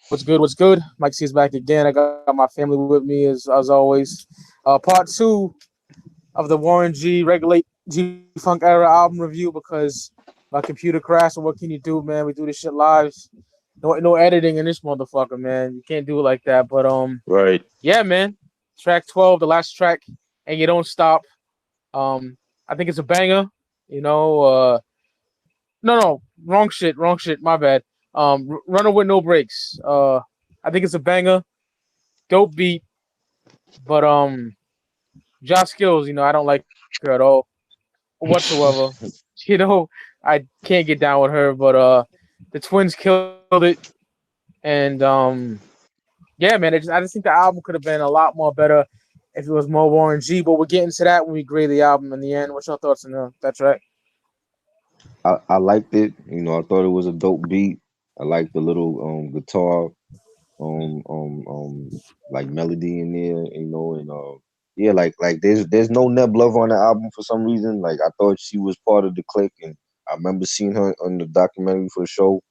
What's good? What's good? Mike C is back again. I got my family with me as always. Part two of the Warren G Regulate G Funk era album review because my computer crashed. And what can you do, man? We do this shit live. No editing in this motherfucker, man. You can't do it like that. But Right. yeah, man. Track 12, the last track, and you don't stop. Um, I think it's a banger. You know, no, wrong shit. My bad. Runner with no brakes. I think it's a banger, dope beat, but Josh Skills, I don't like her at all whatsoever. You know, I can't get down with her, but the twins killed it, and yeah, man, I just think the album could have been a lot more better if it was more Warren G. But we'll get into that when we grade the album in the end. What's your thoughts on that track? I liked it. I thought it was a dope beat. I liked the little guitar um um um like melody in there, and yeah, like there's no Neb Love on the album for some reason. Like I thought she was part of the clique, and I remember seeing her on the documentary for the show,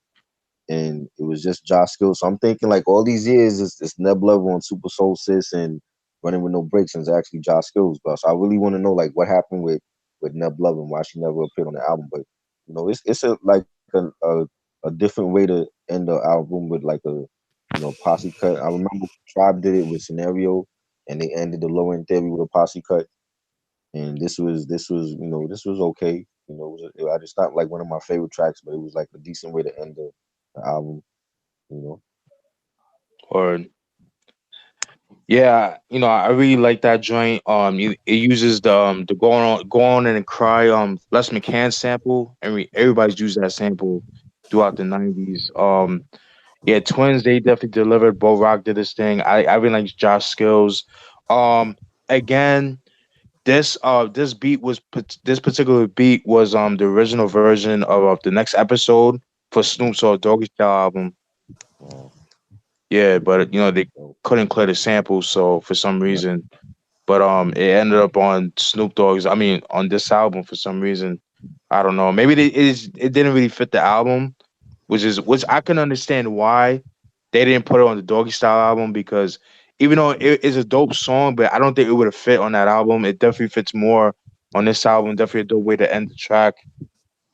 and it was just Josh Skills. So I'm thinking like all these years it's Neb Love on Super Soul Sis and Running with No Breaks, and it's actually Josh Skills. But so I really want to know like what happened with Neb Love and why she never appeared on the album. But it's a like a different way to end the album with like a posse cut. I remember Tribe did it with Scenario, and they ended the Low End Theory with a posse cut. And this was this was okay. I just not like one of my favorite tracks, but it was like a decent way to end the album. You know, Or yeah, I really like that joint. It uses the go on and cry Les McCann sample. Everybody's used that sample throughout the '90s. Yeah, Twins they definitely delivered. Bo Rock did his thing. I really like Josh Skills. Um, Again, this particular beat was the original version of the next episode for Snoop Dogg Doggy Style album. uh, Yeah, but they so, couldn't clear the samples, so for some right. reason, but it ended up on Snoop Dogg's. I mean, on this album for some reason. I don't know. Maybe it didn't really fit the album, which I can understand why they didn't put it on the Doggy Style album because even though it is a dope song, but I don't think it would have fit on that album. It definitely fits more on this album. Definitely a dope way to end the track.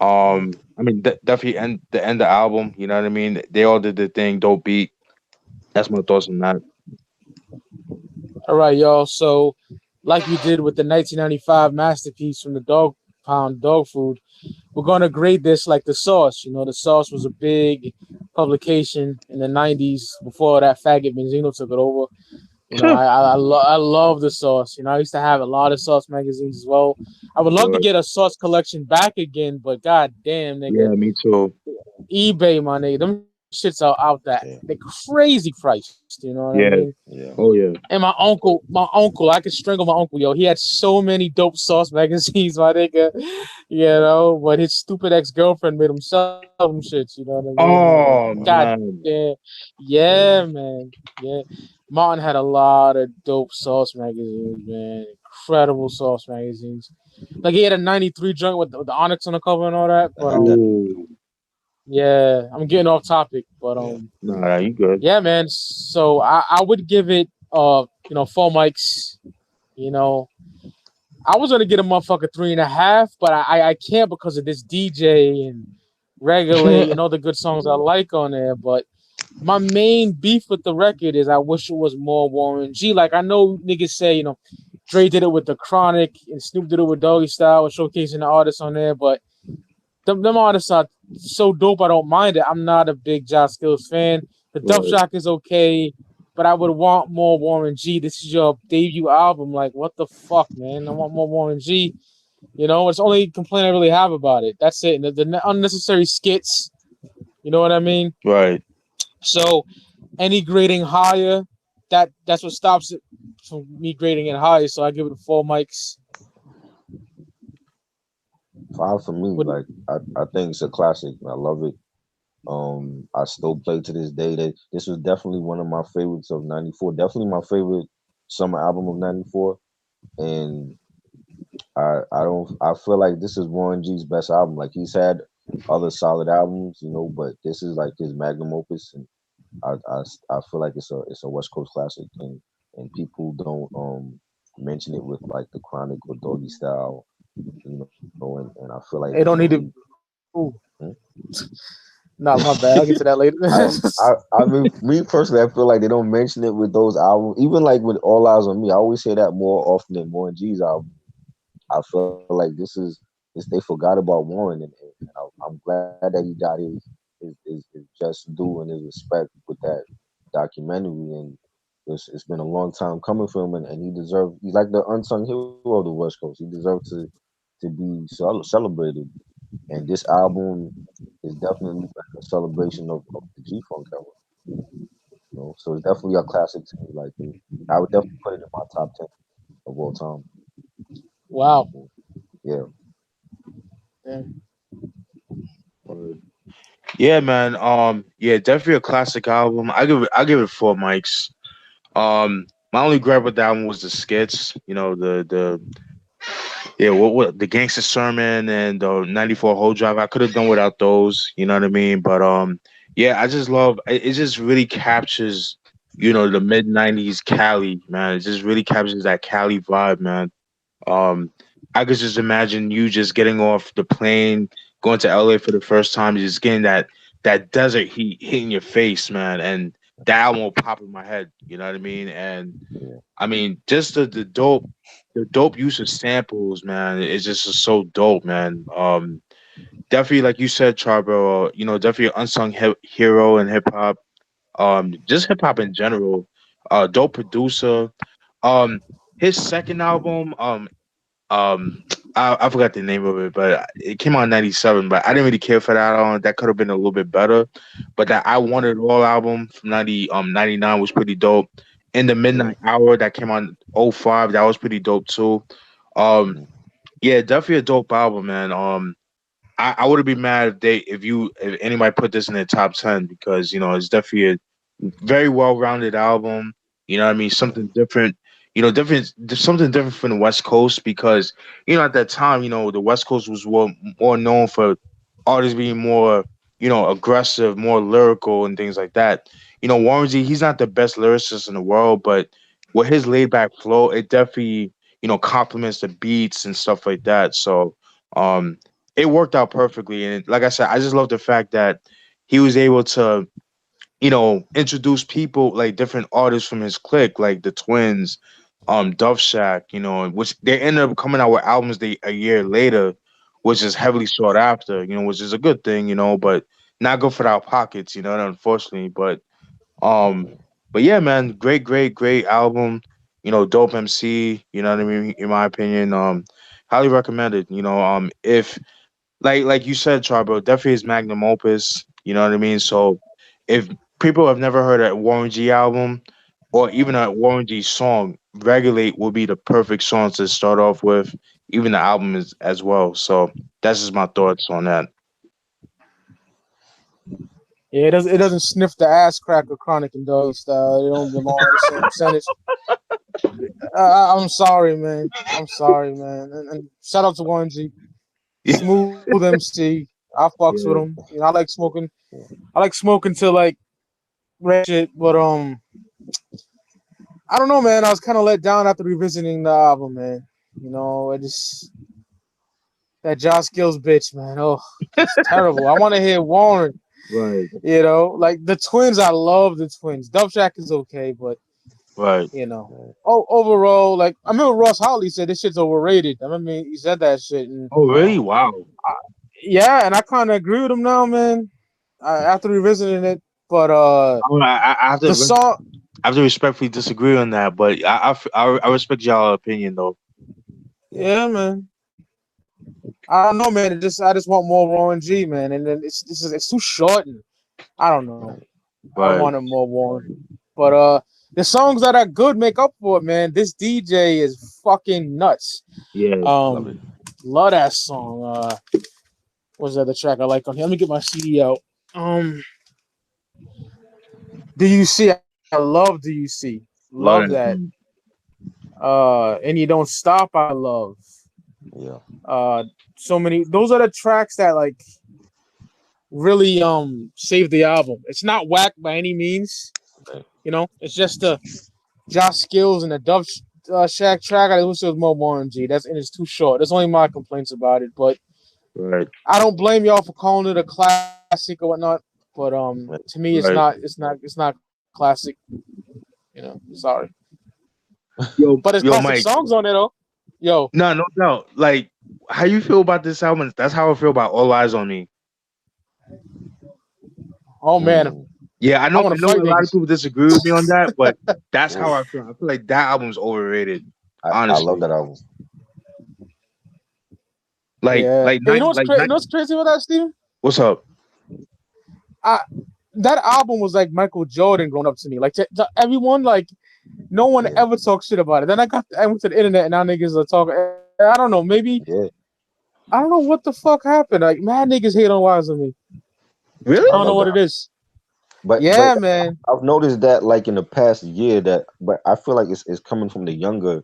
Right. I mean, definitely end the album. You know what I mean? They all did their thing. Dope beat. That's my thoughts on that. All right, y'all. So, like we did with the 1995 masterpiece from the Dog Pound Dog Food, we're gonna grade this like the Sauce. The Sauce was a big publication in the '90s before that faggot Benzino took it over. I love the Sauce. I used to have a lot of Sauce magazines as well. I would love to But get a Sauce collection back again, but god damn, nigga, yeah, me too. eBay, my nigga, them shits are out that Yeah. they crazy priced. You know what I mean? Yeah. Yeah. Oh yeah. And my uncle, I could strangle my uncle, yo. He had so many dope Sauce magazines, my nigga. But his stupid ex girlfriend made him sell them shits. You know what I mean? Oh God man. damn, yeah, man, yeah. Martin had a lot of dope Sauce magazines, man. Incredible Sauce magazines. Like he had a '93 joint with the Onyx on the cover and all that. But Ooh. yeah, I'm getting off topic. But Yeah. Nah, you good. yeah, man. So I would give it 4 mics. You know, I was gonna get a motherfucker 3.5, but I can't because of this DJ and Regulate and all the good songs I like on there. But my main beef with the record is I wish it was more Warren G. Like I know niggas say, Dre did it with the Chronic and Snoop did it with Doggy Style and showcasing the artists on there, but them artists are so dope. I don't mind it. I'm not a big Josh Skills fan. The Duff Right. Shock is okay, but I would want more Warren G. This is your debut album. Like, what the fuck, man? I want more Warren G. It's the only complaint I really have about it. That's it. And the unnecessary skits. You know what I mean? Right. So any grading higher, that's what stops it from me grading it higher. So I give it 4 mics. 5 for me. What Like I think it's a classic. I love it. I still play to this day. That this was definitely one of my favorites of '94. Definitely my favorite summer album of '94. And I feel like this is Warren G's best album. Like he's had other solid albums, but this is like his magnum opus. And I feel like it's a West Coast classic, and people don't mention it with like the Chronic or Doggy Style, and I feel like it's It don't really. need to. Ooh, Hmm? not my bad. I'll get to that later. I, I mean, me personally, I feel like they don't mention it with those albums. Even like with All Eyes on Me, I always say that more often than Warren G's album. I feel like this they forgot about Warren, and I'm glad that he got his just due and his respect with that documentary. And it's been a long time coming for him, and he deserved. He's like the unsung hero of the West Coast. He deserved to be celebrated. And this album is definitely a celebration of the G Funk era. So it's definitely a classic to me. Like I would definitely put it in my top 10 of all time. Wow. Yeah. Yeah. Yeah, man. Yeah, definitely a classic album. I give it 4 mics. My only gripe with that album was the skits. The yeah, what the Gangster Sermon and the '94 Whole Drive. I could have done without those. You know what I mean? But yeah, I just love it. It just really captures the mid '90s Cali, man. It just really captures that Cali vibe, man. Um, I could just imagine you just getting off the plane, going to LA for the first time, just getting that desert heat hitting your face, man, and that album will pop in my head. You know what I mean? And Yeah. I mean, just the dope use of samples, man, is just so dope, man. Definitely, like you said, Charbro, definitely unsung hero in hip hop. Just hip hop in general. Dope producer. Um, his second album, um I forgot the name of it, but it came out in '97. But I didn't really care for that one. That could have been a little bit better. But that I Wanted It All album from '99 was pretty dope. In the Yeah. Midnight Hour that came on '05, that was pretty dope too. Um Mhm. yeah, definitely a dope album, man. I wouldn't be mad if anybody put this in their top 10 because it's definitely a very well rounded album. You know what I mean? Yeah. Something different. Something different from the West Coast because at that time the West Coast was more known for artists being more aggressive, more lyrical and things like that. Warren G, he's not the best lyricist in the world, but with his laid back flow, it definitely complements the beats and stuff like that. So um it worked out perfectly. And like I said, I just love the fact that he was able to, introduce people like different artists from his clique, like the Twins, Dove Shack, which they ended up coming out with albums a year later, which is heavily sought after, which is a good thing, but not good for our pockets, unfortunately. Um, but yeah, man, great, great, great album. Dope MC. You know what I mean? In my opinion, highly recommended. If like you said, Charbro, definitely is magnum opus. You know what I mean? So if people have never heard a Warren G album or even a Warren G song, Regulate will be the perfect song to start off with. Even the album is as well. So that's just my thoughts on that. Yeah, it doesn't sniff the ass crack of Chronic and Doggy Style. They don't belong in the same percentage. I'm sorry, man. I'm sorry, man. And shout out to Warren G. Yeah, Smooth MC. I fucks with yeah, him. I like smoking. Yeah. I like smoking till like red shit, but I don't know, man. I was kind of let down after revisiting the album, man. I just that Josh Skills bitch, man. Oh, it's terrible. I want to hear Warren. right, Like the Twins. I love the Twins. Dove Shack is okay, but right. Right. overall, like I remember Ross Holly said this shit's overrated. I remember he said that shit, and Oh, really? Wow. yeah, and I kind of agree with him now, man. After revisiting it, but I have the to song, I have to respectfully disagree on that, but I respect y'all opinion though. Yeah. yeah, man. I don't know, man. I just want more Warren G, man, and then it's too short, and I don't know. Right. I Right. wanted more Warren, but the songs that are good make up for it, man. This DJ is fucking nuts. Yeah. Love it. Love that song. What's the other track I like on here? Let me get my CD out. Do you see? I love Do You See? Love Love that that. song. And You Don't Stop. I love. Yeah. Uh, so many. Those are the tracks that like really saved the album. It's not whack by any means. Right. You know, it's just the Josh Skills and the Dove Shack track. I wish it was more Warren G. That's and it's too short. That's only my complaints about it. But Right. I don't blame y'all for calling it a classic or whatnot. But Right. to me, Right. it's not classic. You know, sorry. Yo, But it's yo, classic Mike. songs on there though. Yo, No, no, no. Like, how you feel about this album? That's how I feel about All Eyes on Me. oh man, Mm. Yeah, I I know. want I to know fight a lot of niggas. people disagree with me on that, but that's how Oof. I feel. I feel like that album's overrated. I love Honestly, that album. Yeah. like Hey, night, like you night. know what's crazy about that, Steven? What's up? I that album was like Michael Jordan growing up to me. Like to everyone, like no one Yeah. ever talks shit about it. Then I went to the internet and now niggas are talking. I don't know. Maybe Yeah. I don't know what the fuck happened. Like mad niggas hate on Wise on me. Really? I I don't know love what that. it is. But Yeah, man. I've noticed that like in the past year that, but I feel like it's coming from the younger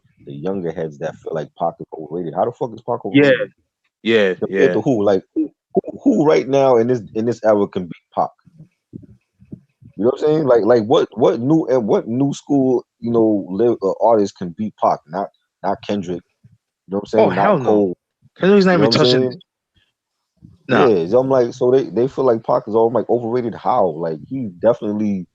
heads that feel like Pac is overrated. How the fuck is Pac Yeah, overrated yeah, compared yeah. to who? Like who right now in this era can beat Pac? You know what I'm saying? Like what new school artist can beat Pac? Not Kendrick. You know what I'm Oh saying? Not hell no. Cole. Kendrick's not You know even what I'm touching. saying? Nah. Yeah, so I'm like, so they feel like Pac is all like overrated. How? Like he's definitely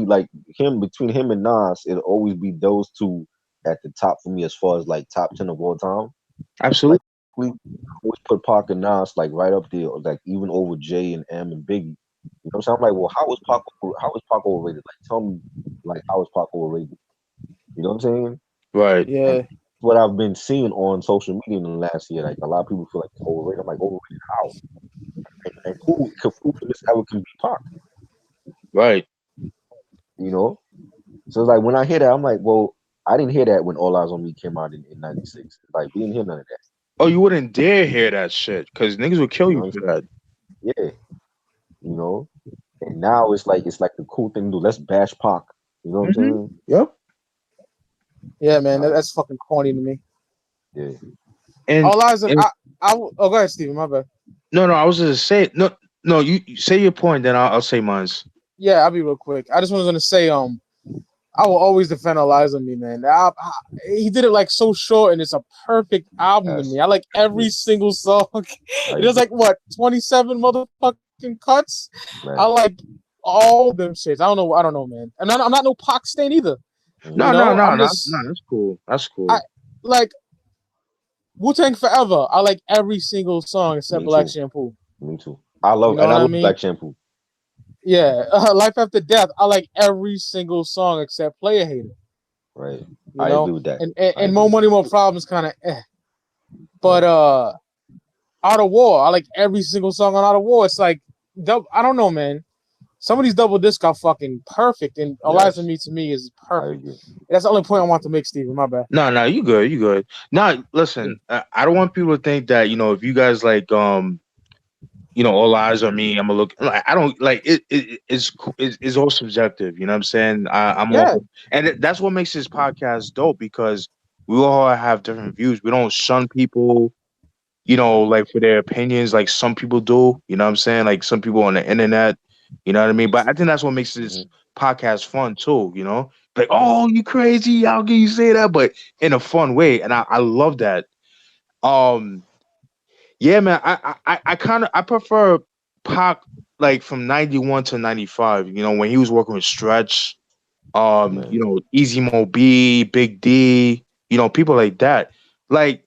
like him between him and Nas. It'll always be those two at the top for me as far as like top 10 of all time. Like Absolutely. we always put Pac and Nas like right up there, like even over Jay and M and Biggie. You know what I'm saying? I'm like, well, how is Pac overrated? Like tell me, like how is Pac overrated? You know what I'm saying? Right. And Yeah, what I've been seeing on social media in the last year, like a lot of people feel like it's overrated. I'm like, overrated how? And who from this ever can be Pac? Right. You know? So it's like when I hear that, I'm like, well, I didn't hear that when All Eyes on Me came out in '96. Like we didn't hear none of that. Oh, you wouldn't dare hear that shit because niggas would kill You you know? for that. Yeah, you know. And now it's like the cool thing to do. Let's bash Pac. You know what I'm Mm-hmm. saying? Yep. yeah, man. Like, That's fucking corny to me. yeah. And All eyes on and oh go ahead, Steven, my bad. no, no, I was just say no, no. You say your point, then I'll say mine. Yeah, I'll be real quick. I just was gonna say I will always defend Eliza Me, man. He did it like so short, and it's a perfect album to me. Yes. I like I every agree. single song. I It is agree. like what 27 motherfucking cuts. I Right. like all them shits. I don't know, man. And I'm not no Pac stain either. No, You Hmm. no, know, no, I'm no, just no. That's cool. That's I cool. like Wu Tang Forever. I like every single song except Me Black too. Shampoo. Me too. You know I what I love mean? Black Shampoo. Yeah, Life After Death. I like every single song except Player Hater. Right. You I know, agree with that. I and agree More with Money, that. More Problems, kind of. But Right. Out of War, I like every single song on Out of War. It's like, I don't know, man. Some of these double discs are fucking perfect, and Eliza Yes. Me to me is I perfect. agree. That's the only point I want to make, Steven. My bad. No, no, you good. You good. Now, listen. I don't want people to think that if you guys like all eyes on me. I'm gonna look. Like, I don't like it. It's all subjective. You know what I'm saying? I'm Yeah, all, and that's what makes this podcast dope because we all have different views. We don't shun people, like for their opinions, like some people do. You know what I'm saying? Like some people on the internet. You know what I mean? But I think that's what makes this Hmm. podcast fun too. Like, oh, you crazy? How can you say that? But in a fun way, and I love that. Um, yeah, man. I kind of I prefer Pac like from 91 to 95. When he was working with Stretch, Right. Easy Mo B, Big D, people like that. Like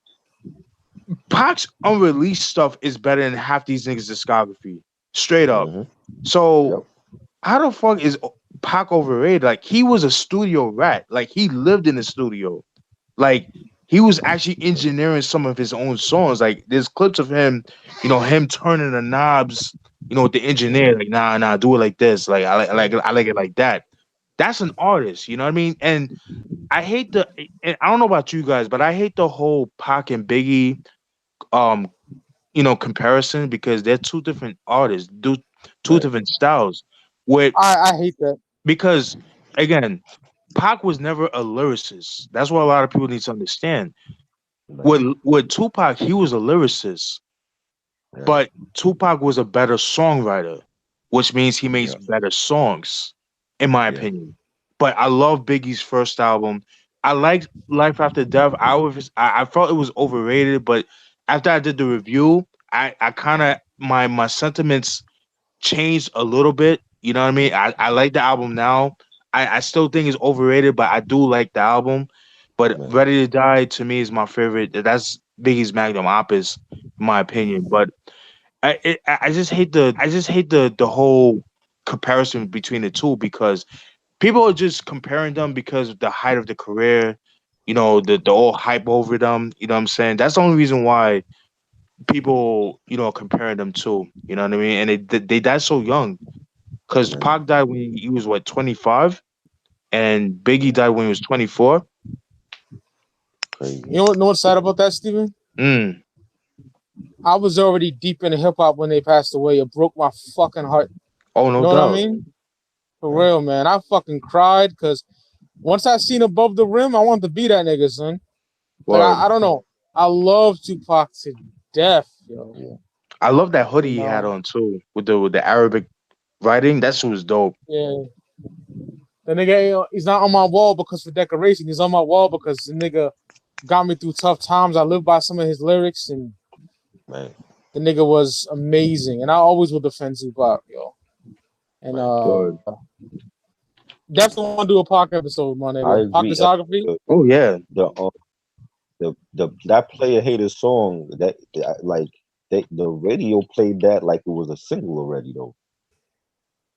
Pac's unreleased stuff is better than half these niggas' discography. Straight up. Hmm. So Yep. how the fuck is Pac overrated? Like he was a studio rat. Like he lived in the studio. Like he was actually engineering some of his own songs. Like there's clips of him, him turning the knobs, with the engineer, Hmm. like nah, do it like this. Like I like it like that. That's an artist, you know what I mean? And I hate and I don't know about you guys, but I hate the whole Pac and Biggie um, comparison because they're two different artists, do two Right. different styles. With I hate that. because again, Pac was never a lyricist. That's what a lot of people need to understand. Right. With Tupac, he was a lyricist. Yeah. But Tupac was a better songwriter, which means he makes Yeah. better songs, in my Yeah. opinion. But I love Biggie's first album. I liked Life After Death. I felt it was overrated, but after I did the review, I kind of my sentiments changed a little bit. You know what I mean? I like the album now. I still think it's overrated, but I do like the album. But Man. Ready to Die to me is my favorite. That's Biggie's magnum opus, in my opinion. But I just hate the whole comparison between the two because people are just comparing them because of the height of the career. You know, the whole hype over them. You know what I'm saying? That's the only reason why people, comparing them to. You know what I mean? And they died so young because Man. Pac died when he was what 25, and Biggie died when he was 24. Crazy. You know what's sad about that, Steven? Mm. I was already deep into hip hop when they passed away. It broke my fucking heart. Oh, You no know what I doubt. mean? For Yeah. real, man. I fucking cried because once I seen Above the Rim, I wanted to be that nigga, son. Like Word. I don't know. I love Tupac to death, yo. Yeah. I love that hoodie You he had know, on too with the Arabic writing. That shit was dope. yeah. The nigga, he's not on my wall because for decoration. He's on my wall because the nigga got me through tough times. I live by some of his lyrics, and Man. the nigga was amazing. And I always will defend Tupac, yo. And Man. Word. definitely want to do a Pac episode, my I nigga. Pac agree. discography. Oh yeah. The that player hater song like the radio played that like it was a single already though.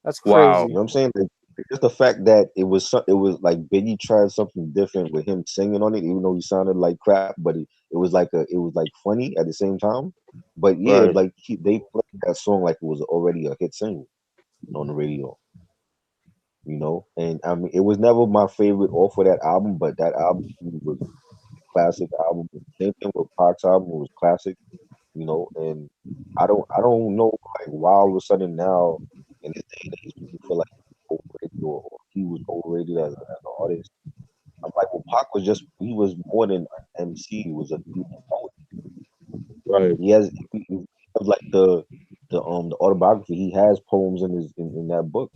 That's Wow. You crazy. know what I'm saying? Like, just the fact that it was like Biggie tried something different with him singing on it, even though he sounded like crap, but it was it was like funny at the same time. But yeah, Right. like they played that song like it was already a hit single on the radio. You know, and I mean, it was never my favorite off of that album, but that album was a classic album. Same thing with Pac's album was classic. You know, and I don't know like why all of a sudden now in this day and age people feel like he's overrated or he was overrated as an artist. I'm like, well, Pac was just he was more than an MC. He was a poet. Right. He has like the autobiography. He has poems in in that book.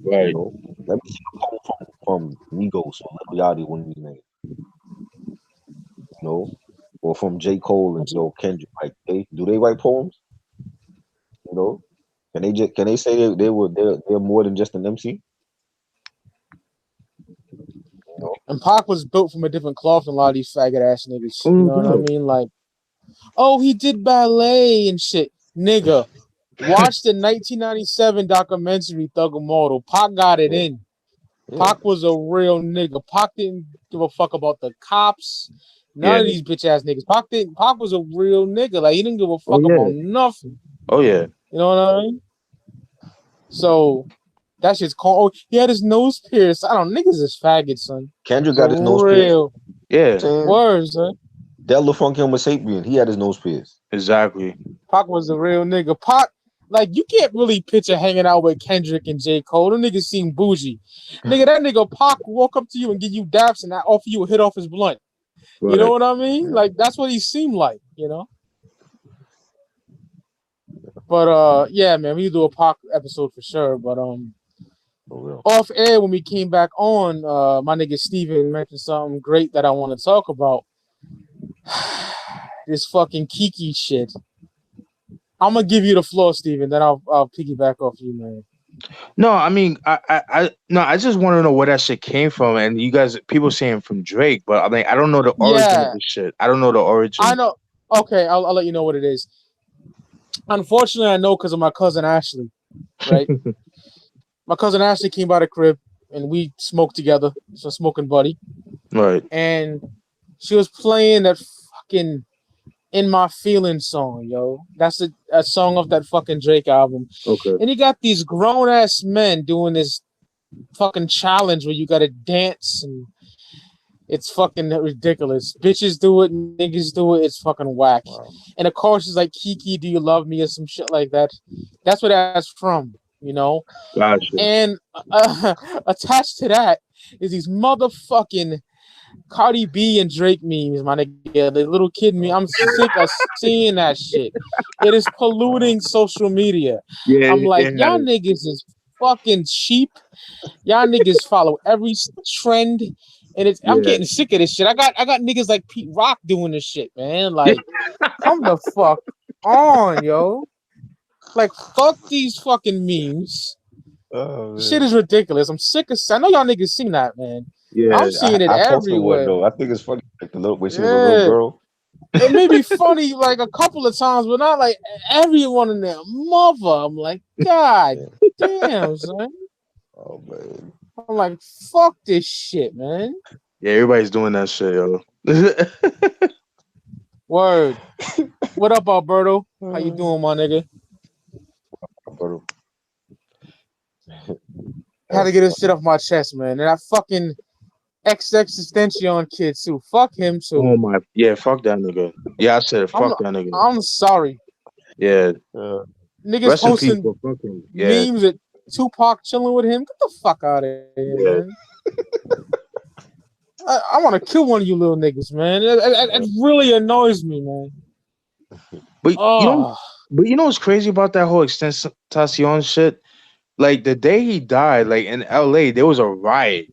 You Right. know, let me see a poem from Migos or Lil Yachty, one of these names. You know, or from J. Cole and Kendrick. Like, do they write poems? You know, can they say they're more than just an MC? You know, And Pac was built from a different cloth than a lot of these faggot ass niggas. Oh You no know what I doubt. mean? Like, oh, he did ballet and shit. Nigga, watch the 1997 documentary Thug Immortal. Pac got it yeah, in. yeah, Pac was a real nigga. Pac didn't give a fuck about the cops. None Yeah. of these bitch ass niggas. Pac was a real nigga. Like he didn't give a Oh fuck yeah. about nothing. Oh yeah. You know what I mean? So that shit's called. Oh, he had his nose pierced. I don't. Niggas is faggots, son. Kendrick got his nose For pierced. real. Yeah. Saying Words, son. Del Funk Homo sapien, he had his nose pierced. Exactly. Pac was a real nigga. Pac, like you can't really picture hanging out with Kendrick and J. Cole. Them niggas seem bougie. Nigga, that nigga Pac walk up to you and give you daps and offer you a hit off his blunt. You know Right. what I mean? Yeah. Like that's what he seemed like, you know. But yeah, man, we do a Pac episode for sure. But For real. off air when we came back on, my nigga Steven mentioned something great that I want to talk about. This fucking Kiki shit. I'm gonna give you the floor, Steven, then I'll piggyback off you, man. No, I mean, no, I just want to know where that shit came from. And you guys, people saying from Drake, but I mean, I don't know the origin of Yeah, this shit. I don't know the I origin. know. Okay, I'll let you know what it is. Unfortunately, I know because of my cousin Ashley, right? My cousin Ashley came by the crib and we smoked together. It's a smoking buddy. Right. And she was playing that fucking In My Feelings song, yo. That's a song off that fucking Drake album. Okay. And you got these grown ass men doing this fucking challenge where you gotta dance and it's fucking ridiculous. Bitches do it, niggas do it, it's fucking whack. Wow. And of course it's like Kiki, do you love me or some shit like that. That's where that's from, you know? Gotcha. And attached to that is these motherfucking Cardi B and Drake memes, my nigga. The little kid meme. I'm sick of seeing that shit. It is polluting social media. Yeah, I'm like, it y'all has. niggas is fucking cheap. Y'all niggas follow every trend, and I'm Yeah. getting sick of this shit. I got niggas like Pete Rock doing this shit, man. Like, come the fuck on, yo. Like, fuck these fucking memes. Oh Shit man. is ridiculous. I'm sick of. I know y'all niggas seen that, man. Yeah. I'm seeing it I posted one everywhere. though. I think it's funny. Like the little when she was a little Yeah, girl. it may be funny like a couple of times, but not like everyone in their mother. I'm like, God Yeah. damn, son. Oh man. I'm like, fuck this shit, man. Yeah, everybody's doing that shit, yo. Word. What up, Alberto? How you Uh, doing, my nigga? Bro, Had to that's get this funny. shit off my chest, man. And that fucking Extension kid too. Fuck him too. Oh my, yeah, fuck that nigga. Yeah, I said I'm fuck that nigga. I'm sorry. Yeah, Uh, Niggas rest in peace, posting but fuck him. Yeah, memes at Tupac chilling with him. Get the fuck out of here, yeah. man. I want to kill one of you little niggas, man. It really annoys me, man. But you know, Oh, what's crazy about that whole Extentacion shit? Like the day he died, like in LA, there was a riot.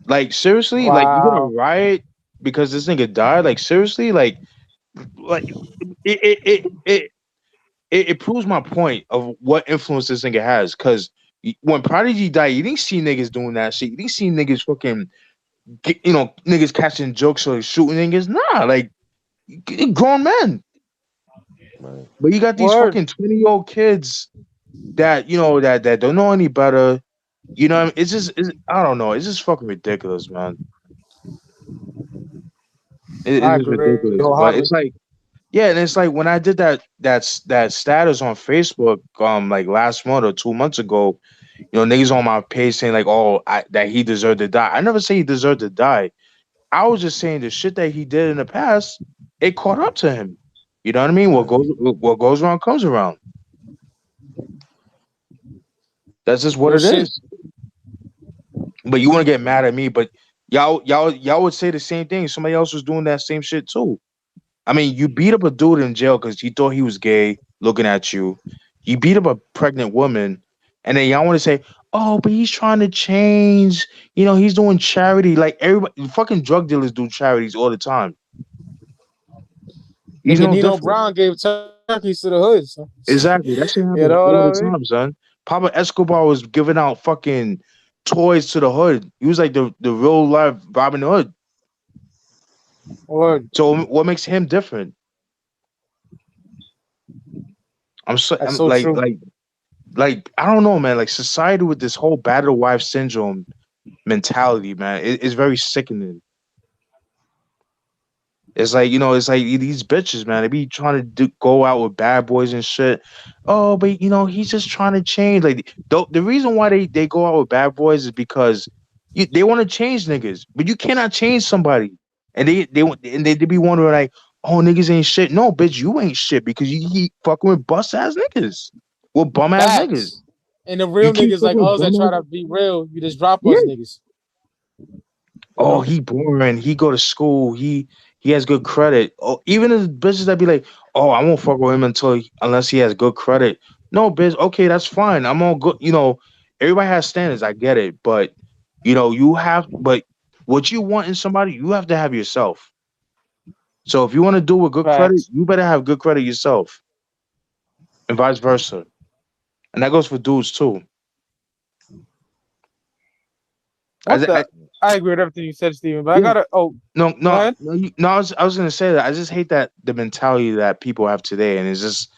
Like seriously, like you gonna wow. riot because this nigga died? Like seriously, like it it it it, it proves my point of what influence this nigga has. Cause when Prodigy died, you didn't see niggas doing that shit. You didn't see niggas fucking, niggas catching jokes or shooting niggas. Nah, like grown men. man. But you got these Word. fucking 20-year-old kids that that don't know any better. You know, what I mean? I don't know. It's just fucking ridiculous, man. It's I just agree ridiculous. But wholeheartedly. it's like, yeah, and it's like when I did that status on Facebook, like last month or 2 months ago, niggas on my page saying like, oh, that he deserved to die. I never say he deserved to die. I was just saying the shit that he did in the past, it caught up to him. You know what I mean? What goes around comes around. That's just what Real it shit. is. But you want to get mad at me, but y'all would say the same thing. Somebody else was doing that same shit too. I mean, you beat up a dude in jail because he thought he was gay, looking at you. You beat up a pregnant woman, and then y'all want to say, "Oh, but he's trying to change. He's doing charity." Like everybody, fucking drug dealers do charities all the time. He's Nigga no Nino different. Brown gave turkeys to the hood. So. Exactly. That shit You happens know what all the I mean? time, son. Pablo Escobar was giving out fucking toys to the hood. He was like the real life Robin Hood. Word. So what makes him different? That's I'm so true. like I don't know, man. Like society with this whole battle wife syndrome mentality, man, it's very sickening. It's like it's like these bitches, man. They be trying to go out with bad boys and shit. Oh, but he's just trying to change. Like the reason why they go out with bad boys is because they want to change niggas, but you cannot change somebody. And they be wondering like, oh, niggas ain't shit. No, bitch, you ain't shit because you keep fucking with bust ass niggas, with bum ass niggas. Facts. And the You real keep niggas like fucking with us that bum try ass. to be real, you just drop Yeah. us niggas. You Oh, know? he boring. He go to school. He has good credit. Oh, even the bitches that be like, oh, I won't fuck with him unless he has good credit. No, bitch. Okay, that's fine. I'm all good. Everybody has standards. I get it, but you have. But what you want in somebody, you have to have yourself. So if you want to do with good credit, Facts. you better have good credit yourself, and vice versa. And that goes for dudes too. What I, the? I agree with everything you said, Steven, but I yeah. gotta. Oh, No, go no, ahead. no, no. I was gonna say that. I just hate that the mentality that people have today, and it's just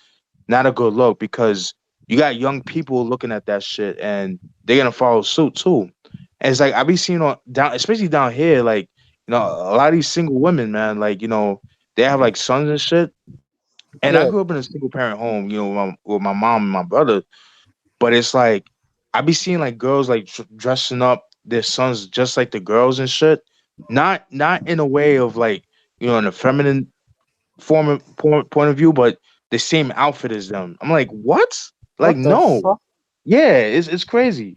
not a good look because you got young people looking at that shit and they're gonna follow suit too. And it's like I be seeing on down, especially down here, like a lot of these single women, man, like they have like sons and shit. And I Yeah. grew up in a single parent home, with my mom and my brother. But it's like I be seeing like girls like dressing up their sons just like the girls and shit. Not in a way of like in a feminine point of view, but the same outfit as them. I'm like, what? Like, What the no. fuck? Yeah, it's crazy.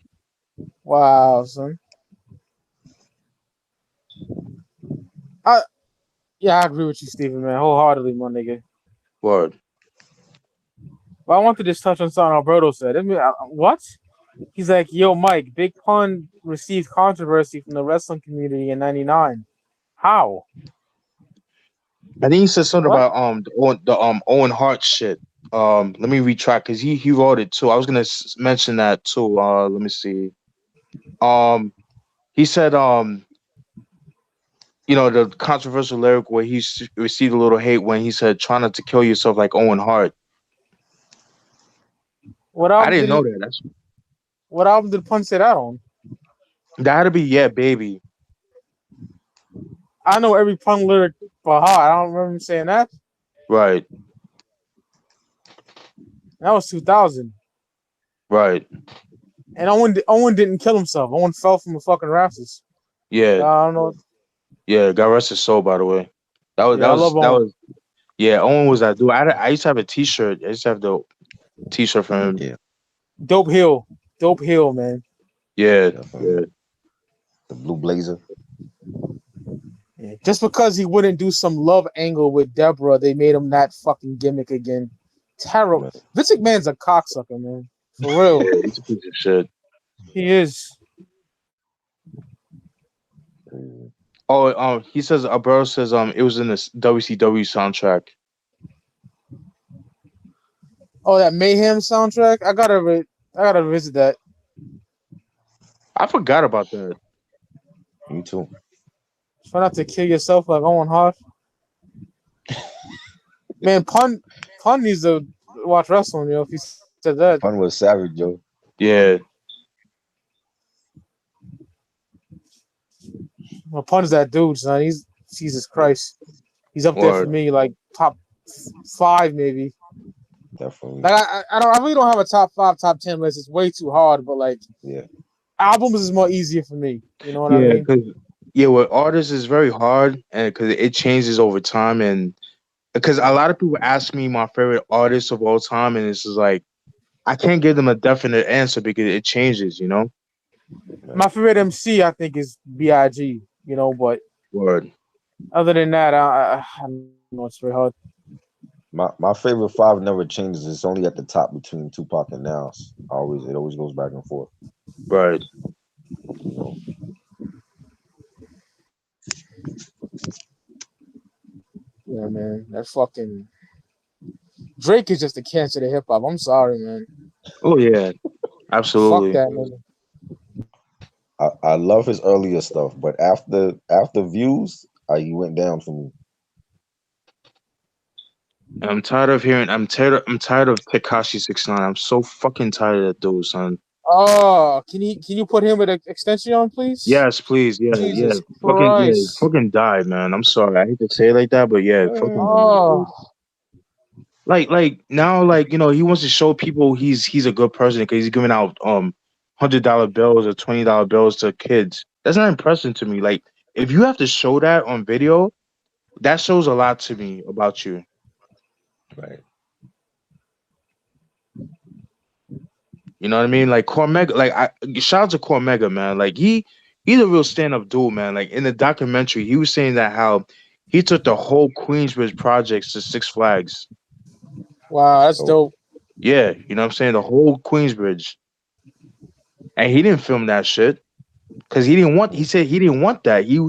Wow, son. Yeah, I agree with you, Steven, man, wholeheartedly, my nigga. Word. But I want to just touch on something Alberto said. I mean, what? He's like, yo, Mike, Big Pun received controversy from the wrestling community in '99. How? I think he said something What? about the Owen Hart shit. Let me retract because he wrote it too. I was gonna mention that too. Let me see. Um, he said the controversial lyric where he received a little hate when he said try not to kill yourself like Owen Hart. What I album didn't did know he? that. That's What album did Pun say that on? that had to be Yeah Baby. I know every Pun lyric by heart. I don't remember him saying that. Right, That was 2000. right. And Owen didn't kill himself. Owen fell from the fucking rafters. Yeah, I don't know. yeah. God rest his soul, by the way. That was that Yeah, I love was that Owen. was yeah. Owen was that dude. I used to have a T-shirt. I used to have the T-shirt from him. Yeah, Dope Hill. Dope Hill, man. Yeah, definitely. yeah. The blue blazer. Yeah. Just because he wouldn't do some love angle with Deborah, they made him that fucking gimmick again. Terrible. Man. Vince McMahon's a cocksucker, man. For real. Yeah, he's a piece of shit. He is. Mm. Oh, he says Alberto says it was in this WCW soundtrack. Oh, that Mayhem soundtrack? I gotta visit that. I forgot about that. Me too. Try not to kill yourself like Owen Hart. Man, Pun needs to watch wrestling, if he said that. Fun was savage, Joe. Yeah, Well, Pun's that dude, son. He's Jesus Christ. He's up there for or me, like top 5 maybe. Definitely. Like I really don't have a top 5, top 10 list. It's way too hard. But like Yeah. albums is more easier for me. You know what I yeah, mean? because with artists is very hard, and because it changes over time, and because a lot of people ask me my favorite artist of all time, and it's just like I can't give them a definite answer because it changes. My favorite MC, I think, is Big. But Word. other than that, I don't know. It's very hard. My favorite 5 never changes. It's only at the top between Tupac and Nas. It always goes back and forth. Right. You know. Yeah, man. That fucking Drake is just a cancer to hip hop. I'm sorry, man. Oh yeah, Fuck absolutely. that nigga. I love his earlier stuff, but after Views, he went down for me. And I'm tired of hearing. I'm tired of Tekashi 69. I'm so fucking tired of that dude, son. Oh, can you put him with an extension on, please? Yes, please. Yeah, yeah. Jesus Yeah. Christ. Fucking die, man. I'm sorry. I hate to say it like that, but yeah, fucking die, Oh, dude. Like now, like he wants to show people he's a good person because he's giving out $100 bills or $20 bills to kids. That's not impressive to me. Like if you have to show that on video, that shows a lot to me about you. Right. You know what I mean? Like Cormega, like shout out to Cormega, man. Like he's a real stand up dude, man. Like in the documentary, he was saying that how he took the whole Queensbridge projects to Six Flags. wow, that's Oh, dope. Yeah, you know what I'm saying? The whole Queensbridge. And he didn't film that shit because he said he didn't want that. He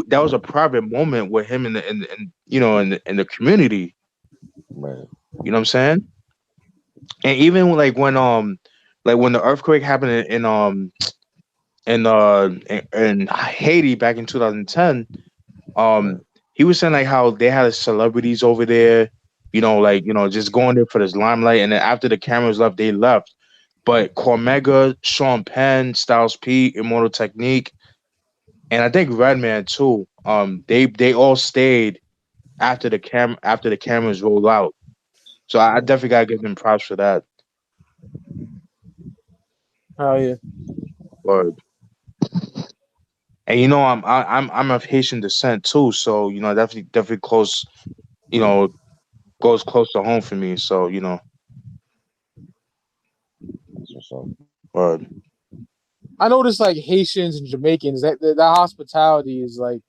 that was a private moment with him in the community. man. You know what I'm saying? And even when the earthquake happened in Haiti back in 2010, Right. he was saying like how they had celebrities over there, just going there for this limelight, and then after the cameras left, they left. But Cormega, Sean Penn, Styles P, Immortal Technique, and I think Redman too. They all stayed after the cameras rolled out. So I definitely gotta give them props for that. Oh yeah. Word. And I'm of Haitian descent too, so definitely close, you know, goes close to home for me. So That's what's up. word. I noticed like Haitians and Jamaicans that hospitality is like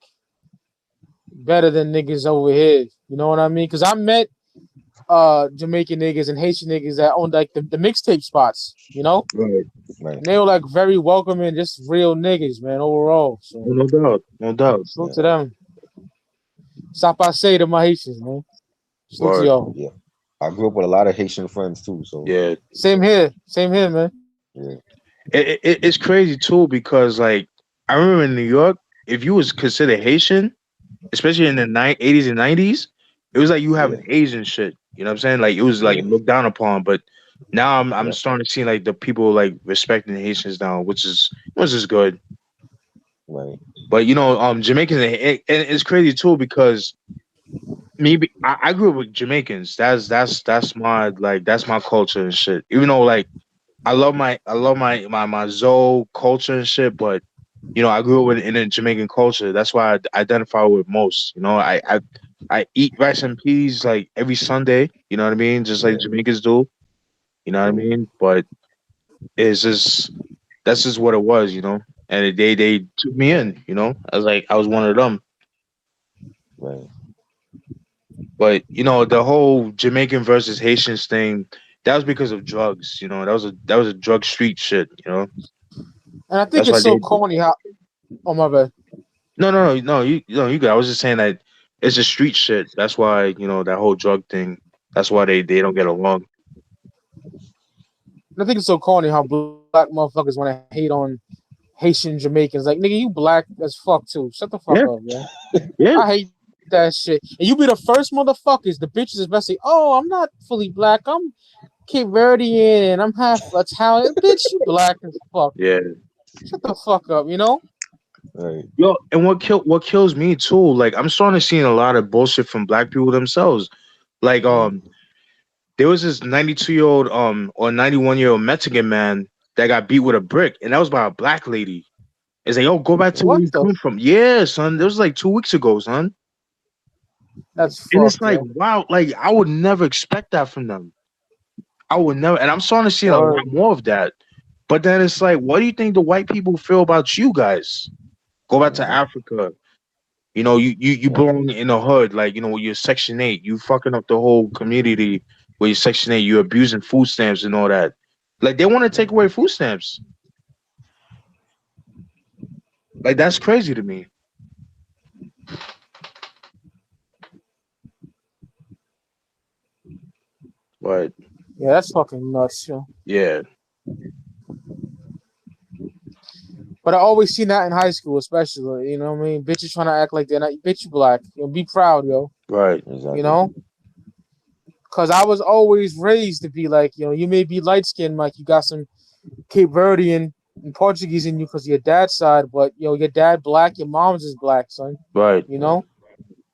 better than niggas over here. You know what I mean? Because I met Jamaican niggas and Haitian niggas that owned like the mixtape spots, you know? Right. Right. And they were like very welcoming, just real niggas, man, overall. So No doubt. No doubt. salute to them. Stop I say to my Haitians, man. Salute to Word. y'all. Yeah. I grew up with a lot of Haitian friends too. So Yeah. Same here. Same here, man. yeah. It's crazy too because like I remember in New York, if you was considered Haitian, especially in the 80s and 90s, it was like you having Asian shit. You know what I'm saying? Like it was like Yeah. looked down upon. But now I'm Yeah. starting to see like the people like respecting the Haitians now, which is good. Right. But Jamaicans and it's crazy too because maybe I grew up with Jamaicans. That's my culture and shit. Even though like I love my Zoe culture and shit, but I grew up in a Jamaican culture. That's why I identify with most. I eat rice and peas like every Sunday. You know what I mean? Just like Yeah. Jamaicans do. You know what I mean? But it's just that's just what it was. And they took me in. I was one of them. Right. But the whole Jamaican versus Haitians thing, that was because of drugs. That was a drug street shit. And I think That's why it's so they. corny how. Oh my bad. No. You got. I was just saying that it's a street shit. That's why that whole drug thing. That's why they don't get along. And I think it's so corny how black motherfuckers want to hate on Haitian Jamaicans. Like, nigga, you black as fuck too. Shut the fuck Yeah, up, man. yeah, I hate that shit. And you be the first motherfuckers, the bitches especially. Oh, I'm not fully black. I'm Cape Verdean and I'm half Italian. Bitch, you black as fuck. yeah. Shut the fuck up, you know? Right. Yo, and what kills me too? Like I'm starting to see a lot of bullshit from black people themselves. Like there was this 92-year-old or 91-year-old Mexican man that got beat with a brick, and that was by a black lady. It's like, yo, go back to where What you the? come from. Yeah, son. That was like 2 weeks ago, son. That's And it's fucked, like, man. wow, like I would never expect that from them. I would never, and I'm starting to see a Word. lot more of that. But then it's like, what do you think the white people feel about you guys? Go back to Africa. You belong in the hood, like when you're Section 8, you fucking up the whole community. Where you're Section 8, you're abusing food stamps and all that. Like they want to take away food stamps. Like that's crazy to me. But Yeah, that's fucking nuts, yo. yeah, But I always seen that in high school, especially. You know what I mean? Bitches trying to act like they're not. Bitch, you black. Be proud, yo. right. Exactly. You know? Because I was always raised to be like, you may be light skinned, like you got some Cape Verdean and Portuguese in you because your dad's side, but your dad black, your mom's is black, son. Right. You know?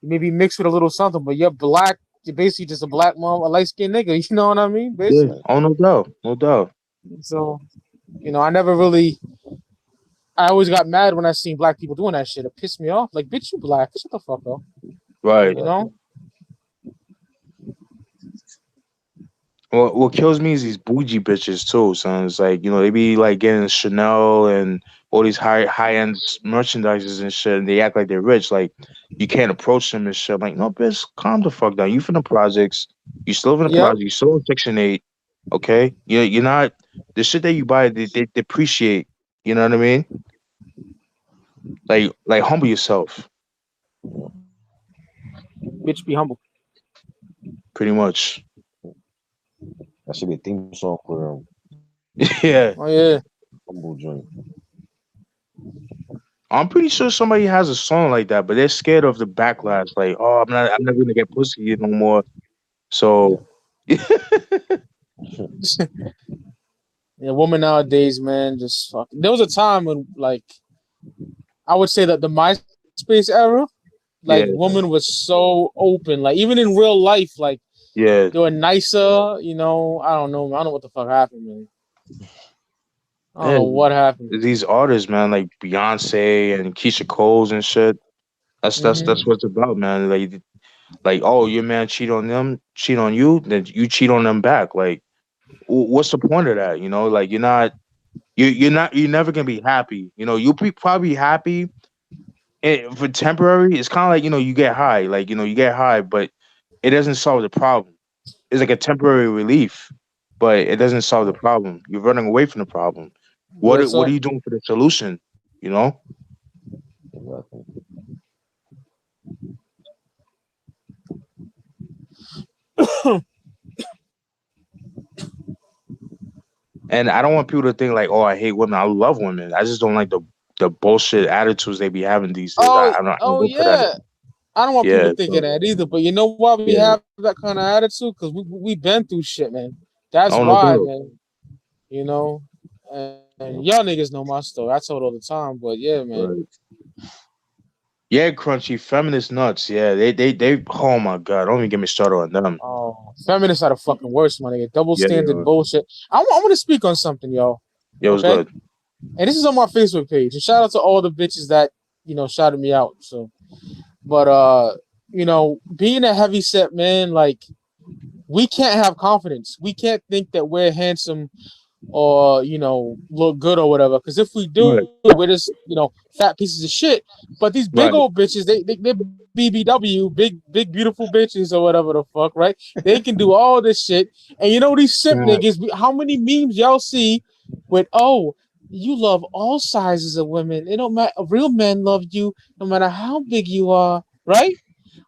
You may be mixed with a little something, but you're black. You're basically just a black mom, a light skinned nigga. You know what I mean? Yeah. Basically. Oh, no doubt. No doubt. So, I never really. I always got mad when I seen black people doing that shit. It pissed me off. Like, bitch, you black. Shut the fuck up. Right. You know? What kills me is these bougie bitches too, son. It's like, they be like getting Chanel and all these high end merchandises and shit, and they act like they're rich. Like you can't approach them and shit. I'm like, no, bitch, calm the fuck down. You from the projects, you still in the Yep. project, you still in Section 8, okay? You're not the shit that you buy, they depreciate. You know what I mean? Like humble yourself, Bitch, be humble. pretty much. That should be a theme song for Yeah. Oh, yeah. humble joint. I'm pretty sure somebody has a song like that, but they're scared of the backlash. Like, oh, I'm never gonna get pussy no more. So, Yeah, woman nowadays, man, just fuck. There was a time when, like, I would say that the MySpace era, like, yeah, woman was so open. Like, even in real life, like, yeah. they were nicer. I don't know. I don't know what the fuck happened, man. I don't know Man, what happened. these artists, man, like Beyonce and Keisha Coles and shit. That's what it's about, man. Like, oh, your man cheat on you, then you cheat on them back. Like, what's the point of that? Like you're never gonna be happy. You'll be probably happy for temporary, it's kind of like you get high, like you get high, but it doesn't solve the problem. It's like a temporary relief, but it doesn't solve the problem. You're running away from the problem. Yeah, What are so you doing for the solution? You know? Exactly. And I don't want people to think like, oh, I hate women. I love women. I just don't like the bullshit attitudes they be having these days. oh I don't oh go for that. yeah. I don't want people Yeah, thinking so that either, but you know why we yeah. have that kind of attitude? Because we been through shit, man. That's Oh no why, doubt. man. You know, and Yeah. y'all niggas know my story. I told all the time, but yeah, man. Right. Yeah, crunchy feminist nuts. Yeah, they. Oh my god! Don't even get me started on them. Oh, feminists are the fucking worst, my nigga. Double Yeah, standard yo, bullshit. I want to speak on something, y'all. yeah, it was Okay, good. and this is on my Facebook page. And shout out to all the bitches that shouted me out. So, but being a heavy set man, like we can't have confidence. We can't think that we're handsome or look good or whatever. Because if we Right, do, we're just fat pieces of shit. But these big right. old bitches, they're BBW, big beautiful bitches or whatever the fuck, right? They can do all this shit. And these simp Facts. niggas. How many memes y'all see with you love all sizes of women. It don't matter. Real men love you no matter how big you are, right?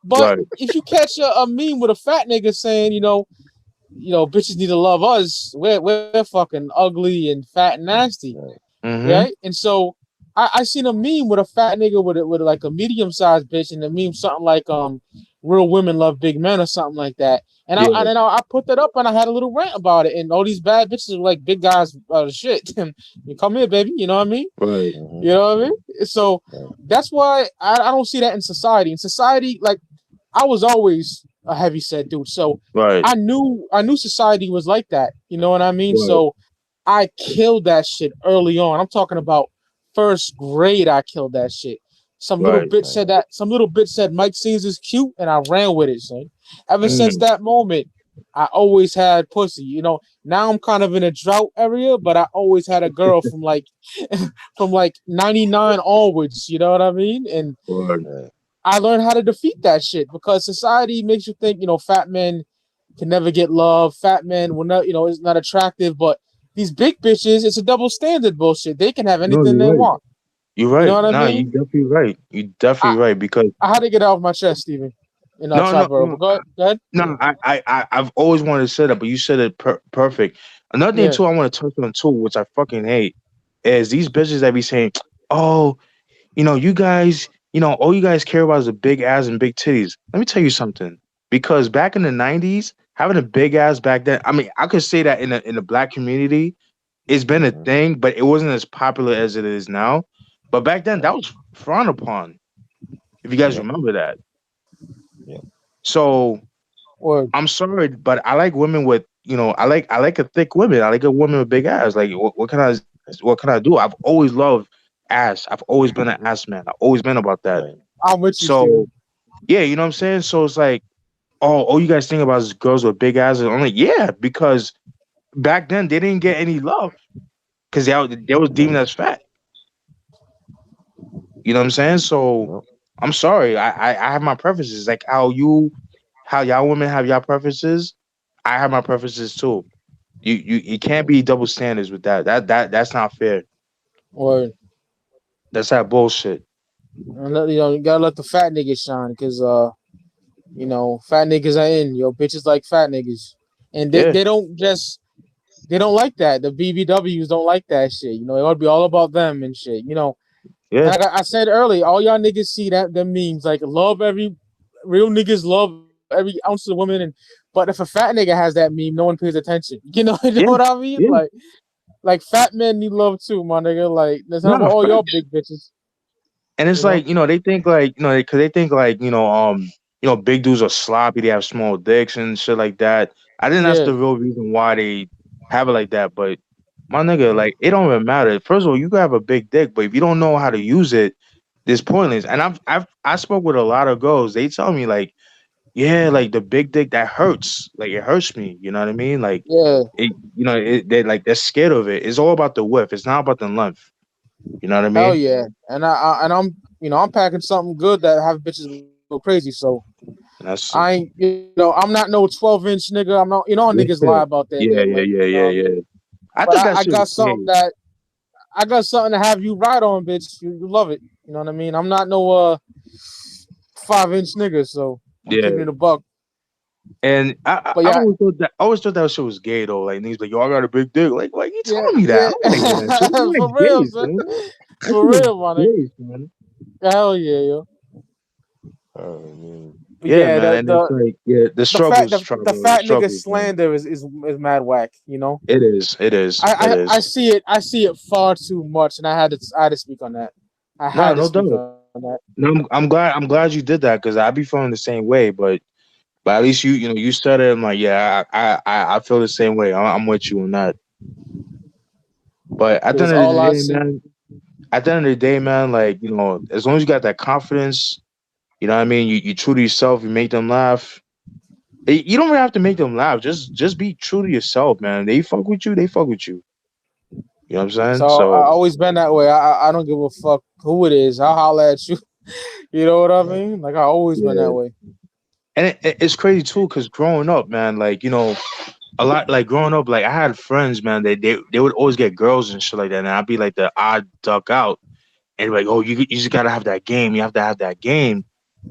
But Right. if you catch a meme with a fat nigga saying, bitches need to love us. We're fucking ugly and fat and nasty, Right. Mm-hmm. right? And so I seen a meme with a fat nigga with like a medium sized bitch, and the meme something like real women love big men or something like that. And Yeah. I put that up and I had a little rant about it. And all these bad bitches were like big guys shit. You come here, baby. You know what I mean? Right. Mm-hmm. You know what I mean? So Right. that's why I don't see that in society. In society, like I was always a heavy set dude, so Right. I knew society was like that. You know what I mean? Right. So I killed that shit early on. I'm talking about first grade. I killed that shit. Some little Right. bitch Right. said that. Some little bitch said Mike Scenes is cute, and I ran with it. Son. Ever since Mm. that moment, I always had pussy. Now I'm kind of in a drought area, but I always had a girl from like from like '99 onwards. You know what I mean? And Right. Right. I learned how to defeat that shit because society makes you think, fat men can never get love. Fat men will not, is not attractive. But these big bitches, it's a double standard bullshit. They can have No, anything you're they right. want. You're You know right. what I Nah, you mean? definitely right. You I, definitely right because I had to get it off my chest, Steven. no, Top no, row. no, But go ahead. no. I've always wanted to say that, but you said it perfect. Another thing Yeah. too, I want to touch on too, which I fucking hate, is these bitches that be saying, "Oh, you guys, all you guys care about is a big ass and big titties." Let me tell you something. Because back in the '90s, having a big ass back then, I mean, I could say that in the black community, it's been a Mm-hmm. thing, but it wasn't as popular as it is now. But back then, that Right. was frowned upon. If you guys Yep. remember that. Yep. So Or I'm sorry, but I like women with, I like a thick woman. I like a woman with big ass. Like, what can I do? I've always loved ass. I've always been an ass man. I've always been about that. Right. I'm with you, So Steven. yeah, you know what I'm saying. So it's like, oh, you guys think about is girls with big asses? I'm like, yeah, because back then they didn't get any love because they was deemed as fat. You know what I'm saying? So Yep. I'm sorry. I have my preferences. Like how y'all women have y'all preferences. I have my preferences too. You can't be double standards with that. That's not fair. Or That's that bullshit. you gotta let the fat niggas shine because fat niggas are in. Bitches like fat niggas, and they, Yeah, they don't just they don't like that. The BBWs don't like that shit. It ought to be all about them and shit. yeah, And like I said earlier, all y'all niggas see that them memes like love every real niggas love every ounce of women, and but if a fat nigga has that meme, no one pays attention. You know yeah, what I mean? yeah. Like fat men need love too, my nigga. Like that's not No, about all y'all facts. big bitches. And You it's know? like, they think like, because they think like, big dudes are sloppy, they have small dicks and shit like that. I think that's Yeah, the real reason why they have it like that. But my nigga, like, it don't even matter. First of all, you can have a big dick, but if you don't know how to use it, it's pointless. And I spoke with a lot of girls. They tell me like, yeah, like the big dick that hurts. Like it hurts me. You know what I mean? Like yeah. they're like they're scared of it. It's all about the width. It's not about the length. You know what I Hell mean? yeah, and I'm I'm packing something good that have bitches go crazy. So And that's I ain't I'm not no 12-inch nigga. I'm not niggas lie about yeah, that yeah, lick. yeah, You know yeah, what I mean? yeah. I But thought that I shit was got something gay. that I got something to have you ride on, bitch. You love it. You know what I mean? I'm not no 5-inch nigga, so I'm Yeah. keeping it a buck. And But I yeah, always thought that shit was gay though. Like niggas like, yo, I got a big dick. Like, why you yeah, telling me that? I yeah. don't want to hear that shit. I'm For like real, gay, son. man. That For shit is real, my nigga. gay, man. Hell yeah, yo. Oh man. But Yeah, yeah, man. the And it's the like, yeah, the the fat struggles, the struggle, the fat nigga struggles, man. slander is mad whack. You know. It is, it is, it I is. see it. I see it far too much, and I had to speak on that. I No, had to no speak doubt. on that. No, I'm glad you did that because I be feeling the same way. But at least you said it. I'm like, yeah, I feel the same way. I'm with you on that. But at the Because end of all the I day, see, man, at the end of the day, man, like, as long as you got that confidence, you know what I mean? You true to yourself, you make them laugh. You don't really have to make them laugh. Just be true to yourself, man. They fuck with you, they fuck with you. You know what I'm saying? so I So always been that way. I don't give a fuck who it is. I'll holler at you. You know what I mean? Like I always been that yeah. way. And it's crazy too, because growing up, man, like, a lot like growing up, like I had friends, man, they would always get girls and shit like that. And I'd be like the odd duck out. And like, oh, you just gotta have that game. You have to have that game.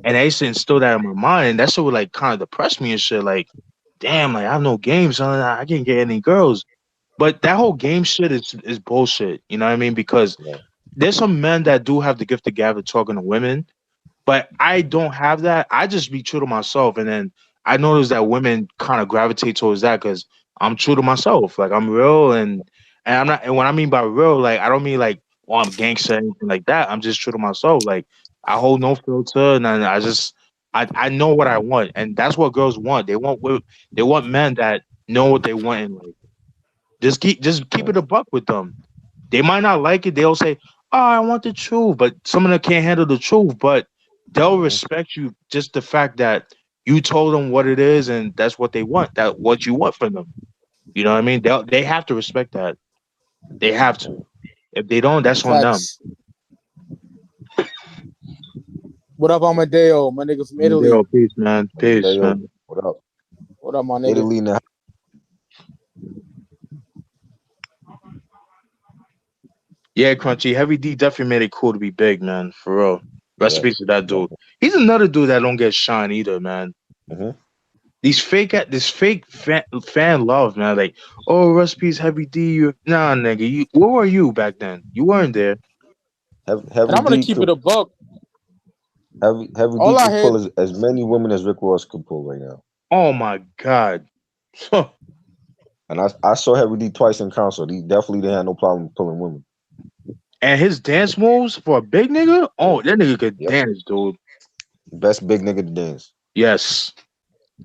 And I used to instill that in my mind, and that shit would like kind of depress me and shit. Like, damn, like I have no games, son. I can't get any girls. But that whole game shit is bullshit. You know what I mean? Because Right. there's some men that do have the gift of gab of talking to women, but I don't have that. I just be true to myself, and then I notice that women kind of gravitate towards that because I'm true to myself. Like I'm real, and I'm not. And what I mean by real, like I don't mean like, oh, I'm gangster or anything like that. I'm just true to myself. Like I hold no filter, and I know what I want, and that's what girls want. They want men that know what they want in life. Just keep Right. it a buck with them. They might not like it. They'll say, "Oh, I want the truth," but some of them can't handle the truth. But they'll Mhm. respect you just the fact that you told them what it is, and that's what they want. That what you want from them. You know what I mean? They have to respect that. They have Right. to. If they don't, that's on them. Facts. What up, Amadeo, my nigga from Italy? Yo, peace, man. Peace, Mateo, man. what up? What up, my nigga? Italy now. Yeah, Crunchy. Heavy D definitely made it cool to be big, man. For real. Rest in Yeah. peace to that dude. Definitely. He's another dude that don't get shine either, man. Hmm. This fake fan love, man. Like, oh, recipes, heavy D. Nah, nigga, where were you back then? You weren't there. And Heavy I'm gonna D keep it could a buck. Heavy D All I could hear, pull as many women as Rick Ross could pull right now. Oh my god. And I saw Heavy D twice in concert. He definitely didn't have no problem pulling women. And his dance moves for a big nigga. Oh, that nigga could Yep. dance, dude. Best big nigga to dance. Yes,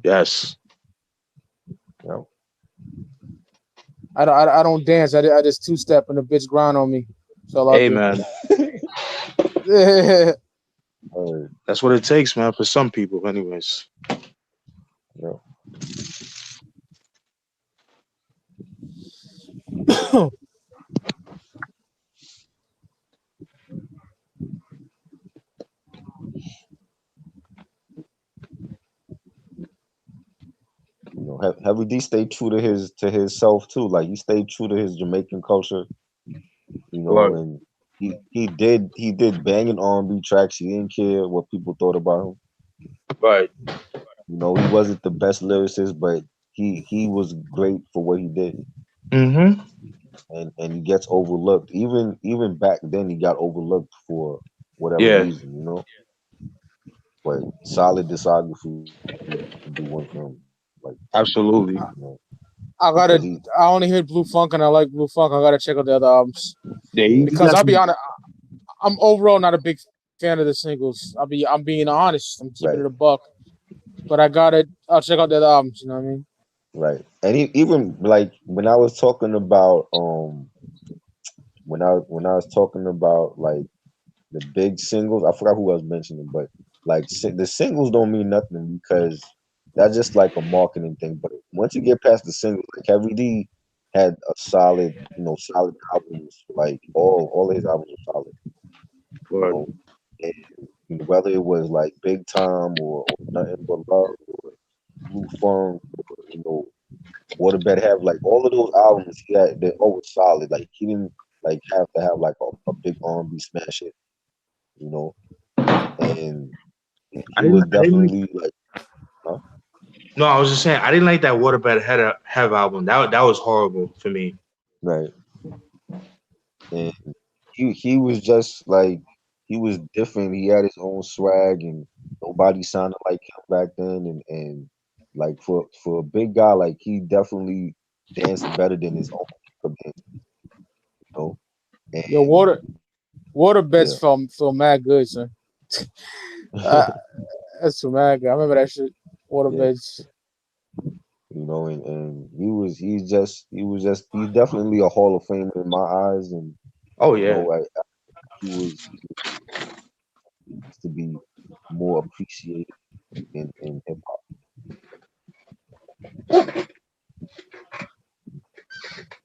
yes. Yep. I don't dance. I just two step and the bitch grind on me. That's all I Hey, do. man. Yeah. That's what it takes, man. For some people, anyways. Yep. Heavy D stayed true to his self too. Like he stayed true to his Jamaican culture. Right, And he did banging R&B tracks. He didn't care what people thought about him. right. He wasn't the best lyricist, but he was great for what he did. Mm-hmm. And he gets overlooked. Even back then, he got overlooked for whatever Yeah, reason. But solid discography to do one for him, like absolutely. you know, I because gotta. he I only heard Blue Funk and I like Blue Funk. I gotta check out the other albums Yeah, yeah he because I'll be definitely. honest. I'm overall not a big fan of the singles. I'm being honest. I'm keeping right it a buck. But I gotta. I'll check out the other albums. You know what I mean? right. And even like when I was talking about when I was talking about like the big singles, I forgot who I was mentioning, but like the singles don't mean nothing because that's just like a marketing thing. But once you get past the singles, like Heavy D, had a solid, solid albums. Like all his albums were solid. You Word. know, and whether it was like Big Time or Nothing But Love or Blue Funk, or, Waterbed Have, like all of those albums he had, they're always solid. Like he didn't like have to have like a big R&B smash hit, you know. And I he didn't. was I didn't. definitely like, huh? No, I was just saying I didn't like that Waterbed Have album. That was horrible for me. Right. And he was just like he was different. He had his own swag, and nobody sounded like him back then. And like for a big guy, like he definitely danced better than his own band, you know. Yo, And water beds yeah, feel mad good, son. Uh, that's so mad good. I remember that shit. Water yeah, beds. and he's definitely a Hall of Famer in my eyes, and Oh yeah. he needs to be more appreciated in hip hop.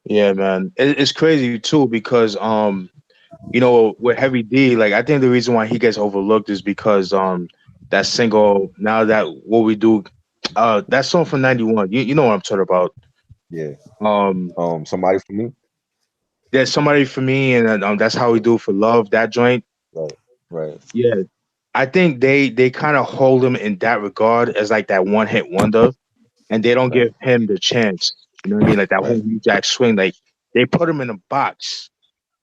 Yeah, man. It's crazy too because with Heavy D, like I think the reason why he gets overlooked is because that single now that what we do, that song from '91. You know what I'm talking about. Yeah. Um, Somebody for me. there's somebody for me, and that's how we do for love. That joint. Right. Right. Yeah, I think they kind of hold him in that regard as like that one hit wonder, and they don't Right. give him the chance. You know what I mean? Like that whole Right. New Jack Swing, like they put him in a box,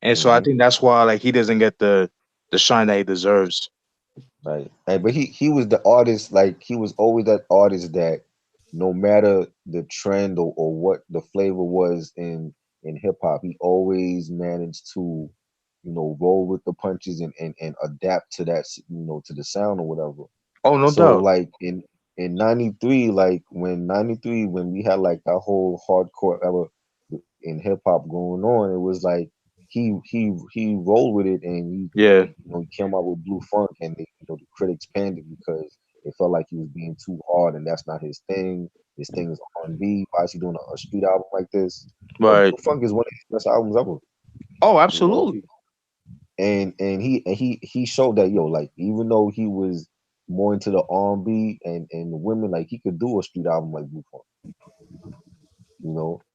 and so I Hmm. think that's why like he doesn't get the shine that he deserves. Right. But he was the artist. Like he was always that artist that no matter the trend or what the flavor was in hip hop, he always managed to roll with the punches and adapt to that to the sound or whatever. Oh, no So doubt. like in '93, like when '93 when we had like that whole hardcore era in hip hop going on, it was like he rolled with it, and Yeah, he came out with Blue Funk, and the critics panned it because they felt like he was being too hard, and that's not his thing. His thing is R&B. Why is he doing a street album like this? But right. Blue Funk is one of his best albums ever, Oh, you know. absolutely. And he showed that, like, even though he was more into the R&B and the women, like he could do a street album like Blue Funk,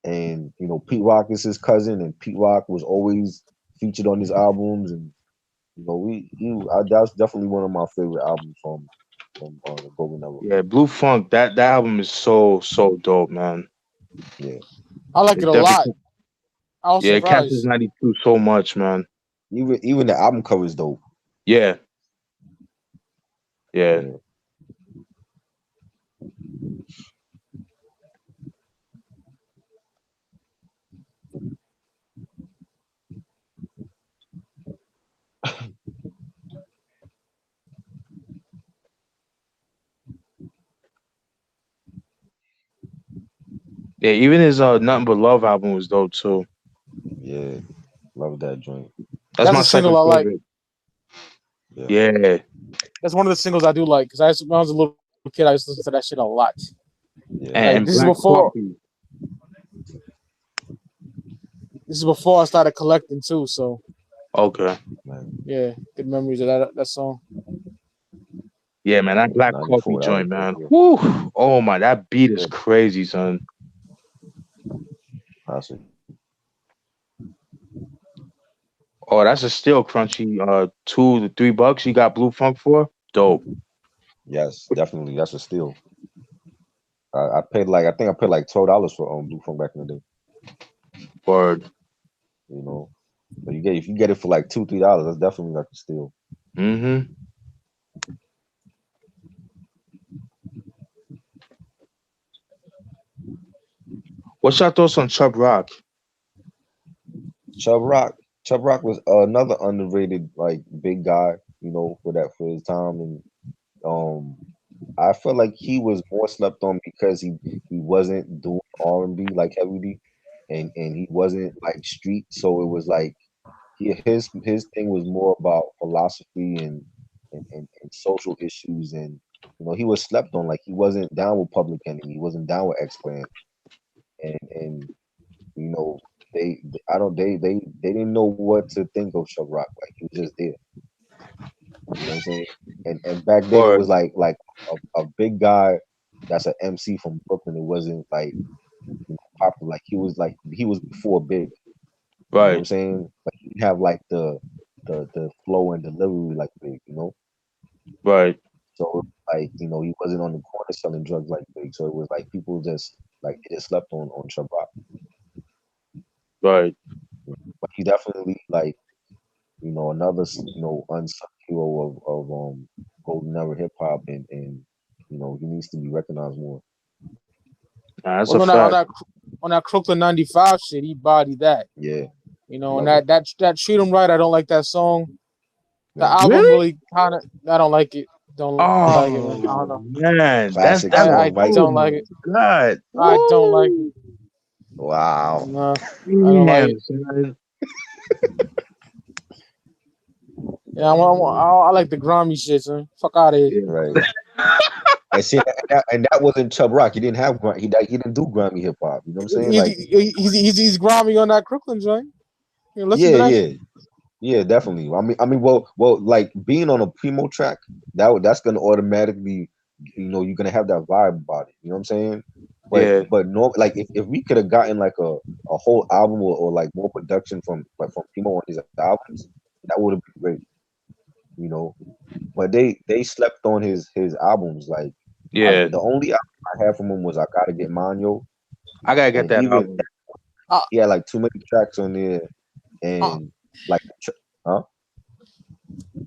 and Pete Rock is his cousin, and Pete Rock was always featured on his albums, and that's definitely one of my favorite albums from the Golden Era. Yeah, Blue Funk. That album is so dope, man. Yeah, I like it It a lot. definitely. I was Yeah, it captures surprised. '92 so much, man. even the album cover is dope. Yeah, yeah, Yeah, yeah. Even his Nothing But Love album was dope too. yeah, love that joint. That's That's my a single second I like. favorite. Yeah, Yeah, That's one of the singles I do like because when I was a little kid, I used to listen to that shit a lot. yeah, and, Like and Black Coffee. this is before I started collecting too. So Okay. man. yeah, good memories of that song. Yeah, man, that Yeah, Black Coffee 94. joint, That man. was Whew. Oh my, that beat is yeah, crazy, son. classic. Oh, that's a still crunchy. $2 to $3 you got Blue Funk for? Dope. Yes, definitely. That's a steal. I think I paid like $12 for Blue Phone back in the day. Word. You know, but if you get it for like $2-3, that's definitely like a steal. Mm-hmm. What's your thoughts on Chub Rock? Chubb Rock, Chubb Rock was another underrated like big guy. For his time, and um, I feel like he was more slept on because he wasn't doing R&B like Heavy D, and he wasn't like street. So it was like his thing was more about philosophy and social issues, and he was slept on. Like he wasn't down with Public Enemy, he wasn't down with X Clan, and you know, I don't they didn't know what to think of Chuck Rock. Like he was just there. You know what I'm saying? And back then it Or was like a big guy that's an MC from Brooklyn. It wasn't like popular. Like he was before big. You know what I'm right, saying? Like he didn't have like the flow and delivery like big. You know, right, so like he wasn't on the corner selling drugs like big. So it was like people just like they just slept on Chubb Rock. right. But he definitely like another unsung hero of golden era hip hop and he needs to be recognized more. Nah, that's a Well, fact. on that Crooklyn '95 shit, he bodied that. Yeah, And love it. that Treat 'Em Right. I don't like that song. The Yeah, album Really? really kind of. I don't like it. Don't like it, man. I don't Oh know. man, that's classic that. I song, right? Oh don't my like it. god! I don't like it. Woo! Wow. No, I don't like Damn, it. son. Yeah, I like the grimy shit, son. Fuck out of here. Yeah. Right. And see, and that wasn't Chubb Rock. He didn't have he didn't do grimy hip hop. You know what I'm saying? Like, He's grimy on that Crooklyn joint. You listen yeah, to that yeah, shit. yeah, definitely. Well, like being on a primo track, that's gonna automatically, you're gonna have that vibe about it. You know what I'm saying? Yeah. But no, like if we could have gotten like a whole album or like more production from Primo on his albums, that would have been great. You know, but they slept on his albums. Like Yeah. the only album I had from him was I Gotta Get Mine, Yo, I gotta get and that even album. Uh, he had like too many tracks on there, uh, and like, huh?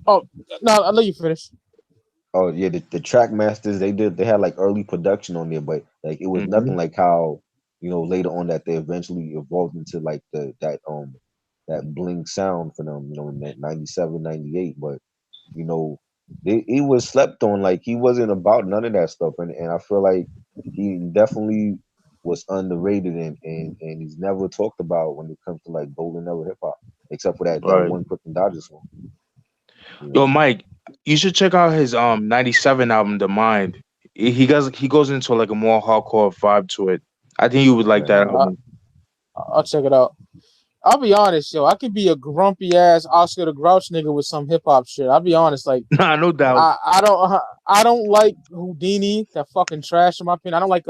oh no, I'll let you finish. Oh yeah, the track masters they had like early production on there, but like it was Hmm. nothing like how later on that they eventually evolved into like that bling sound for them, in that 97, 98. But you know, he was slept on. Like he wasn't about none of that stuff, and I feel like he definitely was underrated and he's never talked about when it comes to like golden era hip hop, except for that Right. one Brooklyn Dodgers song. You Yo, know, Mike, you should check out his '97 album, The Mind. He goes into like a more hardcore vibe to it. I think you would like right? that Uh, album. I'll check it out. I'll be honest, yo. I could be a grumpy ass Oscar the Grouch nigga with some hip hop shit. I'll be honest, like Nah, no doubt. I don't like Houdini, that fucking trash in my opinion. I don't like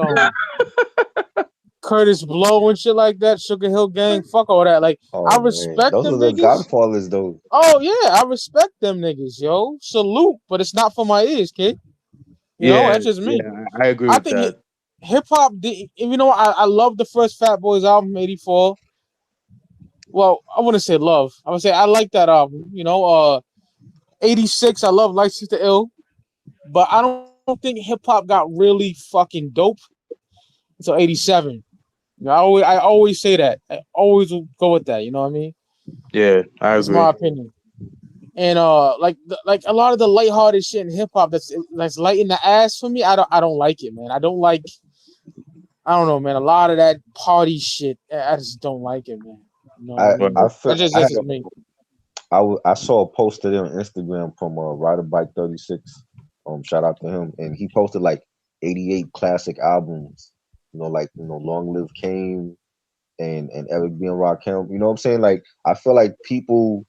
Curtis Blow and shit like that. Sugar Hill Gang, fuck all that. Like I Oh man, respect those them are the niggas. Godfathers though. Oh yeah, I respect them niggas, yo. Salute, but it's not for my ears, kid. Yeah, That's just me. yeah, I agree I with think that. hip hop. I love the first Fat Boys album, '84. Well, I wouldn't say love. I would say I like that album. '86. I love Lights to Ill, but I don't think hip hop got really fucking dope until '87. I always say that. I always will go with that. You know what I mean? Yeah, I It's my agree. opinion. And like a lot of the lighthearted shit in hip hop that's light in the ass for me. I don't like it, man. I don't know, man. A lot of that party shit, I just don't like it, man. You know what I I mean? I Right. feel I That's had just me. I saw a post today on Instagram from Rider Bike 36. Shout out to him, and he posted like 88 classic albums. Like Long Live Kane and Eric B and Rakim. You know what I'm saying? Like I feel like people,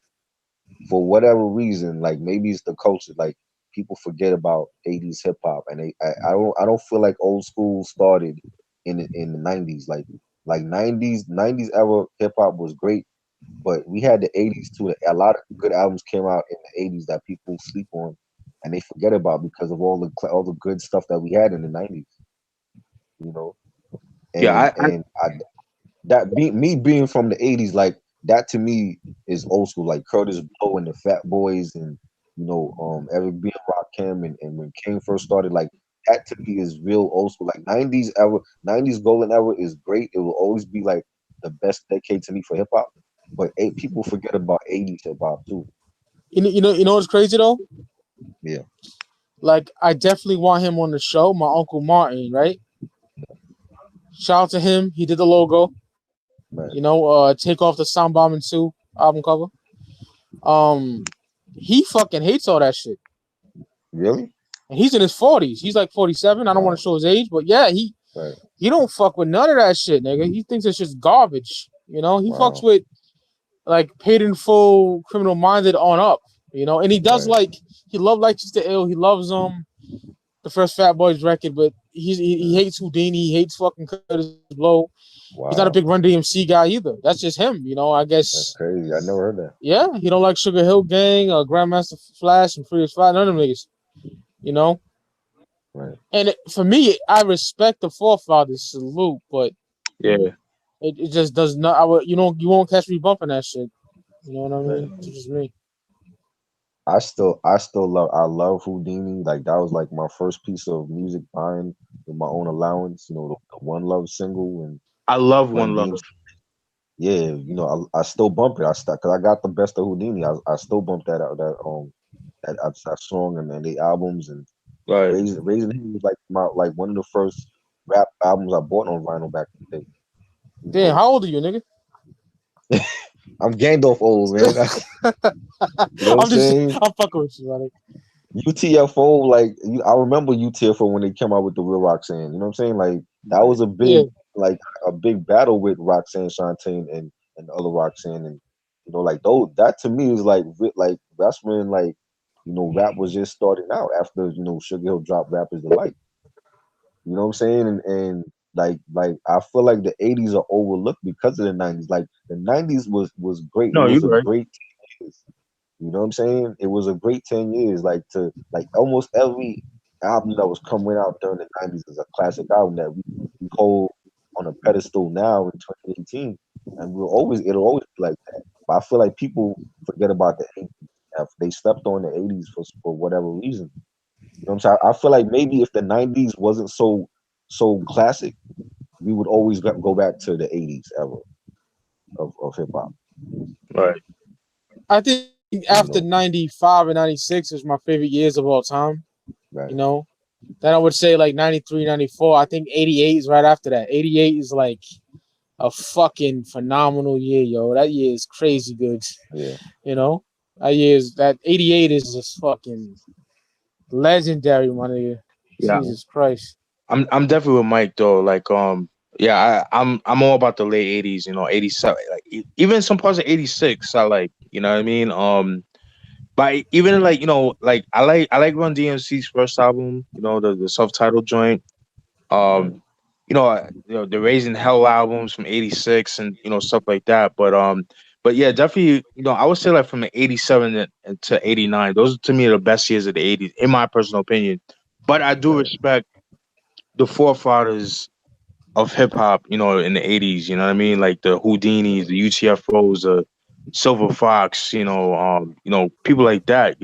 for whatever reason, like maybe it's the culture, like people forget about 80s hip hop, and I don't feel like old school started in the 90s. Like 90s era hip hop was great, but we had the 80s too. A lot of good albums came out in the 80s that people sleep on, and they forget about because of all the good stuff that we had in the 90s. You know, Yeah, and that me being from the 80s, like that to me is old school. Like Curtis Blow and the Fat Boys, and Eric B and Rakim, and when Kane first started, like that to me is real old school. Like 90s era, 90s golden era is great. It will always be like the best decade to me for hip hop. But people forget about 80s hip hop too. You know what's crazy though? Yeah, Like I definitely want him on the show. My uncle Martin, right? Shout out to him. He did the logo. right. Take off the Sound Bombing 2 album cover. Um, he fucking hates all that shit. Really? And he's in his 40s. He's like 47. I don't want Wow. to show his age, but yeah, he Right. He don't fuck with none of that shit, nigga. He thinks it's just garbage. You know, he fucks Wow. with like paid in full, criminal minded on up. You know, and he does Right. he loves Righteous to Ill. He loves the first Fat Boys record, but he hates Houdini. He hates fucking Curtis Blow. He's not a Wow. big Run DMC guy either. That's just him. You know, I That's guess. crazy. I never heard that. Yeah, he don't like Sugar Hill Gang, Grandmaster Flash, and Furious Five. None of them niggas. You know, Right. and for me, I respect the forefathers, salute, but Yeah. it just does not. You won't catch me bumping that shit. You know what I Right. mean? It's just me. I love Houdini. Like that was like my first piece of music buying with my own allowance. You know, the One Love single and I love Run One Love. DMC. Yeah, you know, I still bump it. Cause I got the best of Houdini. I still bump that song and then the albums and Right. Raising Him was like like one of the first rap albums I bought on vinyl back in the day. You Damn, know, how old are you, nigga? I'm Gandalf old man. You know what I'm saying? I'm fucking with you, buddy. UTFO, like I remember UTFO when they came out with the real Roxanne. You know what I'm saying? Like that was Yeah, like a big battle with Roxanne Shantae and the other Roxanne, and you know, like those that to me is like that's when like you know rap was just starting out after you know Sugar Hill dropped Rappers Delight. You know what I'm saying? And like I feel like the '80s are overlooked because of the '90s. Like the '90s was great. It No, was you're a right. great 10 years. You know what I'm saying? It was a great 10 years. Like to like almost every album that was coming out during the '90s is a classic album that we hold on a pedestal now in 2018, and it'll always be like that. But I feel like people forget about the '80s. They slept on the '80s for whatever reason. You know what I'm saying? I feel like maybe if the '90s wasn't so classic, we would always go back to the '80s ever of hip hop. Right. I think You after know, '95 and '96 is my favorite years of all time. right? You know, then I would say like '93, '94. I think '88 is right after that. '88 is like a fucking phenomenal year, yo. That year is crazy good. Yeah, You know, that '88 is just fucking legendary, my nigga. Yeah. Jesus Christ. I'm definitely with Mike though. Like yeah, I'm all about the late '80s. You know, '87. Like even some parts of '86. I like. You know what I mean? But even like like I like Run DMC's first album. You know, the self-titled joint. right. Um, the Raising Hell albums from '86 and stuff like that. But yeah, definitely. I would say like from the '87 to '89. Those to me are the best years of the '80s, in my personal opinion. But I do Right. respect the forefathers of hip hop, in the '80s. You know what I mean? Like the Houdinis, the UTFOs, the Silver Fox. People like that.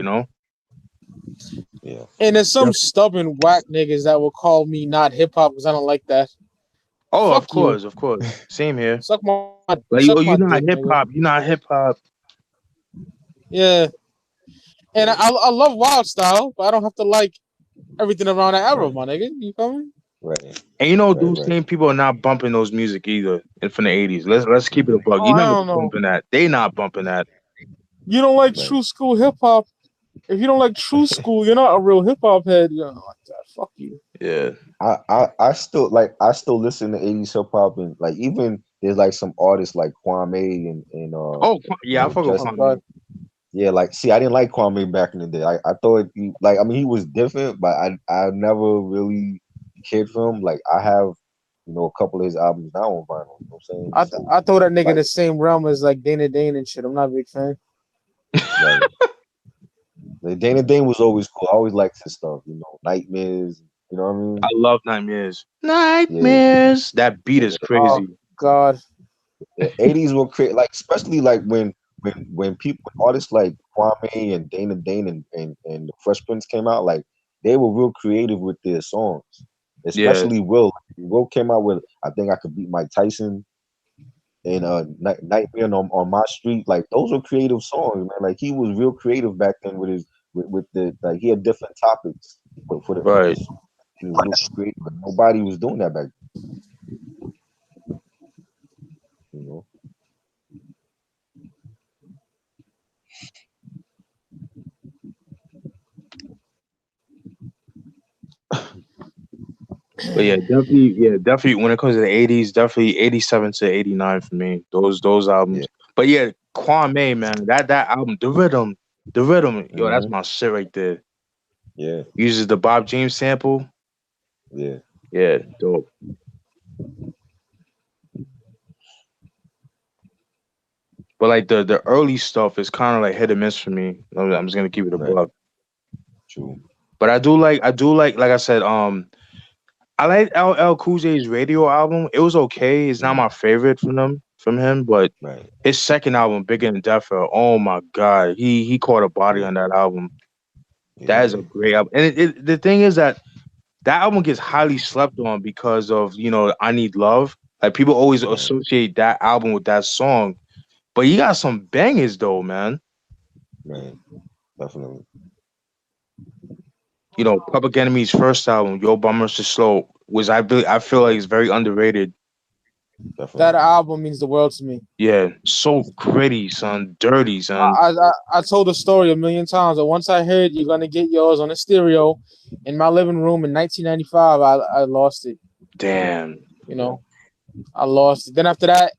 Yeah. And there's some Yep. stubborn whack niggas that will call me not hip hop because I don't like that. Oh, Fuck of you. course, of course. Same here. Like, Suck my you're not dick, hip nigga. hop. You're not hip hop. Yeah. And Yeah. I love Wild Style, but I don't have to like everything around that era, Right. my nigga. You feel me? Right. And Right. those Right. same people are not bumping those music either. And from the '80s, let's keep it a bug. Oh, You're I not don't know. bumping that. They not bumping that. You don't like Right. true school hip hop. If you don't like true school, you're not a real hip hop head. You know, like that. Fuck you. Yeah. I still listen to '80s hip hop and like even there's like some artists like Kwame and Oh, you yeah. I know fuck with Oh just God. Kwame. yeah like see I didn't like Kwame back in the day. I thought like I mean he was different but I never really cared for him. Like I have a couple of his albums now on vinyl. You know what I'm saying? So I throw that nigga in like the same realm as like Dana Dane and shit. I'm not a big fan. right. Like, Dana Dane was always cool. I always liked his stuff. Nightmares. You know what I I mean? love Nightmares. Yeah. Nightmares. That beat is Oh crazy. God. The '80s were create like especially like when artists like Kwame and Dana Dane and the Fresh Prince came out, like they were real creative with their songs. Yeah. Especially Will. Will came out with I think I could beat Mike Tyson and Nightmare on My Street. Like those were creative songs, man. Like he was real creative back then with his with the like he had different topics for the Right. song. He was real creative. But nobody was doing that back then. But yeah, definitely. When it comes to the '80s, definitely '87 to '89 for me. Those Yeah. albums. But yeah, Kwame, man, that album, the rhythm, yo, that's Hmm. my shit right there. Yeah. Uses the Bob James sample. Yeah. Yeah, dope. But like the early stuff is kind of like hit or miss for me. I'm just gonna keep it a Right. buck. True. But like I said, I like LL Cool J's radio album. It was okay. It's not Mhm. my favorite from him, but Right. his second album, Bigger Than Deffer, oh my god, he caught a body Yeah. on that album. That is a Yeah. great album. And the thing is that album gets highly slept on because of I Need Love. Like people always Right. associate that album with that song, but he got some bangers though, man. Right. Definitely. Public Enemy's first album, Yo Bummers to Slow, I feel like it's very underrated. That Definitely. album means the world to me. Yeah, so gritty, son, dirty, son. I told the story a million times. But once I heard "You're Gonna Get Yours" on the stereo in my living room in 1995, I lost it. Damn. You know, I lost it. Then after that,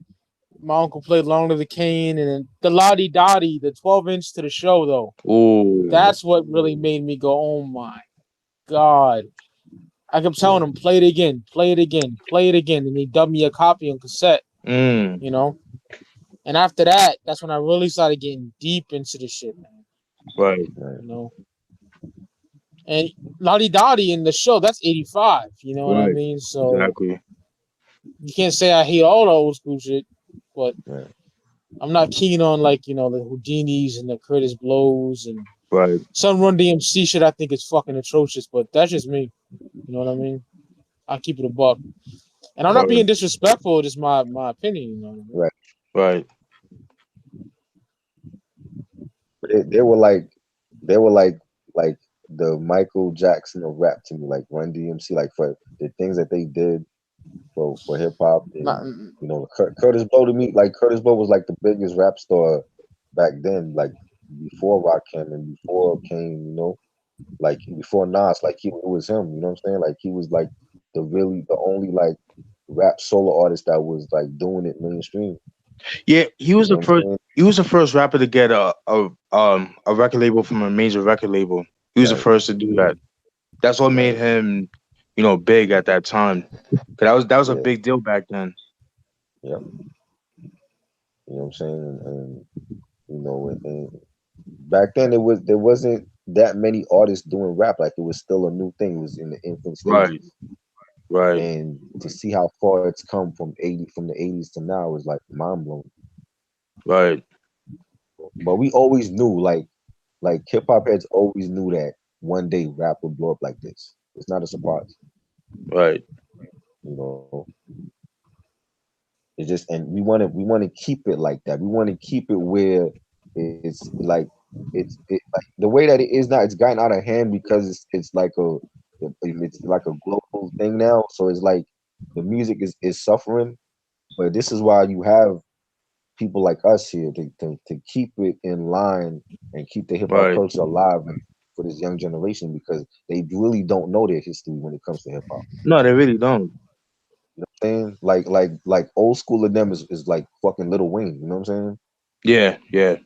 my uncle played "Long Live the Cane" and then the Lottie Dottie, the 12-inch to the show though. Ooh, That's what really made me go, "Oh my god!" I kept telling Yeah. him, "Play it again, play it again, play it again," and he dubbed me a copy on cassette. mm, You know, and after that, that's when I really started getting deep into the shit, man. right, Right. You know, and Lottie Dottie in the show, that's 85. You know what I right, mean? So exactly, you can't say I hate all the old school shit, but Right. I'm not keen on like, the Houdinis and the Curtis Blows and right, some Run DMC shit. I think is fucking atrocious, but that's just me. You know what I mean? I'll keep it a buck. And I'm not being right, disrespectful, just my opinion, you know what I mean? Right. right, But they were like the Michael Jackson of rap to me, like Run DMC, like for the things that they did for hip hop, Not, and Curtis Blow to me, like Curtis Blow was like the biggest rap star back then, like before Rakim and before Kane, like before Nas, like it was him, you know what I'm saying? Like he was like the only like rap solo artist that was like doing it mainstream, yeah. He you was know the what I'm first. saying? He was the first rapper to get a record label from a major record label. He was the Right. first to do Yeah. that. That's what made Right. him, big at that time. 'Cause that was a Yeah. big deal back then. Yeah. You know what I'm saying? And and back then there wasn't that many artists doing rap. Like it was still a new thing. It was in the infant Right, stages. right, And to see how far it's come from the 80s to now is like mind blowing. right, But we always knew, like hip hop heads always knew that one day rap would blow up like this. It's not a surprise, right, you know. It's just, and we want to keep it like that. We want to keep it where it's like like the way that it is now. It's gotten out of hand because it's like a global thing now. So it's like the music is suffering. But this is why you have people like us here to keep it in line and keep the hip hop right. culture alive for this young generation, because they really don't know their history when it comes to hip hop. No, they really don't. You know what I'm saying? Like old school of them is like fucking Little Wayne. You know what I'm saying? Yeah, yeah,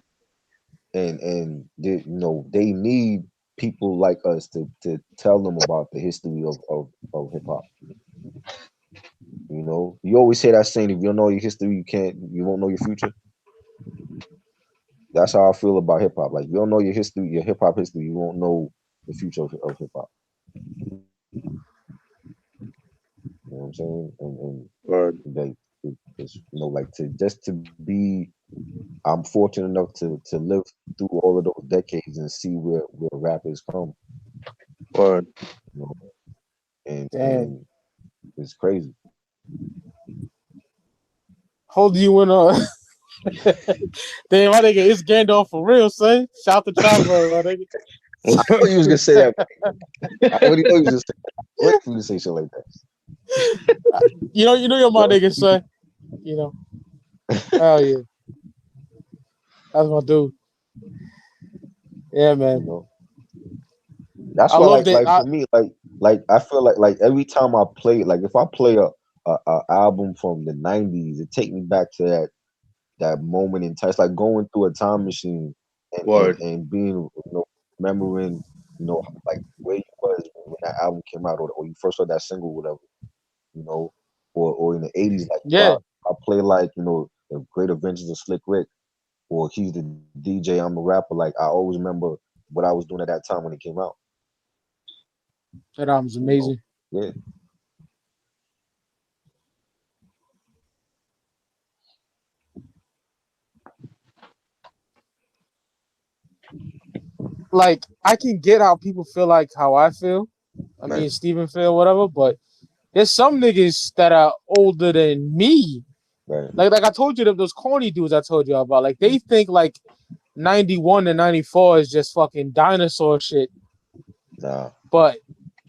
And they need people like us to tell them about the history of hip hop. You always say that saying, if you don't know your history, you won't know your future. That's how I feel about hip hop. Like, you don't know your history, your hip hop history, you won't know the future of hip hop. You know what I'm saying? right, And like it's, like to be, I'm fortunate enough to live through all of those decades and see where rap has come. right. You know, and damn. and it's crazy. Hold you in damn, my nigga, it's Gandalf for real, son. Shout to Chopper, my nigga. I thought you was gonna say that. I already know you was gonna say that. Wait for you to say shit like You know you're my nigga, son. You know. Hell yeah. That's my dude. Yeah, that. man. That's I why, loved it. for me, I feel like every time I play, like if I play a album from the '90s, it take me back to that moment in time. It's like going through a time machine Word. and being, remembering, like where you was when that album came out, or you first heard that single, whatever, you know, or in the '80s, like if Yeah, I play like the Great Adventures of Slick Rick, or he's the DJ, I'm a rapper. Like I always remember what I was doing at that time when it came out. that album's You know, amazing. yeah. Like I can get how people feel like how I feel. I Right, mean Steven feel whatever, but there's some niggas that are older than me. right. Like I told you that those corny dudes I told you about. Like they think like 91 to 94 is just fucking dinosaur shit, Nah, but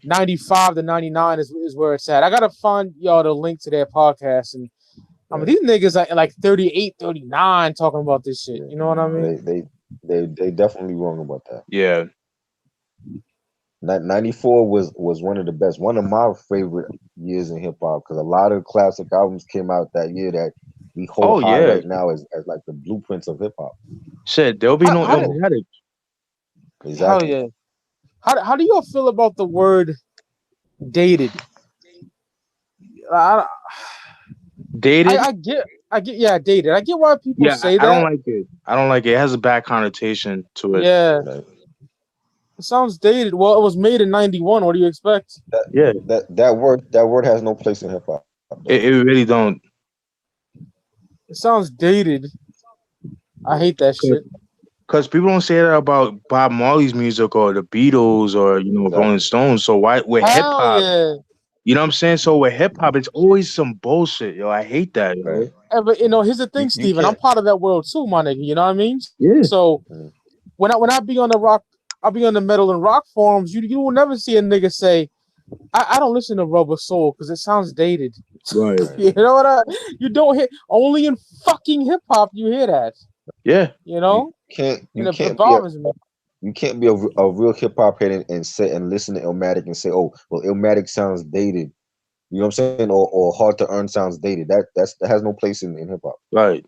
95 to 99 is where it's at. I gotta find y'all the link to their podcast. And I mean right. these niggas are like 38, 39 talking about this shit. Yeah. You know what I mean? They definitely wrong about that. Yeah. 94 was one of the best, one of my favorite years in hip hop, because a lot of classic albums came out that year that we hold Oh high yeah. right now as like the blueprints of hip hop. Shit, there'll be no How did, Illmatic. hell Exactly. yeah. How do y'all feel about the word dated? I, Dated? I get yeah, dated. I get why people Yeah, say I don't that. like it. I don't like it. It has a bad connotation to it. Yeah, Right. it sounds dated. Well, it was made in 91. What do you expect? That Yeah, that word has no place in hip hop though. it really don't. It sounds dated. I hate that shit. Because people don't say that about Bob Marley's music or the Beatles or Rolling Exactly. Stones. So why with hip Hell hop? yeah. You know what I'm saying? So with hip hop, it's always some bullshit, yo. I hate that, Right. yo. But here's the thing, You Steven. I'm can't. part of that world too, my nigga. You know what I mean? Yeah. So Mm, when I be on the rock, I'll be on the metal and rock forums. You will never see a nigga say, I don't listen to Rubber Soul because it sounds dated. Right. right. You know what you don't hear only in fucking hip hop you hear that. Yeah. You You know? can't. And You it can't be a. bothers me. You can't be a real hip hop head and say and listen to Illmatic and say, oh, well, Illmatic sounds dated. You know what I'm saying? Or Hard to Earn sounds dated. That has no place in hip hop. Right.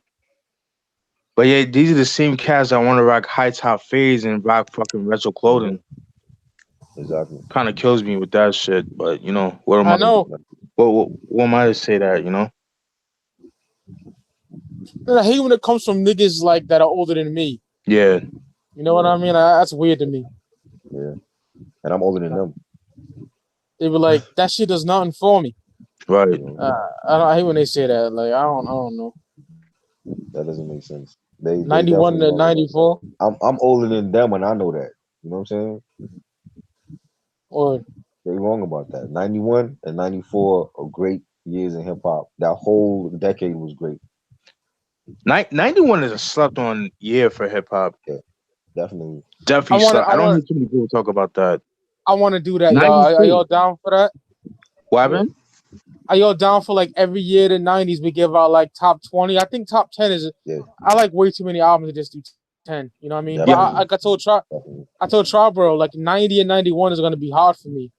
But yeah, these are the same cats that want to rock high top fades and rock fucking retro Hmm. clothing. Exactly. Kind of kills me with that shit. But what am I I? know. What am I to say that? And I hate when it comes from niggas like that are older than me. Yeah. You know what I mean? That's weird to me. Yeah. And I'm older than them. They be like, that shit does nothing for me. Right. You know, I hate when they say that. Like, I don't know. that doesn't make sense. They 91 definitely to wrong about that. 94, I'm older than them and I know that. You know what I'm saying? or They wrong about that. 91 and 94 are great years in hip hop. That whole decade was great. 91 is a slept on year for hip hop. Yeah, definitely. I Definitely want to, slept. I I don't want, hear too many people talk about that. I want to do that, y'all. Are 92. y'all down for that? What What? happened? Are y'all down for like every year the 90s we give out like top 20? I think top 10 is. Yeah, I like way too many albums to just do 10. You know what I mean? But Yeah. definitely. like Definitely. I told Charbro like 90 and 91 is gonna be hard for me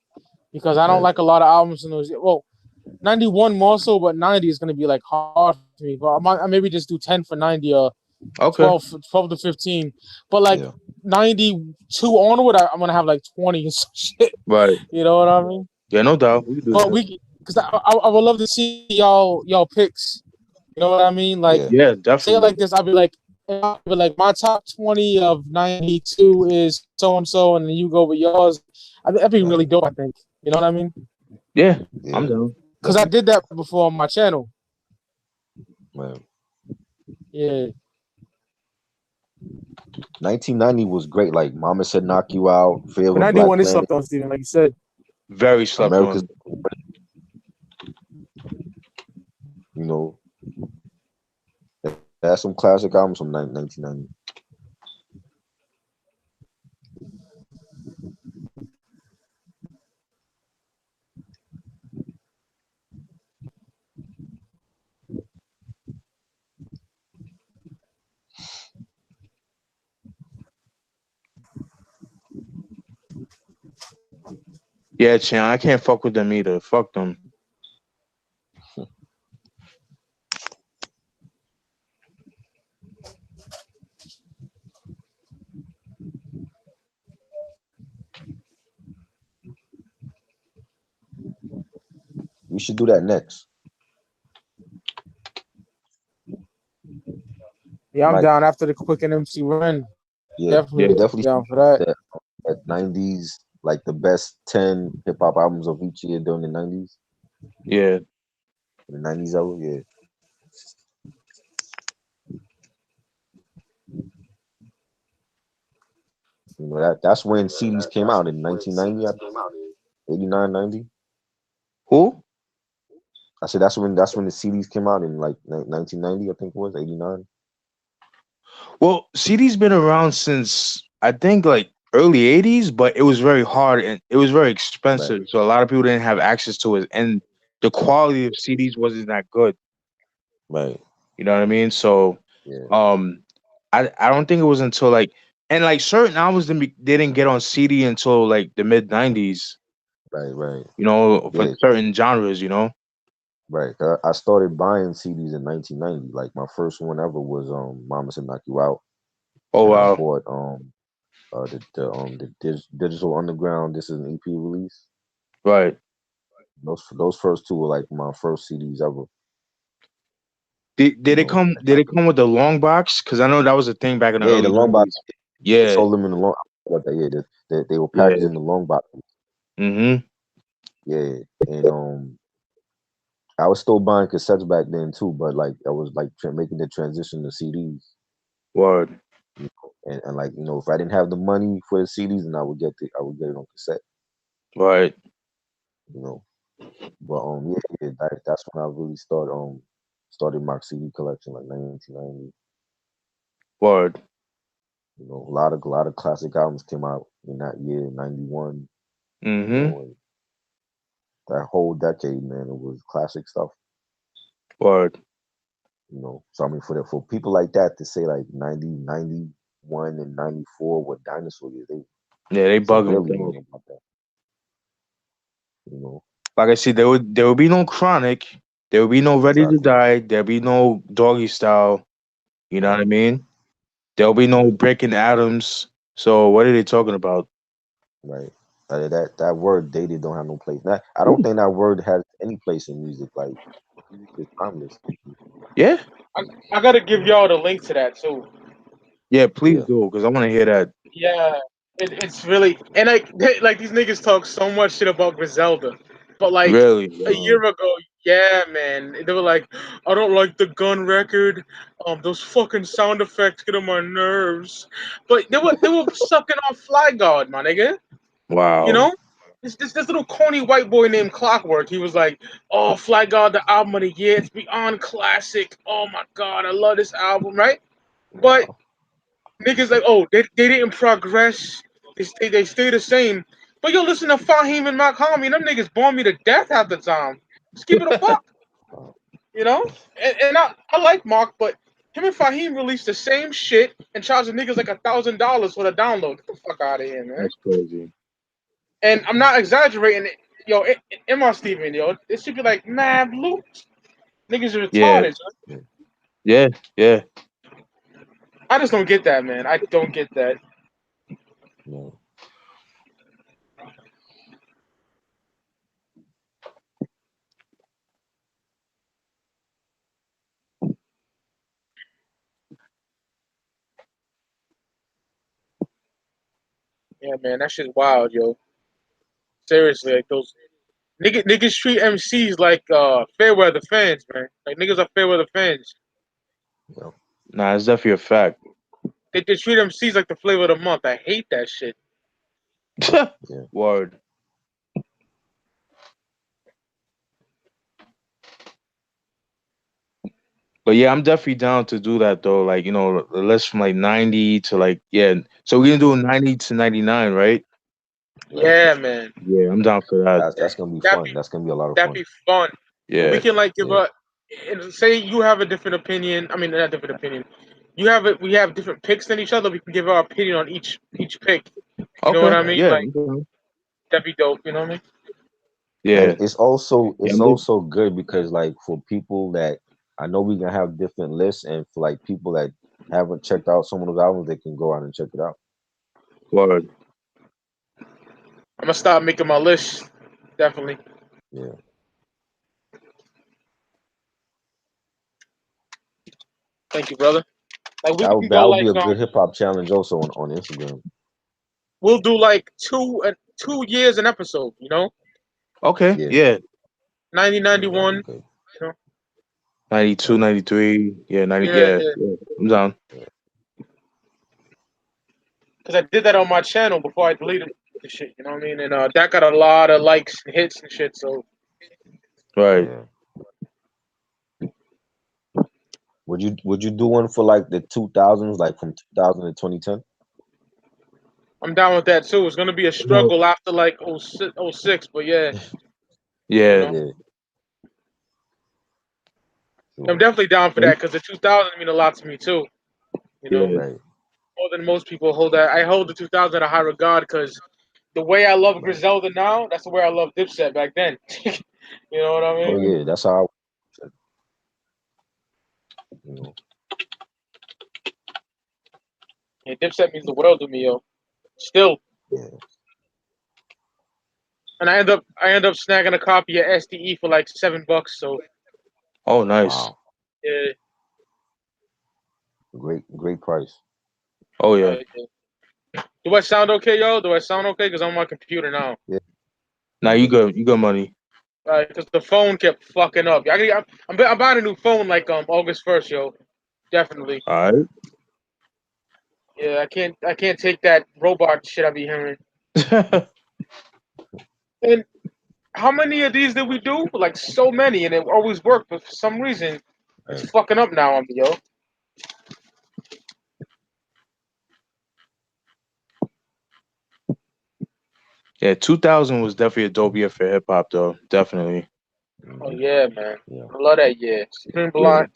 because I don't Right. like a lot of albums in those. Well, 91 more so, but 90 is gonna be like hard for me. But I maybe just do 10 for 90 or Okay. 12 to 15. But like Yeah. 92 onward, I'm gonna have like 20 and some shit. Right. You know what I mean? Yeah, no doubt. We can do But that. because I would love to see y'all picks. You know what I mean? Like Yeah. Yeah, say it definitely. like this, I'll be like my top 20 of 92 is so and so, and then you go with yours. That'd be Right. really dope. I think. You know what I mean? Yeah, I'm Yeah. down. Because I Definitely. did that before on my channel. Right. Yeah. 1990 was great. Like Mama Said Knock You Out, Fear of But a Black 91 is Planet, slept on, Steven, like you said. Very slept America's, on. you know, that's some classic albums from 1990. Yeah, Chan, I can't fuck with them either. Fuck them. We should do that next, Yeah, I'm Mike. down after the Quick and MC run. Yeah, Definitely we Yeah, definitely down should for that. do that 90s, like the best 10 hip hop albums of each year during the 90s. yeah. The 90s album, yeah. You know that's when CDs came out in 1990, 89, 90. Who? I said that's when the CDs came out in like 1990, I think it was 89. Well, CD's been around since I think like early '80s, but it was very hard and it was very Right, expensive, so a lot of people didn't have access to it, and the quality of CDs wasn't that good. right, You know what I mean? So, yeah, um, I don't think it was until like and like certain albums didn't get on CD until like the mid '90s. right. You know, for Yeah, certain genres. You know. right. I started buying CDs in 1990. Like my first one ever was Mama Said Knock You Out, Oh and I wow. bought Digital Underground. This is an EP release. Right. Those first two were like my first CDs ever. Did You it know, come? Did it come with the long box? Because I know that was a thing back in the yeah, the early long box. '90s. They Yeah. sold them in the long. What they, yeah, they were packaged Yeah. in the long box. Mm-hmm. Yeah, and I was still buying cassettes back then too, but like I was like making the transition to CDs. Word. And like if I didn't have the money for the CDs, then I would get it on cassette. Right. You know, but yeah, that's when I really started my CD collection like 1990. Word. A lot of classic albums came out in that year, 91. Mm-hmm. And that whole decade, man, it was classic stuff. Word. So I mean, for people like that to say like 90, 91, and 94 were dinosaur years, they Yeah, they bugging with severely that. wrong about that. You know, Like I said, there would be no Chronic. There would be no Ready to exactly. Die. There'll be no Doggy Style. You know what Right, I mean? There'll be no Breaking Adams. So what are they talking about? right. That word dated don't have no place. I don't think that word has any place in music. Like music is timeless. Yeah. I gotta give y'all the link to that too. Yeah. Please Yeah, do, because I want to hear that. Yeah, it's really and like these niggas talk so much shit about Griselda, but like Really. a Yo. year ago, yeah, man, they were like, I don't like the gun record. Those fucking sound effects get on my nerves. But they were sucking on Fly God, my nigga. You Wow. know, this little corny white boy named Clockwork. He was like, oh, Fly God, the album of the year. It's beyond classic. Oh my god, I love this album, right? But wow. niggas like, oh, they didn't progress. They stay the same. But yo, listen to Fahim and Mark Homie. Them niggas bore me to death half the time. Just keep it a buck, Wow. you know. And I like Mark, but him and Fahim released the same shit and charged the niggas like $1,000 for the download. Get the fuck out of here, man. That's crazy. And I'm not exaggerating. Yo, MR Steven, yo, it should be like mad loot. Niggas are Yeah. retarded. Son. Yeah, Yeah. Yeah. I just don't get that, man. I don't get that. yeah. Yeah, man, that shit's wild, yo. Seriously, like those niggas treat MCs like Fairweather fans, man. Like niggas are Fairweather fans. Yeah. Nah, it's definitely a fact. They treat MCs like the flavor of the month. I hate that shit. Yeah. Word. But yeah, I'm definitely down to do that though. Like, the list from like 90 to like, yeah. So we're gonna do 90 to 99, right? Right. Yeah, man. Yeah, I'm down for that. That's gonna be That fun. be That's gonna be a lot of that fun. be fun. And we Yeah. can like give Yeah. a and say you have a different opinion. I mean, not different opinion. You have it. We have different picks than each other. We can give our opinion on each pick. You know what Okay. I mean? Yeah. Like I'm down. That'd be dope. You know what I mean? And Yeah. Yeah. it's also good because like for people that I know we can have different lists, and for like people that haven't checked out some of those albums, they can go out and check it out. Word. I'm gonna start making my list. Definitely. Yeah, Thank you, brother. Like we can that go would be like a good hip hop challenge also on Instagram. we'll do like 2 years an episode. You know, Okay. Yeah, Yeah. 90, yeah, that'd be 91. good. You know, 92, That'd be 93. Yeah. 90. yeah, Yeah. yeah. Yeah. I'm down. Because I did that on my channel before I deleted the shit. You know what I mean? And that got a lot of likes and hits and shit. So Right. yeah. Would you do one for like the 2000s, like from 2000 to 2010? I'm down with that too. It's gonna be a struggle after like '06, but yeah, you Yeah. know, Yeah, I'm sure. definitely down for that because the 2000s mean a lot to me too. You know, Yeah. Right, more than most people hold that. I hold the 2000 in a high regard because the way I love right. Griselda now, that's the way I love Dipset back then. You know what I Oh mean? Right. yeah, that's how you know. Yeah, Dipset means the world to me, yo. Still, Yeah. and I end up snagging a copy of SDE for like $7. So Oh, nice. Wow. yeah, Great price. Oh, yeah. yeah. Do I sound okay, yo? Do I sound okay? Because I'm on my computer now. Yeah, Now you you good. good. You got money. Because the phone kept fucking up. I'm buying a new phone like August 1st, yo. Definitely. All Yeah, I can't take that robot shit I be hearing. right. And how many of these did we do? Like so many, and it always worked, but for some reason Right. it's fucking up now on me, yo. Yeah. 2000 was definitely a dope year for hip hop, though. Definitely. Oh Hmm. yeah, man. Yeah. I love that, yeah. Yeah. Supreme Yeah.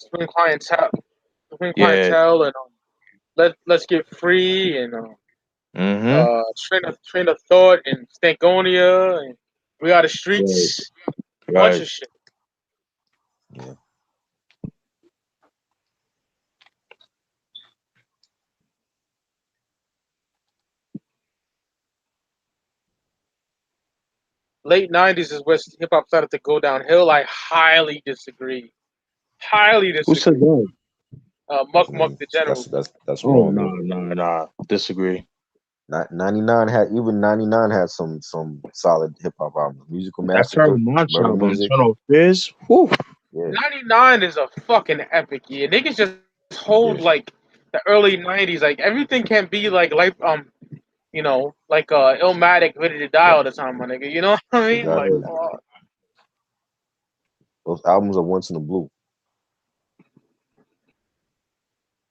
clientele, and let's get free, and Mm-hmm. train of thought, and Stankonia, and we are the Right. streets, bunch Right. of shit. Yeah. Late '90s is where hip hop started to go downhill. I highly disagree. Highly Who said disagree. that? Muck Muck the General. That's Oh, wrong, no, yo. no, no. Disagree. 99 had even 99 had some solid hip hop albums. Musical That Turbo Massacre, Monch Murder album, Music. Turn Off Fizz. Whew. Yeah, '99 is a fucking epic year. Niggas just hold yeah, like the early '90s. Like everything can't be like like Illmatic, Ready to Die all the time, my nigga. You know what I mean? Like, exactly. Right. Those albums are once in a blue,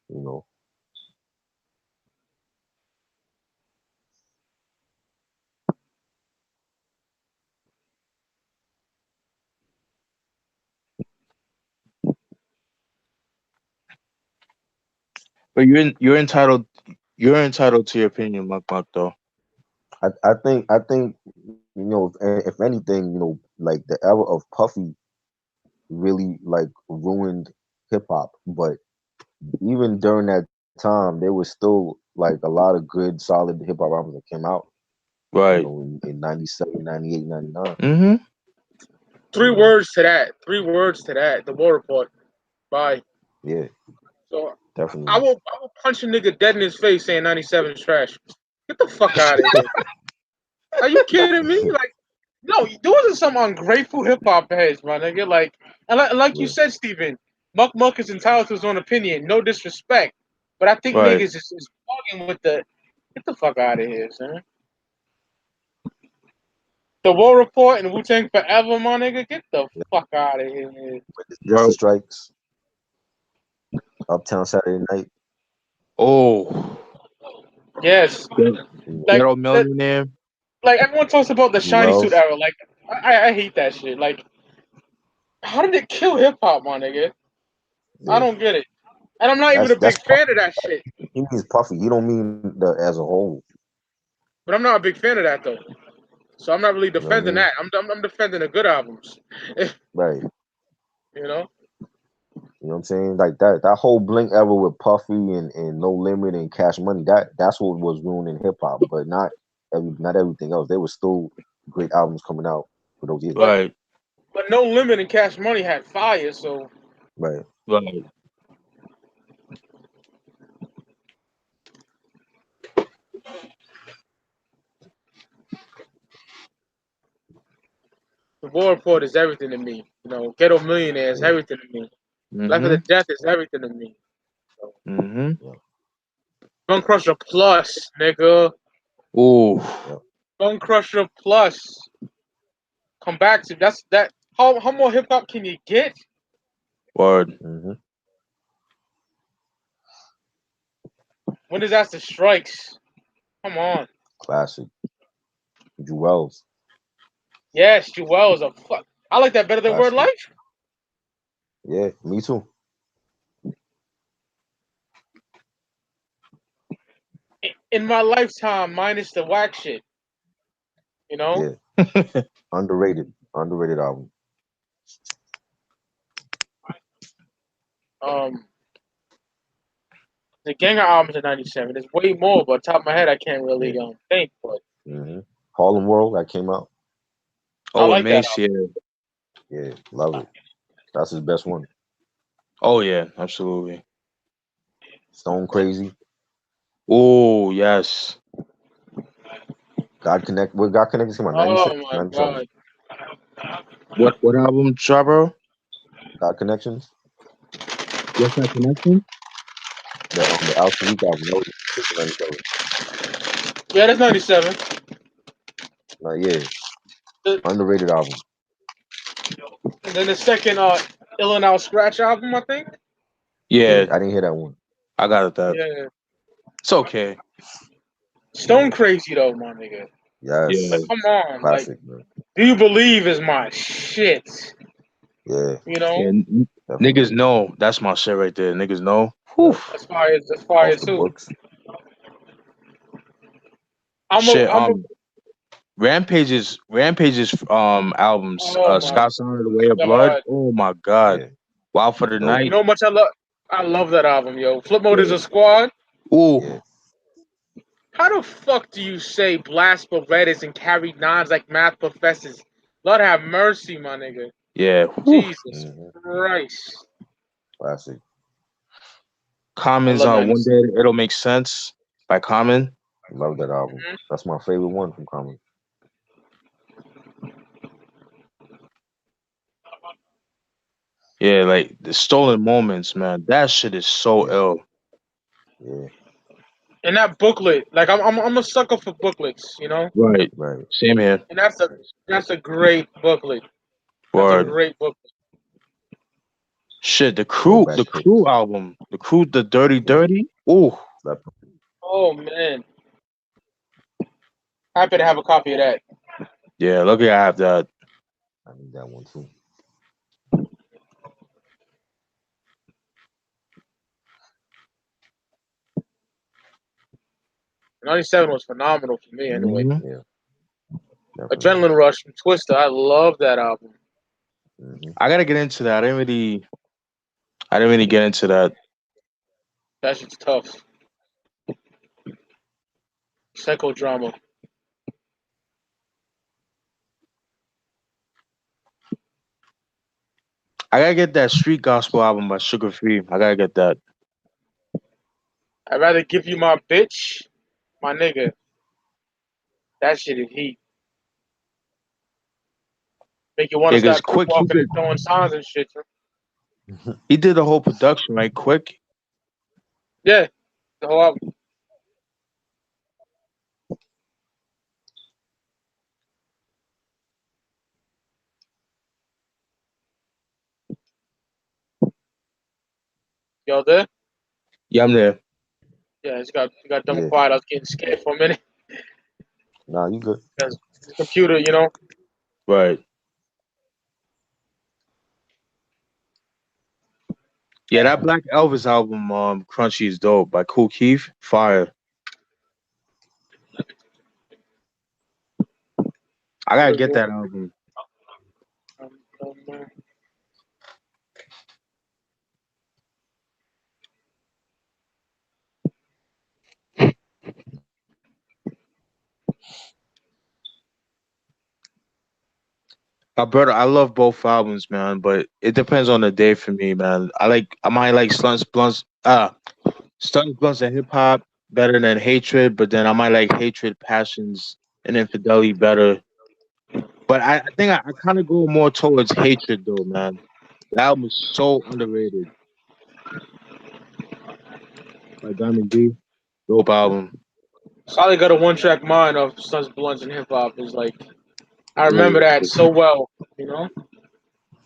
you know. But you're entitled to your opinion, Muck Muck, though. I think you know if anything, you know, like the era of Puffy really like ruined hip hop, but even during that time, there was still like a lot of good, solid hip hop albums that came out, you Right. know, in 97, 98, 99. Mm-hmm. You three know, words to that. 3 words to that. The War Report. Bye. yeah, So I definitely. will I will punch a nigga dead in his face saying '97 is trash. Get the fuck out of here. Are you kidding me? Like, no, those are some ungrateful hip hop heads, my nigga. Like, and like you Yeah, said, Steven, Muck Muck is entitled to his own opinion. No disrespect, but I think Right. niggas is bugging with the get the fuck out of here, son. The War Report and Wu Tang Forever, my nigga. Get the yeah. fuck out of here. Jesse Right. Strikes, Uptown Saturday Night. Oh. Yes, Get- You know, like Ghetto that. Millionaire. Like everyone talks about the shiny suit Wells. era. Like I hate that shit. Like, how did it kill hip hop, my nigga? I Yeah, don't get it. And I'm not even a that's big Puffy. fan of that shit. He means Puffy. He don't mean the as a whole. But I'm not a big fan of that though. So I'm not really You know what I defending mean? that. I'm defending the good albums. Right. You know? You know what I'm saying? Like that whole Blink era with Puffy and No Limit and Cash Money, that's what was ruining hip hop, but not everything else. There was still great albums coming out for those years. But Right. but No Limit and Cash Money had fire, so Right. Right. the War Report is everything to me. You know, Ghetto Millionaire is Yeah. everything to me. Life of Mm-hmm. the Death is everything to me. So, Mm-hmm. Gun Crusher Plus, nigga. Ooh. Yep. Gun Crusher Plus. Come back to that's that. How more hip hop can you get? Word. Mm-hmm. When Disaster Strikes. Come on. Classic. Jewels. Yes, Jewel is a fuck. I like that better than Word Classic. Life. Yeah, me too. In my lifetime, minus the whack shit. You know? Yeah. Underrated album. Um the Ganger albums in '97. There's way more, but top of my head I can't really Yeah. think, but Mm-hmm. Harlem World that came out. I Oh, and like that Mace, album. yeah. Yeah, love it. That's his best one. Oh yeah, absolutely. Stone Crazy. Oh yes. God Connect. What God Connected came out? Oh 96, my 97. god. What album, Charbro? God Connections. What's that connection? The Al Tariq album. That was 97. Yeah, that's '97. Yeah, And underrated album. then the second Ill and Out Scratch album, I think. Yeah, Yeah, I didn't hear that one. I got it. That Yeah. it's okay. Stone Crazy though, my nigga. Yeah. Like, Yes, come on. Like, classic, man. Do You Believe is my shit. Yeah, You know? Yeah, definitely. niggas know that's my shit right there. Niggas know. Whew. Yep. That's fire Off the too. books. Shit. I'm a Rampage's albums. oh my Scott Sound The Way of Blood. god. Oh my god. Yeah, Wild for the dope. You Night. know how much I love that album, yo. Flip Mode is Yeah. a Squad. Ooh. Yeah, How the fuck do you say blast Berettas and carry nines like math professors? Lord have mercy, my nigga. Yeah. Whew. Jesus hmm Christ. classic. I Common's love One 97. Day It'll Make Sense by Common. Love that album. Mhm. That's my favorite one from Common. Yeah, like the Stolen Moments, man. That shit is so Yeah, ill. yeah, And that booklet, like I'm a sucker for booklets, you know? Right. right. Same here. And that's a great booklet. That's a Word. great booklet. Shit, Throwback the tapes. crew album, the Dirty Yeah, Dirty. Ooh, that, Oh man. Happy to have a copy of that. yeah. Lucky I have that. I need that one too. 97 was phenomenal for me anyway. Hmm. Yeah, definitely. Adrenaline Rush from Twister. I love that album. hmm I gotta get into that. I didn't really get into that. That shit's tough. Psychodrama. I gotta get that Street Gospel album by Sugar Free. I gotta get that. I'd rather give you my bitch, my nigga. That shit is heat. Make you want to Yeah, cause start Quick he walking and did throwing signs and shit. he did the whole production, right? Quick. Yeah, the whole album. Y'all there? Yeah, I'm there. Yeah, it got dumb Yeah, quiet. I was getting scared for a minute nah, you good. because the computer, you know. Right. Yeah, that Black Elvis album, Crunchy is dope by Kool Keith. Fire. I gotta get that album. Alberto, I love both albums, man, but it depends on the day for me, man. I might like Stunts, Blunts, and Hip Hop better than Hatred, but then I might like Hatred, Passions, and Infidelity better. But I think I kind of go more towards Hatred though, man. The album is so underrated. By Diamond D, dope album. Solid got a one track mind of Stunts, Blunts, and hip hop. Is like I remember Ooh, that so well. You know.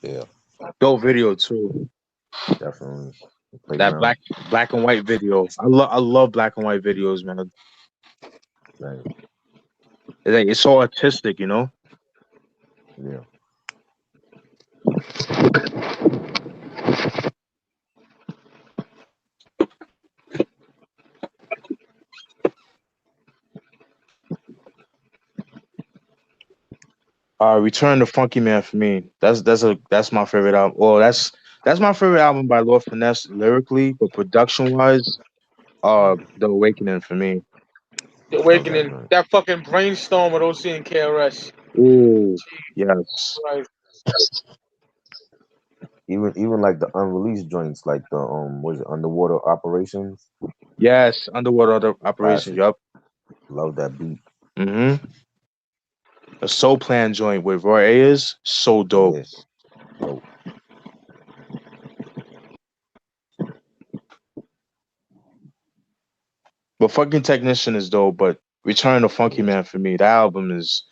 Yeah, dope video too. definitely. That Playground. black and white video. I love black and white videos, man. Right. It's so artistic, you know. Yeah. Return to Funky Man for me. That's my favorite album. Well, that's my favorite album by Lord Finesse lyrically, but production wise, The Awakening for me. The Love that Awakening. joint. That fucking brainstorm with OC and KRS. Ooh, yes. Right. Even like the unreleased joints, like the was it Underwater Operations? Yes, Underwater Operations, Classic. yup. Love that beat. Mm-hmm. A Soul Plan joint with Roy Ayers, so dope. Yes. Dope. But fucking Technician is dope, but Return to Funky Yeah. Man for me, that album is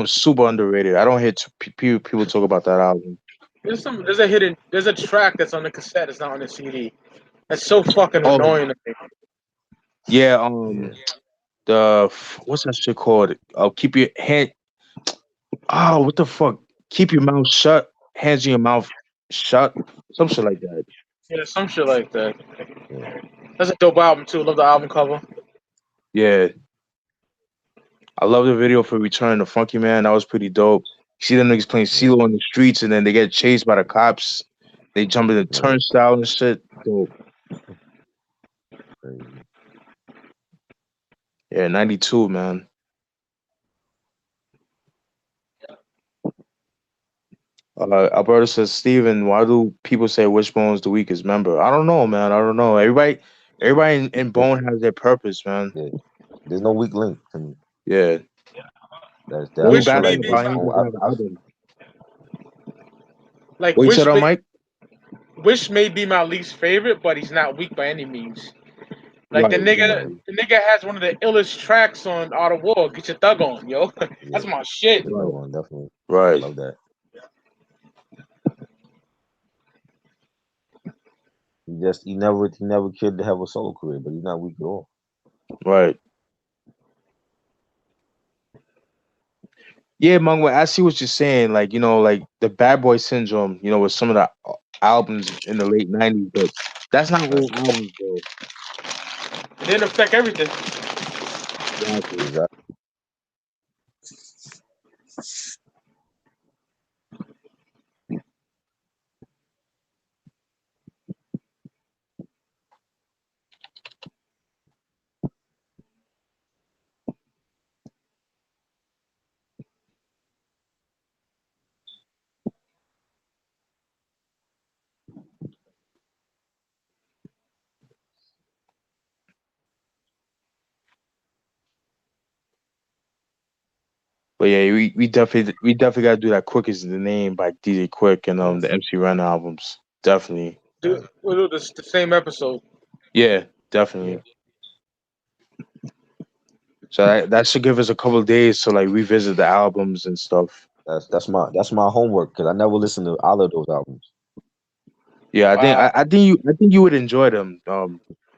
super underrated. I don't hear people talk about that album. There's a track that's on the cassette. It's not on the CD. That's so fucking Oh annoying to me. yeah, Yeah. what's that shit called? Keep your hand. Oh, what the fuck? Keep your mouth shut. Hands in your mouth shut. Some shit like that. Yeah, some shit like that. Yeah. That's a dope album too. Love the album cover. Yeah, I love the video for Return to Funky Man. That was pretty dope. You see them niggas playing Yeah. CeeLo on the streets, and then they get chased by the cops. They jump in the Right. turnstile and shit. Dope. Crazy. Yeah, 92, man. Alberto says, Steven, why do people say Wishbone's the weakest member? I don't know, man. I don't know. Everybody in There- Bone has their purpose, man. yeah. There's no weak link to me. Yeah. That's that. Lou Wish I Bap like maybe about Wish. him doesn't have an album. like What you said on Mike? Wish may be my least favorite, but he's not weak by any means. Like Right, exactly. the nigga has one of the illest tracks on Art of War. Get your thug on, yo. Yeah. That's my shit. Get Right. thug on. Definitely. Right. Love that. He never kid to have a solo career, but he's not weak at all. Right. Yeah, Mangwa, I see what you're saying. Like, like the Bad Boy Syndrome, with some of the albums in the late 90s, but that's not Right. all albums, though. It didn't affect everything. Exactly. Exactly. But yeah, we definitely gotta do that Quick is the Name by DJ Quick and the Yes. MC Ren albums. Definitely. Dude, Right. we'll do the same episode. Yeah, Yeah. definitely. So that should give us a couple of days to like revisit the albums and stuff. That's my homework because I never listened to all of those albums. Yeah, I think Wow. I think you would enjoy them, Yeah.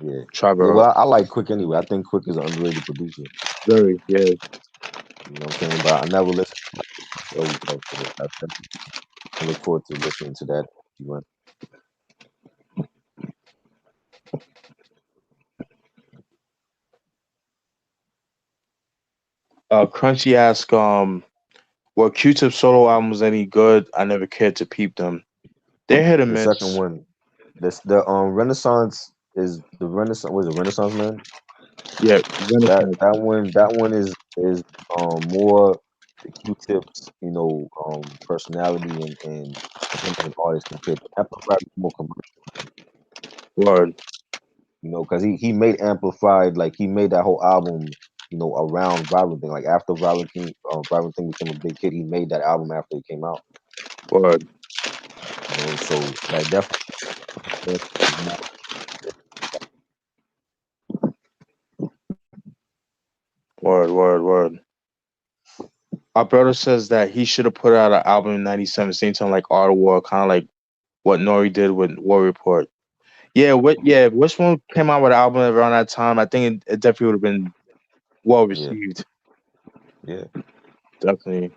Yeah. Trevor. Well, I like Quick anyway. I think Quick is an underrated producer. Very, yeah. You know what I'm saying? But I never listened to his early stuff, so I look forward to listening to that. Crunchy ask, Were Q-Tip solo albums any good? I never cared to peep them. They're hit or The second miss. one, this the Renaissance is the Renaissance. Was it Renaissance Man? Yeah, That Renaissance. that one is more the Q-Tips, personality and him as an artist compared to Amplified is more commercial, Word, because he made Amplified, like he made that whole album, around Violent Thing. Like after Violent Thing became a big hit, he made that album after it came out. word, So that definitely is more. word. Our brother says that he should have put out an album in '97, same time like Art of War, kind of like what Nori did with War Report. Yeah, which one came out with an album around that time? I think it definitely would have been well Yeah, received. yeah. Definitely.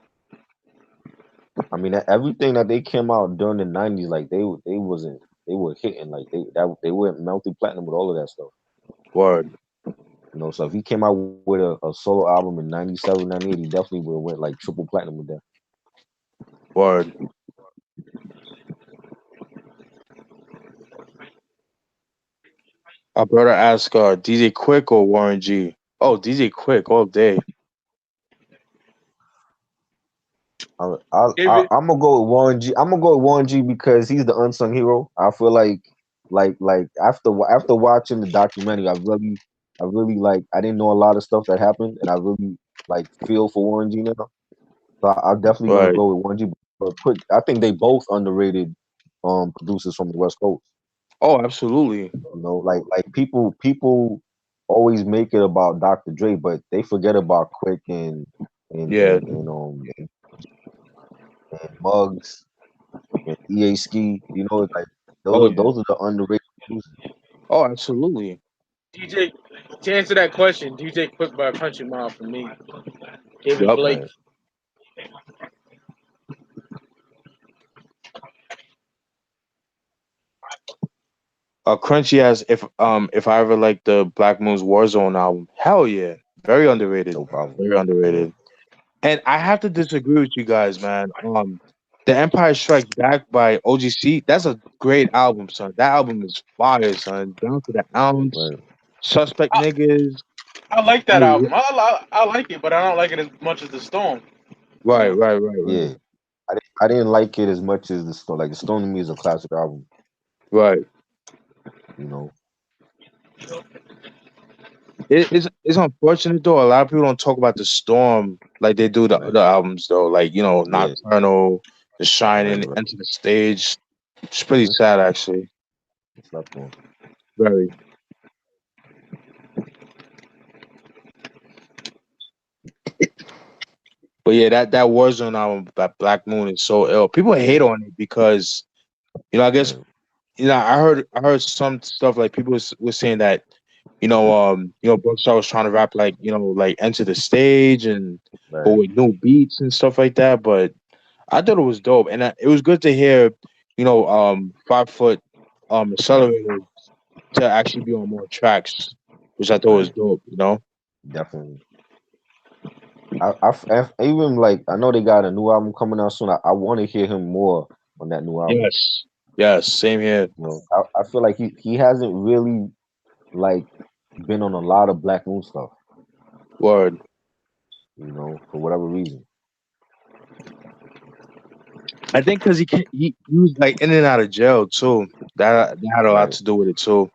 I mean, everything that they came out during the '90s, like they were hitting, like they went multi platinum with all of that stuff. Word, So if he came out with a solo album in '97, '98, he definitely would have went like triple platinum with that. word. Our brother asked DJ Quick or Warren G. Oh, DJ Quick all day. Give it. I'm gonna go with Warren G. I'm gonna go with Warren G because he's the unsung hero. I feel like after watching the documentary, I really like. I didn't know a lot of stuff that happened, and I really like feel for Warren G now. So I'm definitely gonna Right. go with Warren G. But I think they both underrated producers from the West Coast. Oh, absolutely. Like people always make it about Dr. Dre, but they forget about Quick and Yeah. and and um and Muggs and EA Ski. Like Oh those yeah. those are the underrated producers. Oh, absolutely. DJ, to answer that question, DJ Quick by a country mile for me. David Yup. Blake. Right. Crunchy as if I ever like the Black Moon's Warzone album. Hell yeah. Very underrated. No problem. Very Yeah. underrated. And I have to disagree with you guys, man. The Empire Strikes Back by OGC, that's a great album, son. That album is fire, son. Down to the ounce, Right. suspect I, niggas. I like I that mean, album. I like it, but I don't like it as much as the Storm. You right, know. right, right, right, Yeah. I didn't like it as much as the Stone. Like the Stone to me is a classic album. right. You know. It's unfortunate though. A lot of people don't talk about the Storm like they do the Right. other albums though. Like Yeah. Nocturnal, The Right. Shining, Right. Enter the Stage. It's pretty Mm-hmm. sad actually. Slept on. Very. But yeah, that Warzone album, that Black Moon is so ill. People hate Yeah. on it because I guess Right. I heard some stuff like people was saying that Buckstar was trying to rap like like Enter the Stage and but Right. with new beats and stuff like that. But I thought it was dope, and it was good to hear 5 Foot Accelerator to actually be on more tracks, which I thought was Right. dope. Definitely. Even like I know they got a new album coming out soon. I want to hear him more on that new album. Yes, yes, same here. I feel like he hasn't really like been on a lot of Black Moon stuff. Word. For whatever reason. I think because he was like in and out of jail too. That had a lot Right. to do with it too.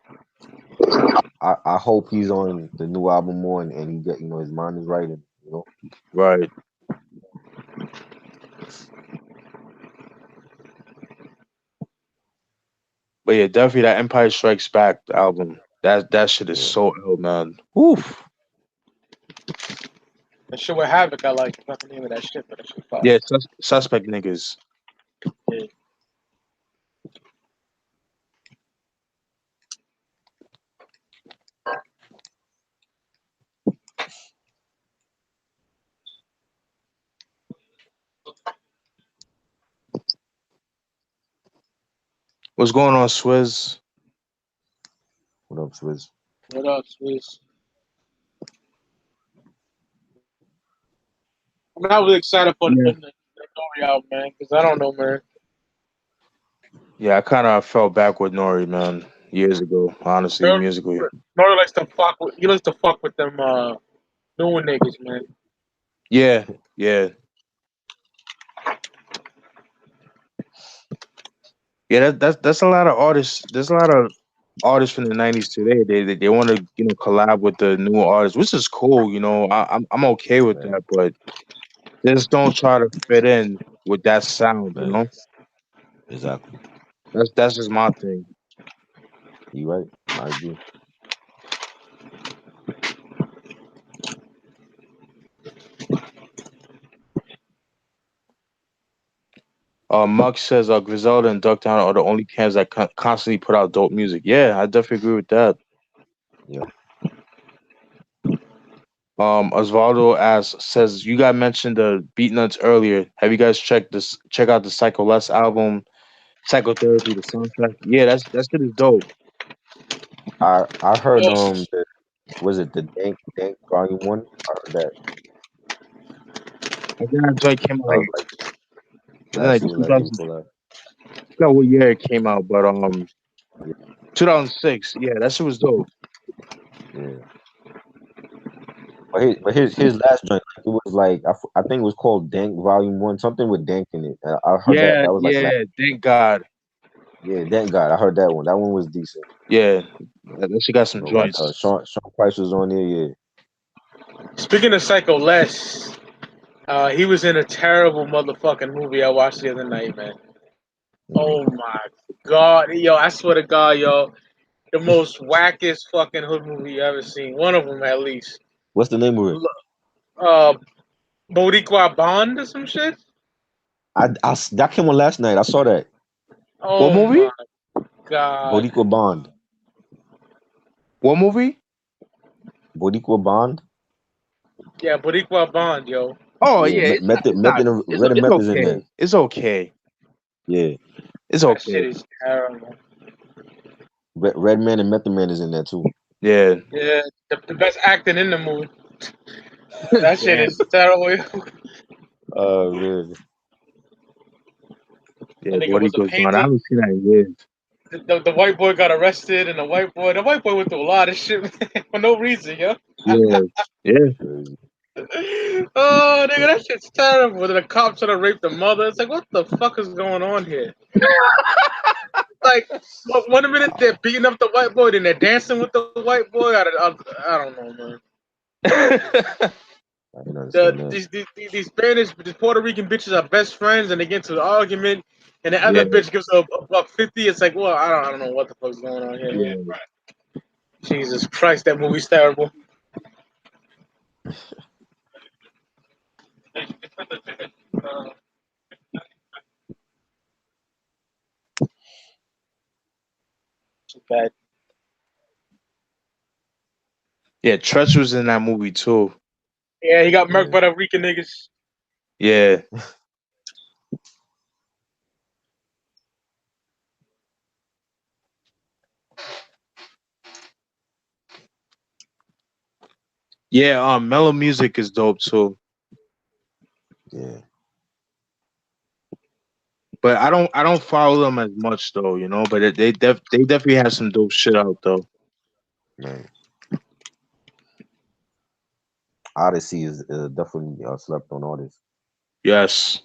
I hope he's on the new album more and he get his mind is right and. Right. But yeah, definitely that Empire Strikes Back album. That shit is Yeah. so ill, man. Oof. That shit with Havoc, I like. I forgot the name of that shit, but that shit fire. Yeah, suspect niggas. Yeah. What's going on, Swizz? What up, Swizz? What up, Swiss? I'm not really excited for Yeah, the Nori album, man, because I don't know, man. yeah. I kind of fell back with Nori, man, years ago. Honestly, Nori, musically. Nori likes to fuck with. He likes to fuck with them newer niggas, man. Yeah, yeah, yeah. That's a lot of artists. There's a lot of artists from the '90s today. They want to collab with the new artists, which is cool. I'm okay with Right, that, but they just don't try to fit in with that sound. right. Exactly. That's just my thing. You right. I agree. Muck says Griselda and Ducktown are the only cans that constantly put out dope music. Yeah, I definitely agree with that. Yeah. Osvaldo says you guys mentioned the Beatnuts earlier. Have you guys check out the Psycho Les album, Psychotherapy, the soundtrack? Yeah, that shit is dope. I heard Yes. was it the Dank Volume One? I heard that And then that joint came out that was like last like year, last year 2000. before last. I forgot what year it came out, but Yeah, 2006. Yeah, that shit was dope. yeah. But his last joint, like, it was like I think it was called Dank Volume One, something with Dank in it. I heard that Yeah, that was like last. yeah. Thank God. Yeah, Dank God, I heard that one. That one was decent. Yeah, that shit got some Like joints. Sean Price was on there. Yeah, Speaking of Psycho Les, he was in a terrible motherfucking movie I watched the other night, man. mm. Oh my god, yo! I swear to God, yo, the most wackest fucking hood movie you ever seen. One of them, at least. What's the name of it? Uh, Boricua Bond or some shit. That came on last night. I saw that. What Oh movie? my god. Boricua Bond. What movie? Boricua Bond. Yeah, Boricua Bond, yo. Oh Yeah, yeah, Method, Red and it's Method's in there. okay. It's okay. Yeah, It's That shit okay. is terrible. Red Man and Method Man is in there too. Yeah. Yeah, the best acting in the movie. That shit Damn. is terrible. Oh man. Yeah, That nigga was a Boricua Bond. I painter. haven't seen that in years. The white boy got arrested, and the white boy went through a lot of shit for no reason, yo. Yeah. Yeah. Crazy. Oh, nigga, that shit's terrible. Then the cops trying to rape the mother. It's like, what the fuck is going on here? Like, one minute they're beating up the white boy, then they're dancing with the white boy. I don't know, man. I didn't understand that. These Spanish, these Puerto Rican bitches are best friends, and they get into an argument, and the Yeah. other bitch gives a buck 50. It's like, well, I don't know what the fuck's going on here. Yeah. Jesus Christ, that movie's terrible. Too bad. Yeah. Treach was in that movie too. Yeah, he got murked Yeah. by the Rican niggas. Yeah. Yeah. Mellow Music is dope too. Yeah. But I don't follow them as much though, But they definitely have some dope shit out though. Man. Odyssey is definitely slept on artist. Yes.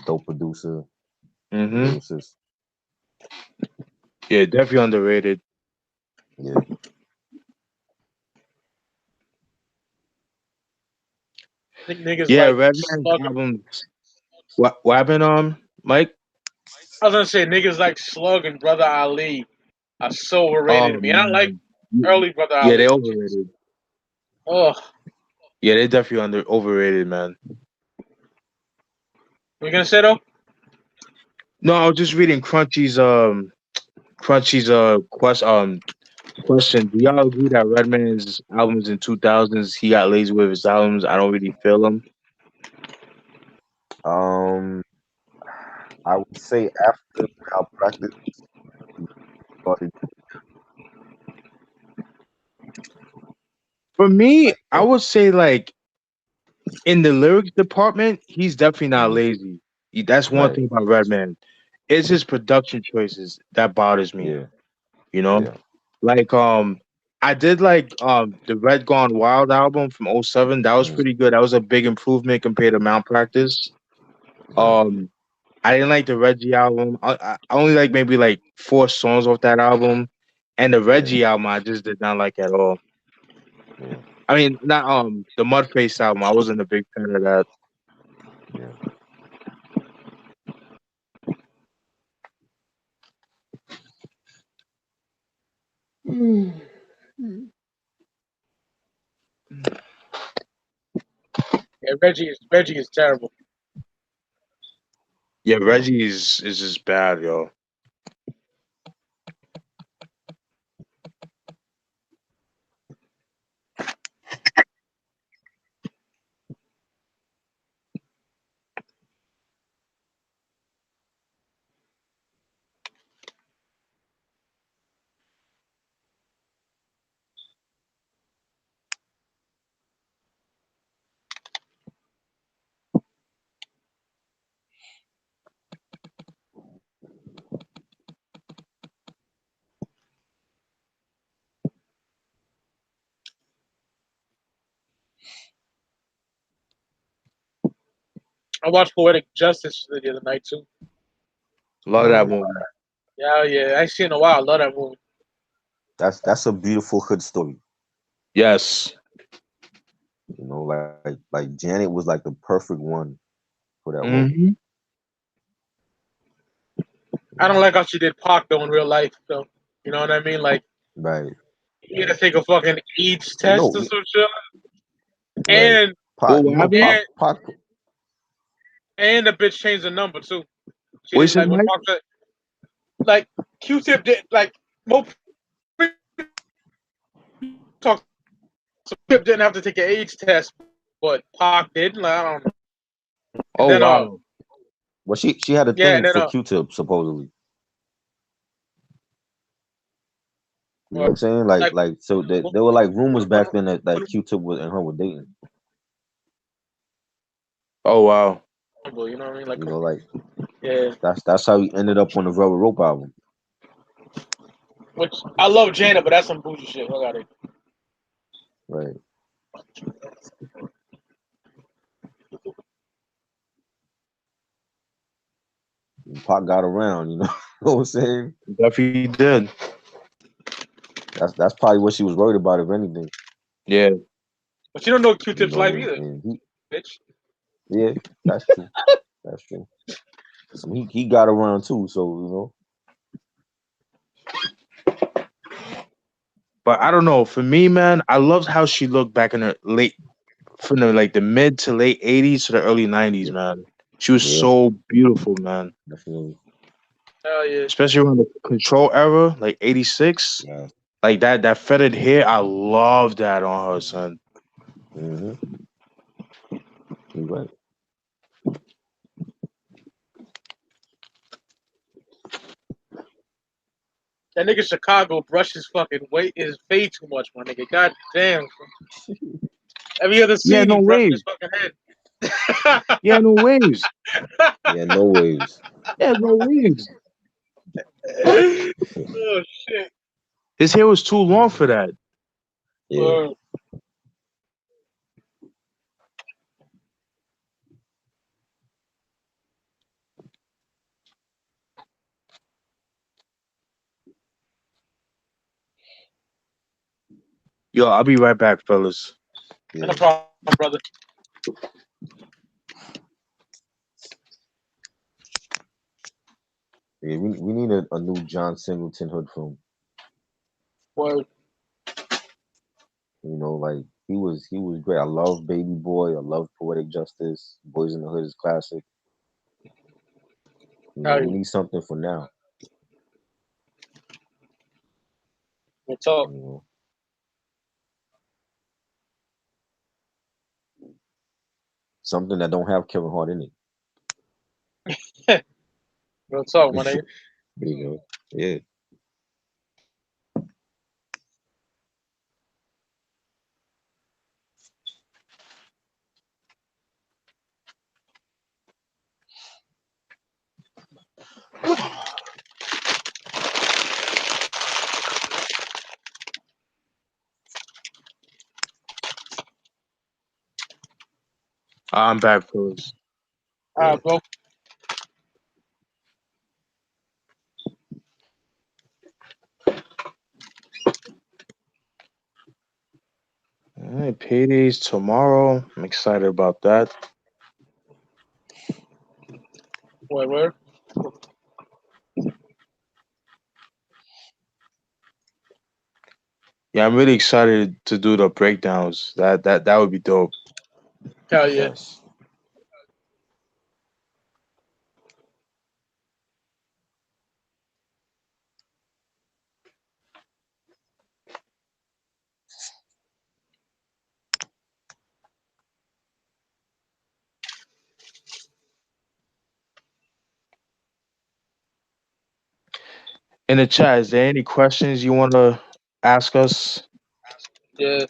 Dope producer, Mm-hmm. lyricist. Yeah, definitely underrated. Yeah. I think niggas Yeah, like Redman's Slug. album. What happened, Mike? I was gonna say niggas like Slug and Brother Ali are so overrated to Oh me. And I like man. early Brother Yeah, they Ali. overrated. Oh, Yeah, they definitely overrated, man. what you gonna say though? No, I was just reading Crunchy's question. Do y'all agree that Redman's albums in 2000s he got lazy with his albums? I don't really feel him. Um, I would say after Malpractice, he started. For me, Like, I would say like in the lyrics department, he's definitely not Mhm. lazy. That's one Right. thing about Redman. It's his production choices that bothers me. Yeah. You know, Yeah. like I did like the Red Gone Wild album from '07. That was Mhm. pretty good. That was a big improvement compared to Malpractice. Right. Um, I didn't like the Reggie album. I only like maybe like four songs off that album, and the Yeah. Reggie album I just did not like at all. Yeah. I mean, not the Mudface album. I wasn't a big fan of that. Yeah. Yeah, Reggie is terrible. Yeah, Reggie is just bad, yo. I watched Poetic Justice the other night too. Love that Um, movie. Yeah, yeah, I ain't seen it in a while. I love that movie. that's a beautiful hood story. Yes. You know, like Janet was like the perfect one for that role. Hmm. You I don't know, like how she did Pac though in real life though. You know what I mean? Like right, you had right. to take a fucking AIDS Well, test no, or some shit, right. and What, Pac, what no, happened? Pac, and Pac. and the bitch changed the number too. She What you didn't said, like when Mike? Pac said like Q-Tip did like Mo talk. Q-Tip didn't have to take an AIDS test, but Pac did. Like, I don't know. And Oh then wow. Well, she had a yeah, and thing then for Q-Tip supposedly. You know what well, I'm saying? Like like like so that when, there were like rumors when, back then that when, Q-Tip was and her were dating. Oh wow. you know what I mean? Like You know, like yeah, that's how he ended up on the Velvet Rope album. which I love Janet, but that's some bougie shit. I got it. Right. And Pac got around. You know, know what I'm saying? Definitely did. That's probably what she was worried about, if anything. Yeah. But you don't know You Q-Tip's know, life either, and he, bitch. yeah, that's true. That's true. I mean, he got around too, so you know. But I don't know. For me, man, I loved how she looked back in her late from the like the mid to late '80s to the early '90s, Yeah, man. She was yeah, so beautiful, man. definitely. Hell yeah. Especially around the control era, like '86. Yeah. Like that feathered hair, I love that on her, son. Mm-hmm. You're right. That nigga Chicago brushes fucking weight his fade too much, my nigga. God damn. Every other Yeah, scene he no brushing waves. his fucking head. Yeah, no waves. Yeah, no waves. Yeah, no waves. Oh shit. His hair was too long for that. Yeah. Yo, I'll be right back, fellas. No Yeah. problem, brother. Yeah, we need a new John Singleton hood film. Word. You know, like he was great. I love Baby Boy. I love Poetic Justice. Boys in the Hood is classic. You know, Hell we yeah. need something for now. We'll talk. You know, something that don't have Kevin Hart in We'll talk, my it. nigga. You know, yeah. I'm back, Phyllis. Bro. All right, paydays tomorrow. I'm excited about that. Where? Yeah, I'm really excited to do the breakdowns. That would be dope. Hell yeah. Yes. In the chat, is there any questions you want to ask us? Yeah.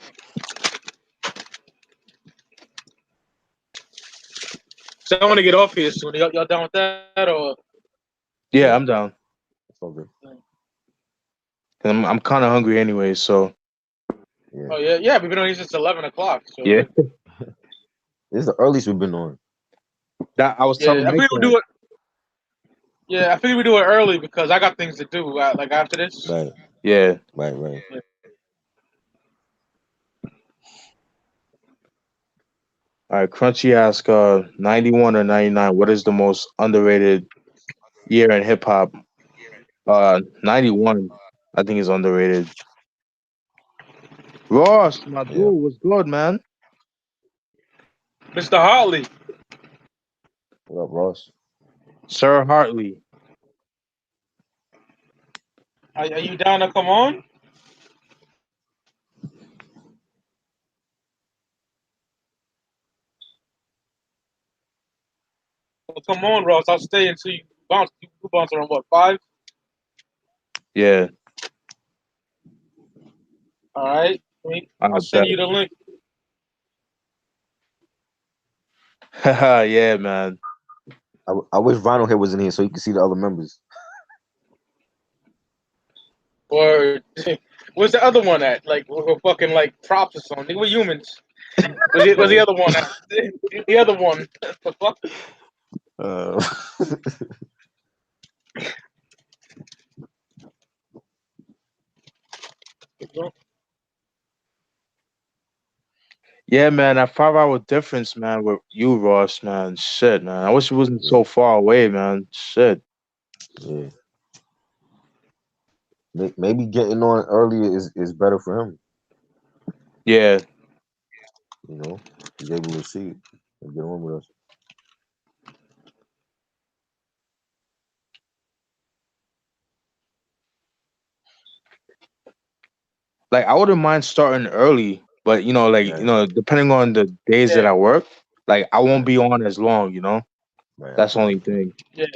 So I want to get off here soon. Y'all down with that or? Yeah, Yeah. I'm down. It's all good. I'm kind of hungry anyway, so Yeah. Oh yeah. We've been on here since 11 o'clock. So yeah. This is the earliest we've been on. That I was yeah, telling I Mike figured we that. do it. Yeah, I figured we do it early because I got things to do. Like after this. Right. Yeah. Right. All right, Crunchy ask 91 or 99, what is the most underrated year in hip hop? 91 I think is underrated. Ross, my dude, Yeah. what's good, man? Mr. Hartley, What up, Ross? Sir Hartley. are you down to come on? Well, come on, Ross. I'll stay until you bounce. You bounce around what 5? Yeah, All right. I I'll bet. send you the link. Yeah, man. I wish Vinyl here was in here so he could see the other members. Or where's the other one at? Like we're fucking like props or something. We're humans. Was the Right. other one at? The other one. The fuck? Uh, Yeah, man, that 5 hour difference, man, with you, Ross, man. Shit, man. I wish it wasn't yeah. so far away, man. Shit. Yeah. Maybe getting on earlier is better for him. Yeah. You know, he's able to see it and get on with us. Like I wouldn't mind starting early, but Right. depending on the days that Yeah, I work, like I won't Right. be on as long, you know? Right. I That's the feel only you. thing. yeah.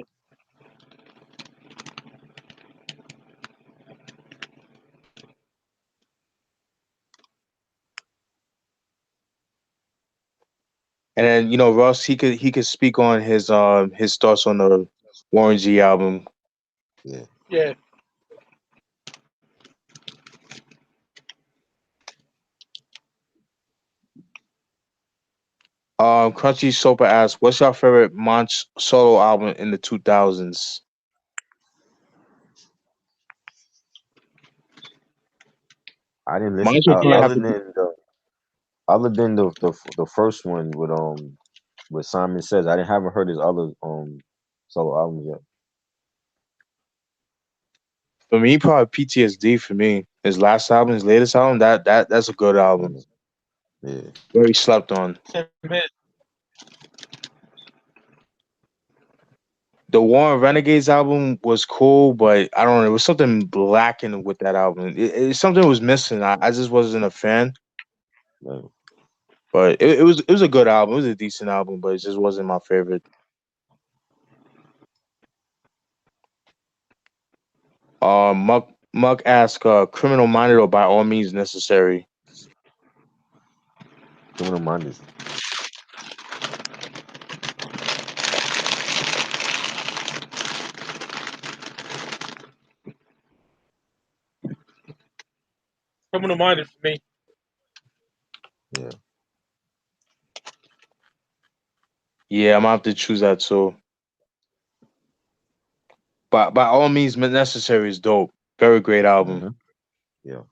And then, Ross, he could speak on his thoughts on the Warren G album. Yeah. Yeah. Crunchy Sopa asks, what's your favorite Monch solo album in the 2000s? I didn't listen Monch will probably Yeah. have to be, other than the first one with Simon Says. I didn't haven't heard his other solo albums yet. for me, probably PTSD for me. His last album, his latest album, that's a good album. Yeah. Yeah. Very slept on. Same here. The Warren Renegades album was cool, but I don't know. There was something lacking with that album. Something was missing. I just wasn't a fan. Right. But it was a good album. It was a decent album, but it just wasn't my favorite. Muck asked, Criminal Minded or By All Means Necessary. Criminal Minds. Criminal Minded for me. Yeah. Yeah, I'm gonna have to choose that too. But by all means, Necessary is dope. Very great album. Mhm. Yeah.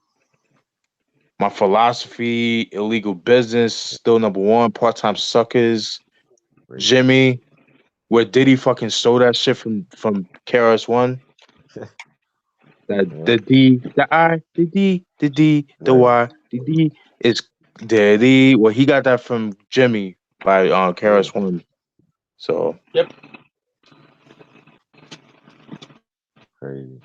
My Philosophy, Illegal Business, still number one. Part Time Suckers, Great. Jimmy, where Diddy fucking stole that shit from KRS One. That Yeah. the D, the I, the D, the D, the Right. Y, the D is Diddy. Well, he got that from Jimmy by Yeah. KRS One. So Yep. Crazy.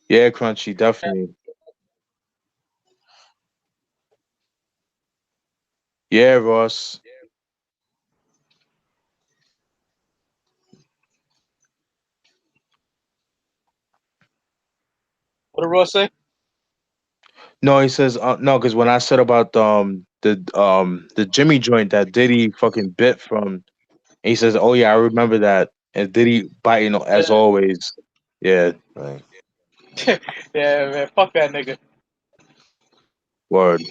yeah, Crunchy, definitely. Yeah, Ross. What did Ross say? No, he says no, because when I said about the Jimmy joint that Diddy fucking bit from, and he says, "Oh yeah, I remember that." And Diddy biting as Yeah. always. Yeah, Right. Yeah, man. Fuck that nigga. word.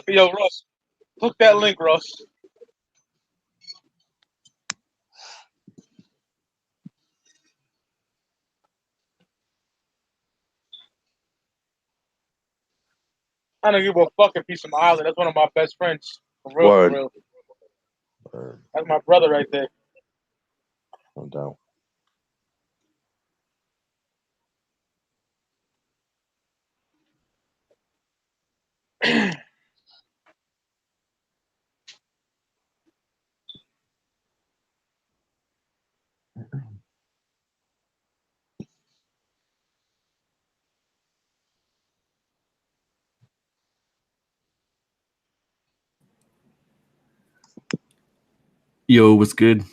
Yo, Ross. Click that link, Ross. I don't give a fucking piece of my island. That's one of my best friends. For real, for Word. real. Right. That's my brother right there. No doubt. Yo, what's good?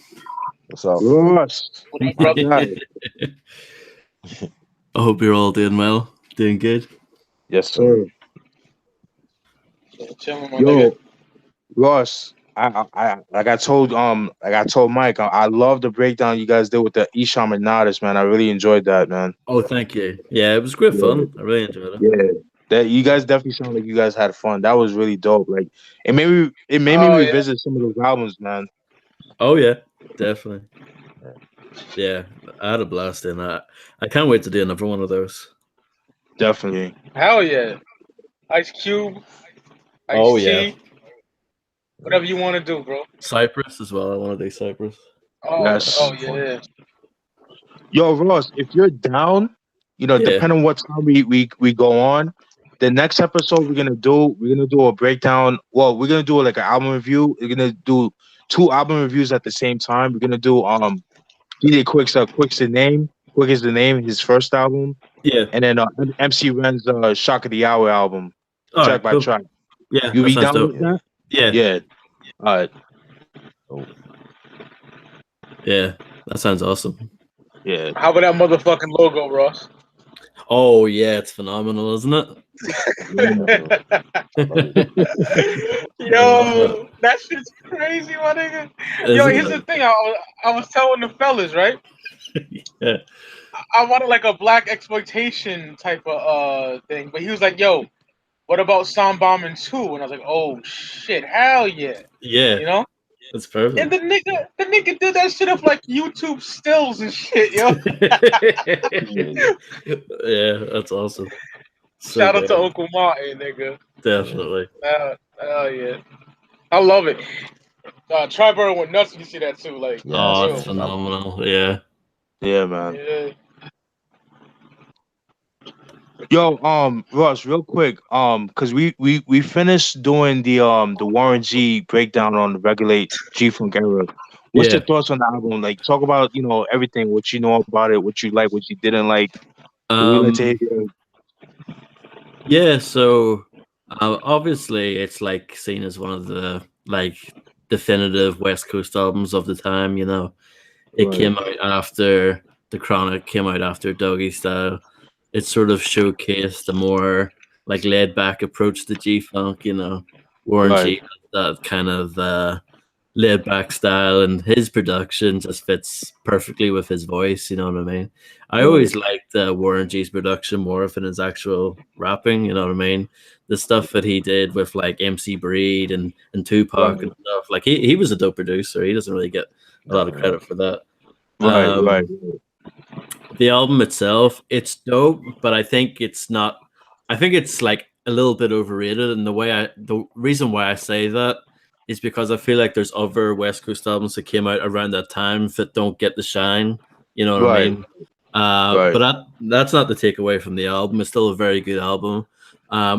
What's up? Ross, What up, my brother? guy. I hope you're all doing well, doing good. Yes, sir. Yeah, chilling, my nigga. Yo, Ross. Like I told Mike, I love the breakdown you guys did with the Isham and Nardis, man. I really enjoyed that, man. Oh, thank you. Yeah, it was great Yeah, fun. I really enjoyed it. yeah. That you guys definitely sound like you guys had fun. That was really dope. Like it made me Oh yeah. revisit some of those albums, man. Oh yeah, definitely. Yeah. Yeah, I had a blast in that. I can't wait to do another one of those. Definitely. Hell yeah. Ice Cube, Oh Ice yeah, T, whatever you want to do, bro. Cyprus as well. I want to do Cyprus. Oh Yes. yeah. Yo, Ross, if you're down, Yeah, depending on what time we go on, the next episode we're gonna do a breakdown. Well, we're gonna do like an album review. We're gonna do two album reviews at the same time. We're gonna do DJ Quick's the name. Quick is the name, his first album, yeah. and then MC Ren's Shock of the Hour album, All track right, by cool. track. Yeah, You that be sounds down dope. with that? Yeah, Yeah. All right. Oh, yeah, that sounds awesome. Yeah. How about that motherfucking logo, Ross? Oh yeah, it's phenomenal, isn't it? phenomenal. Love it. Yo, that shit's crazy, my nigga. Yo, Isn't here's the thing. I was telling the fellas, right? it? Yeah, I wanted like a black exploitation type of thing, but he was like, "Yo, what about Sound Bombing 2?" And I was like, "Oh shit, hell yeah!" yeah, You know. it's And perfect. the nigga did that shit off like YouTube stills and shit, yo. Crazy. Yeah, that's awesome. So Shout out to good. Uncle Martin, nigga. Yeah. Definitely. Hell yeah, I love it. Triburn went nuts when you see that too, like Yes, Oh, for it's real. man. phenomenal. Yeah. Yeah, man. Yeah. Yo, Ross, real quick, cause we finished doing the Warren G breakdown on the Regulate G Funk era. What's your Yeah. thoughts on the album? Like, talk about everything, what you know about it, what you like, what you didn't like. We like to hear. Um yeah, so obviously it's like seen as one of the like definitive West Coast albums of the time, you know. It Right, came out after The Chronic, came out after Doggy Style. It sort of showcased a more like laid back approach to G Funk, you know. Warren right, G had that kind of laid back style, and his production just fits perfectly with his voice. You know what I mean? I always liked Warren G's production more than his actual rapping. You know what I mean? The stuff that he did with like MC Breed and Tupac and stuff. Like he was a dope producer. He doesn't really get a lot of credit for that. Right. The album itself, it's dope, but I think it's not. I think it's like a little bit overrated. And the reason why I say that is because I feel like there's other West Coast albums that came out around that time that don't get the shine. You know what I Right. mean? But that's not the takeaway from the album. It's still a very good album.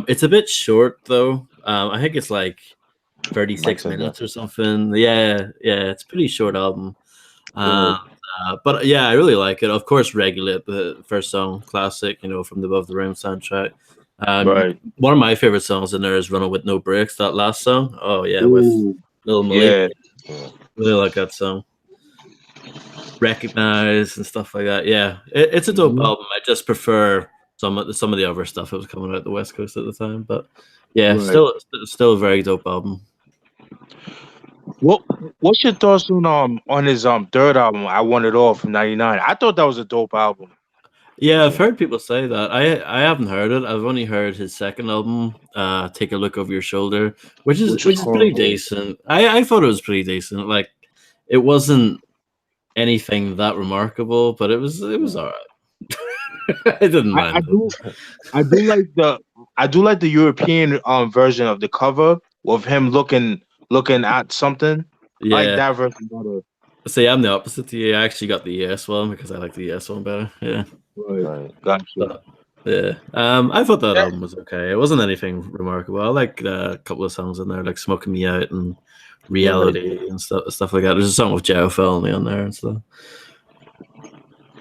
It's a bit short though. I think it's like 36 minutes or something. Yeah, it's a pretty short album. But yeah, I really like it. Of course, Regulate, the first song, classic, from the Above the Rim soundtrack. One of my favorite songs in there is Running with No Brakes, that last song. Oh yeah, with Lil Malik. Really like that song. Recognize and stuff like that. Yeah, it's a dope album. I just prefer some of the other stuff that was coming out the West Coast at the time. But yeah, still a very dope album. What's your thoughts on his third album, I Want It All from '99? I thought that was a dope album. Yeah, I've heard people say that. I haven't heard it. I've only heard his second album, Take a Look Over Your Shoulder, which is pretty decent. I thought it was pretty decent. Like it wasn't anything that remarkable, but it was alright. I didn't mind. I do like the European version of the cover with him looking at something. Yeah. I like that version better. See, I'm the opposite to you. I actually got the ES one because I like the ES one better. Yeah. Right. Gotcha. Yeah. I thought that album was okay. It wasn't anything remarkable. I like a couple of songs in there, like Smoking Me Out and Reality and stuff like that. There's a song with Joe Felony on there and stuff.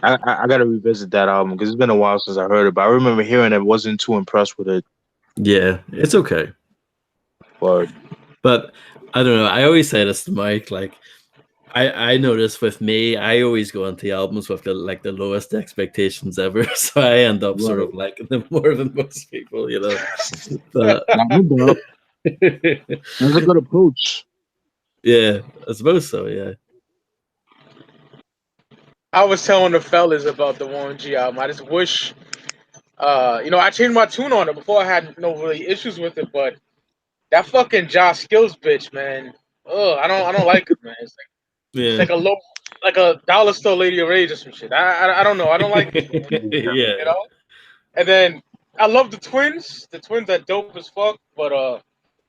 I gotta revisit that album because it's been a while since I heard it, but I remember hearing it, wasn't too impressed with it. Yeah, it's okay. But I don't know. I always say this to Mike, like I notice with me, I always go into albums with the lowest expectations ever, so I end up sort of liking them more than most people, But that's a good approach. Yeah, I suppose so. Yeah. I was telling the fellas about the Warren G album. I just wish, I changed my tune on it before. I had no really issues with it, but that fucking Josh Skills bitch, man. I don't like it, man. It's like a dollar store Lady of Rage or some shit. I don't know. I don't like it. Yeah. And then I love the twins. The twins are dope as fuck, but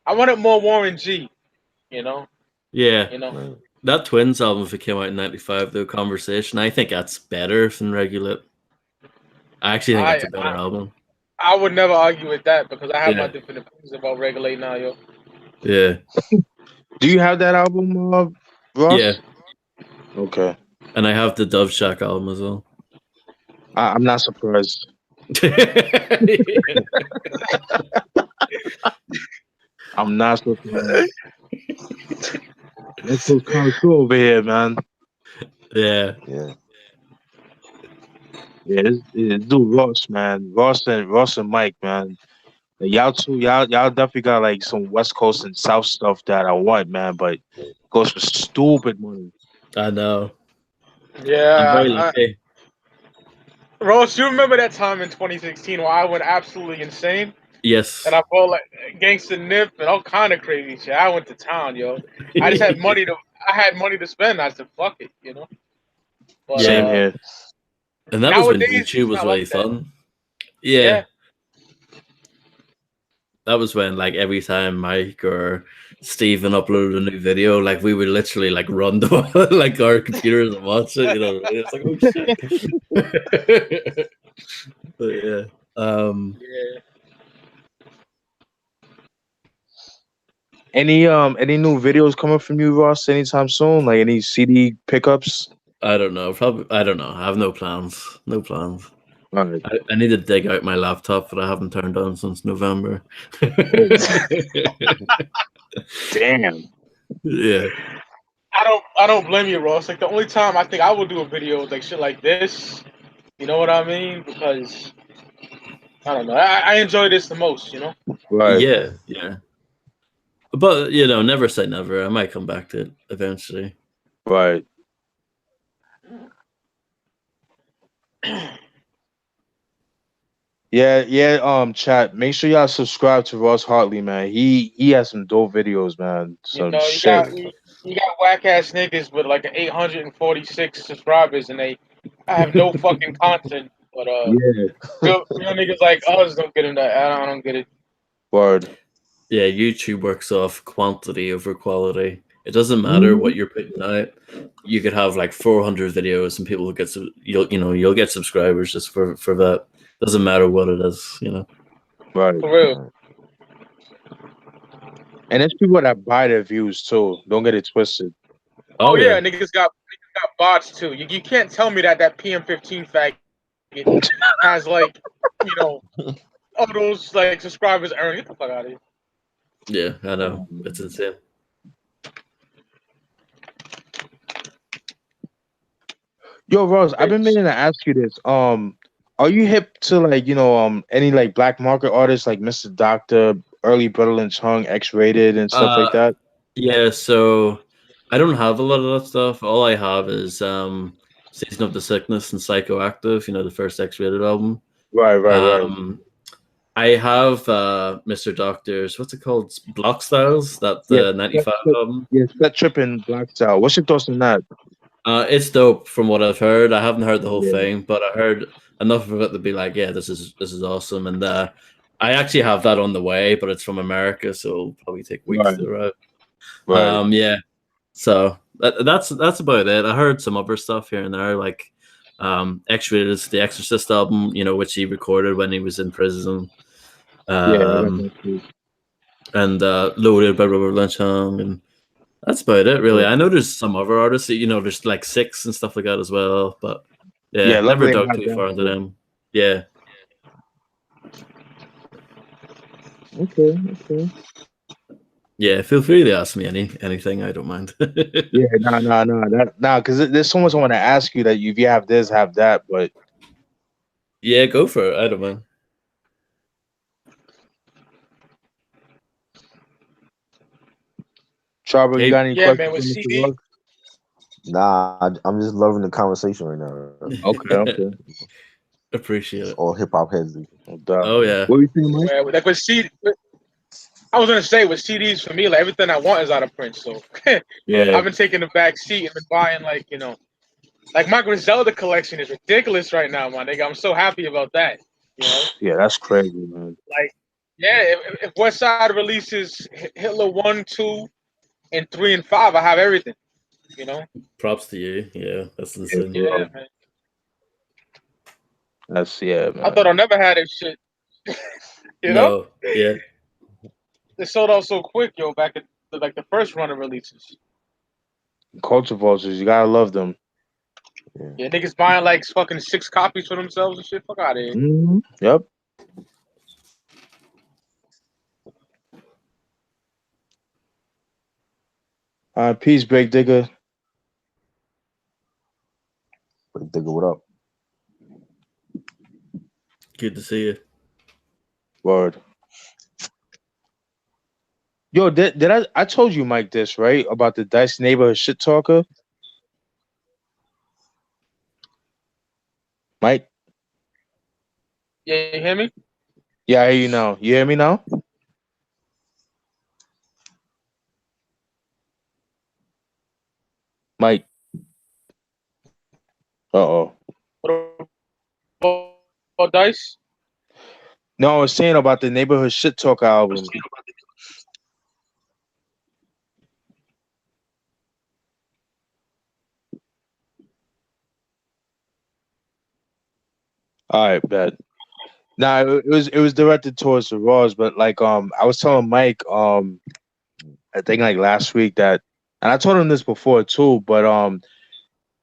I wanted more Warren G. Yeah. Right. That Twins album, if it came out in '95, though, Conversation, I think that's better than Regulate. I actually think that's a better album. I would never argue with that because I have my different opinions about Regulate now, yo. Yeah. Do you have that album, Ross? Yeah. Okay. And I have the Dove Shack album as well. I'm not surprised. I'm not surprised. That's so kind of cool over here, man. Yeah. This dude Ross, man. Ross and Mike, man. Y'all definitely got like some West Coast and South stuff that I want, man. But it goes for stupid money. I know. Yeah. I'm very lucky. Ross, you remember that time in 2016 where I went absolutely insane? Yes. And I bought like Gangsta Nip and all kind of crazy shit. I went to town, yo. I just had money to spend. I said, fuck it, But, Same here. And that was when YouTube was really fun. Yeah. That was when, like, every time Mike or Steven uploaded a new video, like, we would literally, like, run to, like, our computers and watch it, It's like, oh, shit. But, yeah. Any new videos coming from you, Ross, anytime soon? Like any CD pickups? I don't know. I don't know. I have no plans. No plans. All right. I need to dig out my laptop that I haven't turned on since November. Damn. Yeah. I don't blame you, Ross. Like the only time I think I would do a video is like shit like this. You know what I mean? Because I don't know. I enjoy this the most, Right. Yeah. But you know, never say never. I might come back to it eventually. Right. Yeah. Chat. Make sure y'all subscribe to Ross Hartley, man. He has some dope videos, man. You Some know, shit. you got whack ass niggas with like 846 subscribers, and I have no fucking content. But Yeah. real niggas like us don't get in that. I don't get it. Word. Yeah, YouTube works off quantity over quality. It doesn't matter what you're putting out. You could have like 400 videos, and people will get you'll get subscribers just for that. Doesn't matter what it is, you know. Right. For real. And there's people that buy their views too. Don't get it twisted. Oh yeah, niggas got bots too. You can't tell me that PM15 faggot has like, you know, all those like subscribers earned. Get the fuck out of here. Yeah, I know. It's insane. Yo, Rose, I've been meaning to ask you this. Are you hip to like, any like black market artists like Mr. Doctor, Early Brother Lynch Hung, X-Rated and stuff like that? Yeah, so I don't have a lot of that stuff. All I have is Season of the Sickness and Psychoactive, you know, the first X-Rated album. Right. I have Mr. Doctor's, what's it called? Block Styles, that 95 album. Yes, that tripping Black Style. What's your thoughts on that? It's dope from what I've heard. I haven't heard the whole thing, but I heard enough of it to be like, yeah, this is awesome. And I actually have that on the way, but it's from America, so it'll probably take weeks to arrive. Right. Yeah. So that's about it. I heard some other stuff here and there, like X-Rated's The Exorcist album, you know, which he recorded when he was in prison. And Loaded by Robert Lynch Hung, and that's about it, really. I know there's some other artists, you know, there's like Six and stuff like that as well, but yeah, never dug too far into them. Yeah. Okay. Yeah, feel free to ask me anything. I don't mind. Yeah, no, because there's so much I want to ask you that if you have this, have that, but yeah, go for it. I don't mind. Charbel, you got any questions? Man, with CD? Nah, I'm just loving the conversation right now. Okay. Appreciate it. All hip hop heads. Oh yeah. What were you saying, Mike? Yeah, like with CD, I was gonna say with CDs for me, like everything I want is out of print. So Yeah, I've been taking the back seat and been buying like like my Griselda collection is ridiculous right now, my nigga. I'm so happy about that. You know? Yeah, that's crazy, man. Like, yeah, if West Side releases Hitler 1, 2, and 3 and 5, I have everything. You know. Props to you. Yeah, that's insane. Yeah, man. Man. I thought I never had this shit. you know? Yeah. They sold out so quick, yo, back at the first run of releases. Culture vultures, you gotta love them. Yeah, niggas buying like fucking 6 copies for themselves and shit. Fuck out of here. Mm-hmm. Yep. Peace, Break Digger. Break Digger, what up? Good to see you. Word. Yo, did I told you, Mike, this, right? About the Dice Neighborhood Shit Talker? Mike? Yeah, you hear me? Yeah, I hear you now. You hear me now? Mike. Uh-oh. What about Dice? No, I was saying about the Neighborhood Shit Talker album. All right, bet. Nah, it was directed towards the Raws, but like I was telling Mike I think like last week that, and I told him this before too, but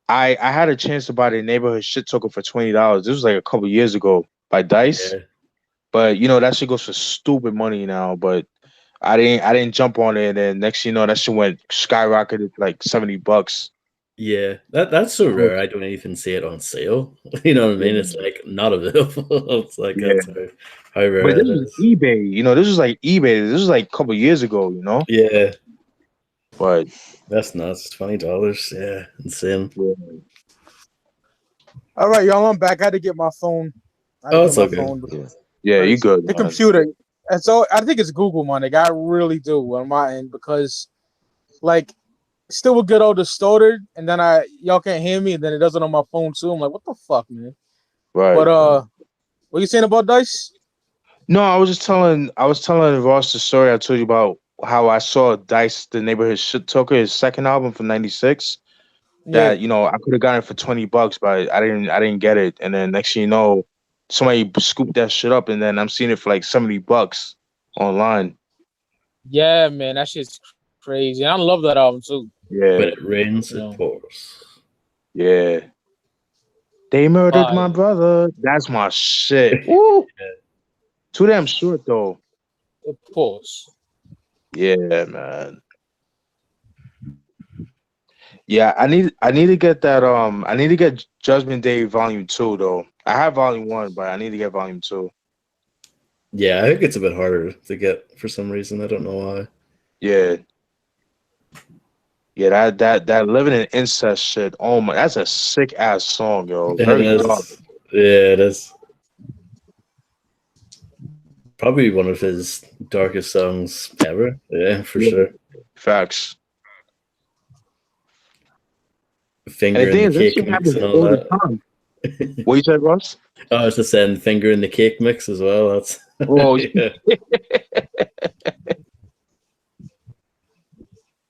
I had a chance to buy the Neighborhood Shit Talker for $20. This was like a couple years ago by Dice. Yeah. But that shit goes for stupid money now, but I didn't jump on it, and then next thing you know, that shit went skyrocketed like $70. Yeah, that's so rare. I don't even see it on sale. You know what I mean? Yeah. It's like not available. It's like Yeah. that's how rare But this it was is. eBay. This was like eBay. This was like a couple years ago. Yeah, But that's nuts. $20. Yeah, insane. yeah, All right, y'all. I'm back. I had to get my phone. I had to Oh, get it's my okay. phone. Yeah. yeah, you good, The man. computer. And so I think it's Google, man. Like, I really do on my end because, like, still would get all distorted, and then y'all can't hear me, and then it does it on my phone too. I'm like, what the fuck, man? Right. But what you saying about Dice? No, I was telling Ross the story I told you about how I saw Dice, the Neighborhood Shit Talker, his second album from '96. Yeah, That I could have gotten it for $20, but I didn't get it. And then next thing you know, somebody scooped that shit up, and then I'm seeing it for like $70 online. yeah, man, that shit's crazy. And I love that album too. Yeah, When it rains, Yeah. it pours. yeah. They murdered my Fire. brother. That's my shit. Woo. Too damn short though. Of course. Yeah, man. Yeah, I need to get that. I need to get Judgment Day Volume 2 though. I have Volume 1, but I need to get Volume 2. Yeah, I think it's a bit harder to get for some reason. I don't know why. Yeah. Yeah, that living in incest shit. Oh my, that's a sick ass song, yo. It Very is. dark. Yeah, it is. Probably one of his darkest songs ever. Yeah, for Yeah. sure. Facts. Finger And the in thing the is, this cake shit mix happens and all all the that. time. What you said, Ross? I was just saying finger in the cake mix as well. That's Oh, yeah.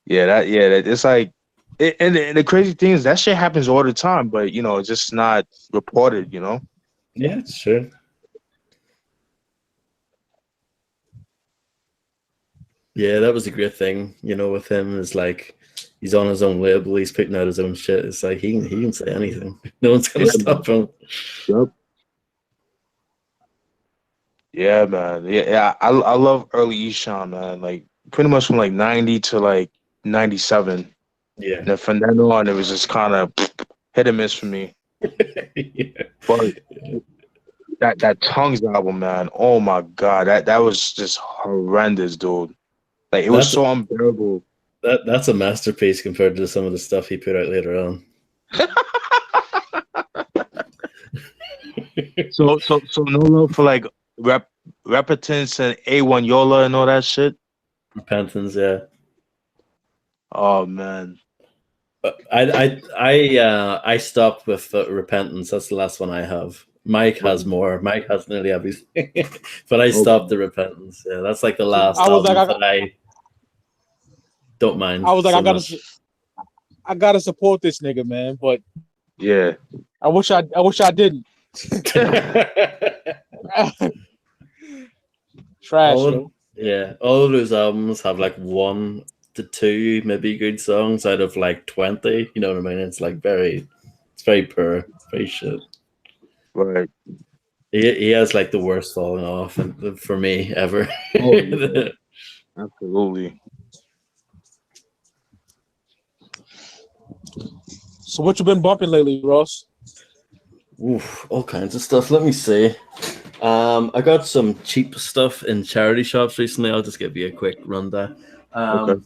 that it's like, and the crazy thing is that shit happens all the time, but it's just not reported. Yeah, it's true. Yeah, that was a great thing, with him is like he's on his own label, he's putting out his own shit. It's like he can say anything. No one's gonna stop him. Yep. Yeah, man. Yeah. I love early Eshawn, man. Like pretty much from like 90 to like 97. Yeah. And then from then on, it was just kind of hit and miss for me. Yeah. But that Tongues album, man. Oh my god, that was just horrendous, dude. Like it was so unbearable. That's a masterpiece compared to some of the stuff he put out later on. So no love for like Repentance and A1 Yola and all that shit. Repentance, yeah. Oh man. I stopped with Repentance. That's the last one I have. Mike has more. Mike has nearly everything, but I stopped the Repentance. Yeah, that's like the last album that I don't mind. I was like, so I gotta support this nigga, man. But yeah, I wish I didn't. Trash. all of those albums have like 1 to 2 maybe good songs out of like 20. You know what I mean? It's like it's very poor. It's very shit. Right. He has like the worst falling off for me ever. Oh, yeah. Absolutely. So what you been bumping lately, Ross? Oof, all kinds of stuff. Let me see. I got some cheap stuff in charity shops recently. I'll just give you a quick rundown. Okay.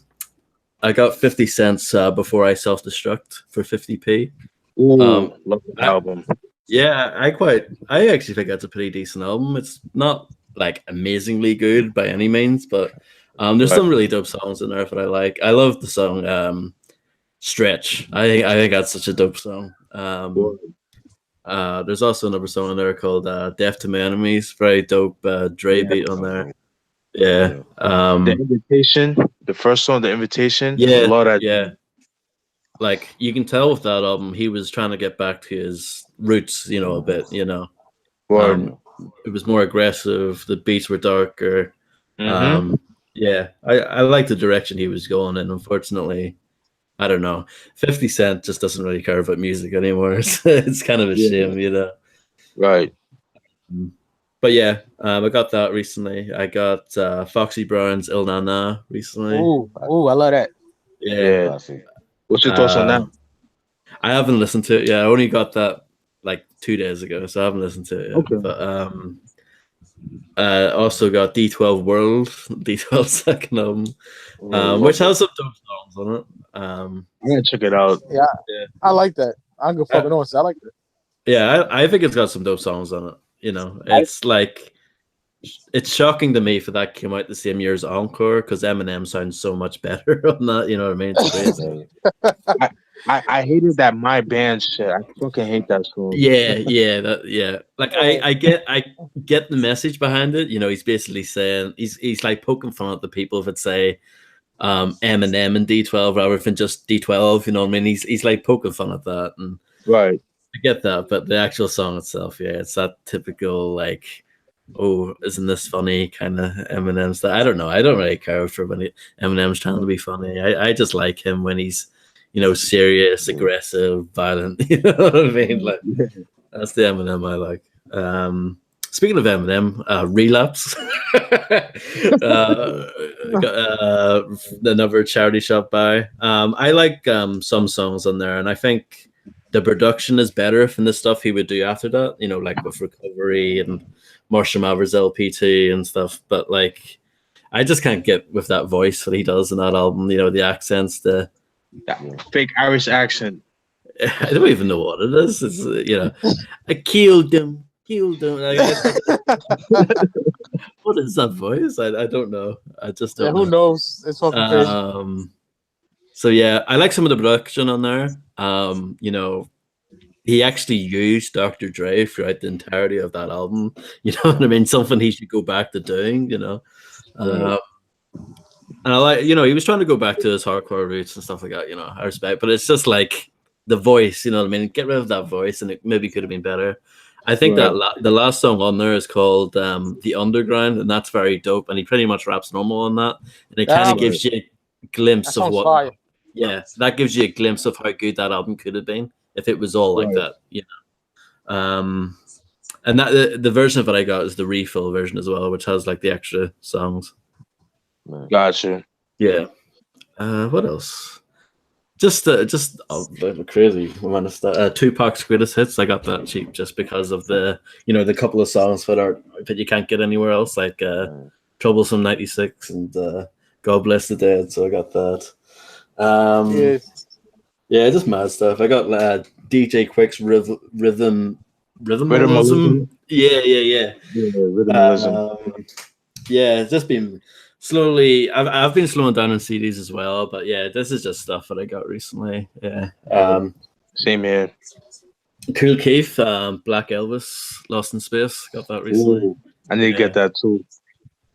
I got 50 cents Before I Self-Destruct for 50p. Ooh, love the album. Yeah, I actually think that's a pretty decent album. It's not like amazingly good by any means, but there's some really dope songs in there that I like. I love the song Stretch. I think that's such a dope song. There's also another song in there called Death to My Enemies. Very dope Dre beat on there. Yeah. The Invitation, the first song, The Invitation. Yeah. Love that. Yeah. Like you can tell with that album, he was trying to get back to his roots, a bit, it was more aggressive. The beats were darker. Yeah, I like the direction he was going in. Unfortunately, I don't know. 50 Cent just doesn't really care about music anymore. It's kind of a shame, Right. But yeah, I got that recently. I got Foxy Brown's Il Na Na recently. Ooh, I love that. Yeah. Classic. What's your thoughts on that? I haven't listened to it yet. I only got that like 2 days ago, so I haven't listened to it yet. Okay. But also got D12 World, D12 second album, which has some dope songs on it. I'm gonna check it out. Yeah, I like that. I'm gonna fucking honest. I like that. Yeah, I think it's got some dope songs on it. You know, it's like it's shocking to me for that came out the same year as Encore because Eminem sounds so much better on that. You know what I mean? It's crazy. I hated that My Band shit. I fucking hate that song. Yeah. Like I get the message behind it. You know, he's basically saying he's like poking fun at the people that say Eminem and D12 rather than just D12. You know what I mean? He's like poking fun at that, and Right. I get that, but the actual song itself, yeah, it's that typical like, oh, isn't this funny kind of Eminem stuff. I don't know. I don't really care for when Eminem's trying to be funny. I just like him when he's, you know, serious, aggressive, violent. You know what I mean? Like that's the Eminem I like. Speaking of Eminem, Relapse, another charity shop by. I like some songs on there, and I think the production is better from the stuff he would do after that. You know, like with Recovery and Marshall Mathers LPT and stuff. But like, I just can't get with that voice that he does in that album. You know, the accents, the fake Irish accent. I don't even know what it is. It's you know, I killed him. Like, what is that voice? I don't know. I just don't. Who knows? It's fucking crazy. So yeah, I like some of the production on there. You know, he actually used Dr. Dre throughout the entirety of that album. You know what I mean? Something he should go back to doing. You know, and I like, you know, he was trying to go back to his hardcore roots and stuff like that. You know, I respect, but it's just like the voice. You know what I mean? Get rid of that voice, and it maybe could have been better. I think that the last song on there is called "The Underground," and that's very dope. And he pretty much raps normal on that, and it kind of gives you a glimpse of what. Fire. Yeah, that gives you a glimpse of how good that album could have been if it was all like that. You know, and that the version of it I got is the refill version as well, which has like the extra songs. Gotcha. Yeah. What else? Just crazy amount of stuff. Tupac's greatest hits. I got that cheap just because of the the couple of songs that you can't get anywhere else, like Troublesome 96 and God Bless the Dead. So I got that. Yeah, just mad stuff. I got DJ Quick's rhythm. Yeah. Rhythmism. Yeah, it's just been slowly. I've been slowing down on CDs as well, but yeah, this is just stuff that I got recently. Yeah. Same here. Kool Keith, Black Elvis, Lost in Space. Got that recently. Ooh, I need to get that too.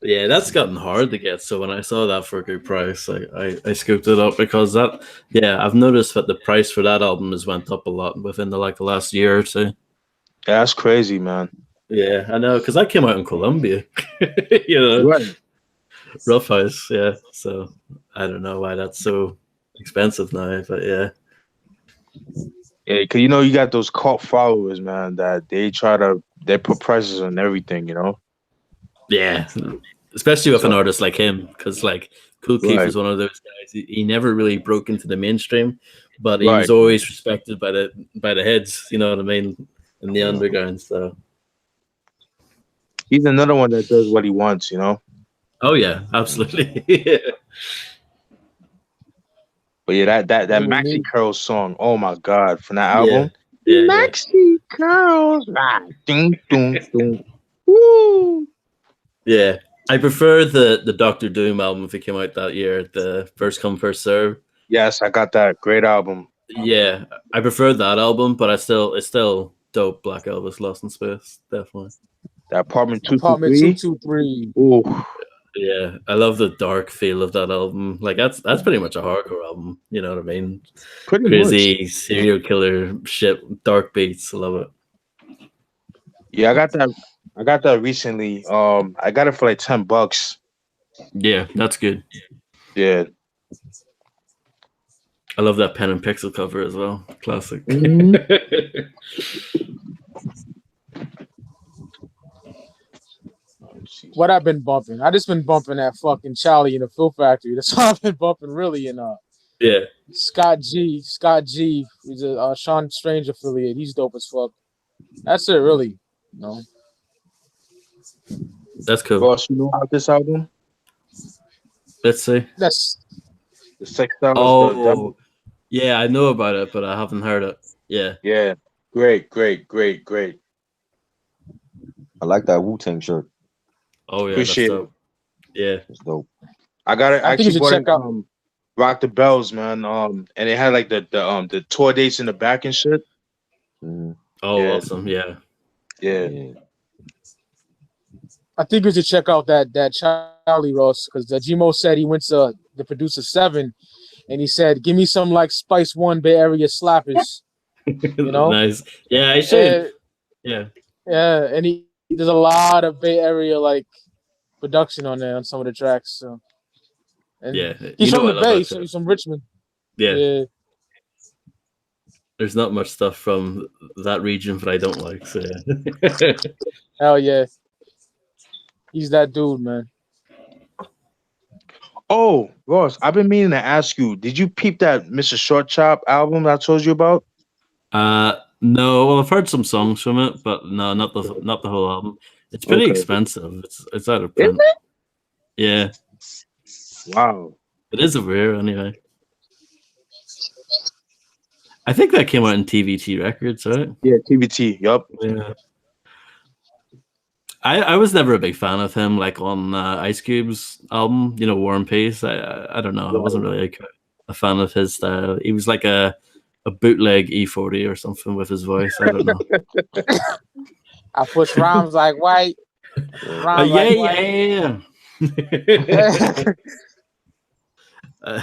Yeah, that's gotten hard to get. So when I saw that for a good price, I scooped it up because I've noticed that the price for that album has went up a lot within the last year or two. Yeah, that's crazy, man. Yeah, I know, because that came out in Colombia. Right. Rough House, yeah. So I don't know why that's so expensive now, but yeah. Yeah, because you got those cult followers, man, that they put prices on everything, Yeah, especially with an artist like him, because Kool Keith is one of those guys. He never really broke into the mainstream, but he was always respected by the heads. You know what I mean? In the underground, so he's another one that does what he wants. Oh yeah, absolutely. But yeah, that Maxi Curls song. Oh my god, from that album. Yeah. Maxi Curls. Ding, ding, ding. Woo. Yeah, I prefer the Dr. Doom album if it came out that year, the First Come First Serve. Yes, I got that. Great album. Yeah, I prefer that album, but it's still dope. Black Elvis, Lost in Space, definitely. That Apartment 223. Ooh. Yeah, I love the dark feel of that album. That's pretty much a hardcore album. You know what I mean? Pretty crazy much. Serial killer shit, dark beats. I love it. Yeah, I got that recently. I got it for like $10. Yeah, that's good. Yeah. I love that pen and pixel cover as well. Classic. Mm-hmm. What I've been bumping. I just been bumping that fucking Charlie in the Filth Factory. That's what I've been bumping really. And yeah. Scott G. He's a Sean Strange affiliate. He's dope as fuck. That's it, really. No. That's cool. Ross, you know about this album? Let's see. That's The Sex Dolls. Oh, yeah, I know about it, but I haven't heard it. Yeah. Yeah. Great. I like that Wu-Tang shirt. Oh yeah, Appreciate that's dope. Yeah. It's dope. I got it. I think you Actually should bought check it. out. Rock the Bells, man. And it had like the tour dates in the back and shit. Mhm. Oh, Yeah. awesome. Yeah. Yeah. Yeah. I think you should check out that Charlie Ross because Gmo said he went to the producer 7, and he said, "Give me some like Spice One Bay Area slappers." You know? Nice. Yeah, I should. And, Yeah. and there's a lot of Bay Area like production on there on some of the tracks. So, and Yeah. he's You know from I the love Bay, that so shit. he's from Richmond. Yeah. Yeah. There's not much stuff from that region that I don't like. So yeah. Hell yeah. He's that dude, man. Oh, Ross, I've been meaning to ask you, did you peep that Mr. Short Chop album that I told you about? No, well I've heard some songs from it, but no, not the whole album. It's pretty Okay. expensive. It's out of print. Yeah. Wow. It is over here anyway. I think that came out in TVT Records, right? Yeah, TBT. Yup. Yeah. I was never a big fan of him, like on Ice Cube's album, War and Peace. I don't know. I wasn't really a fan of his style. He was like a bootleg E40 or something with his voice. I don't know. I push rhymes like white. Rhymes like white. yeah.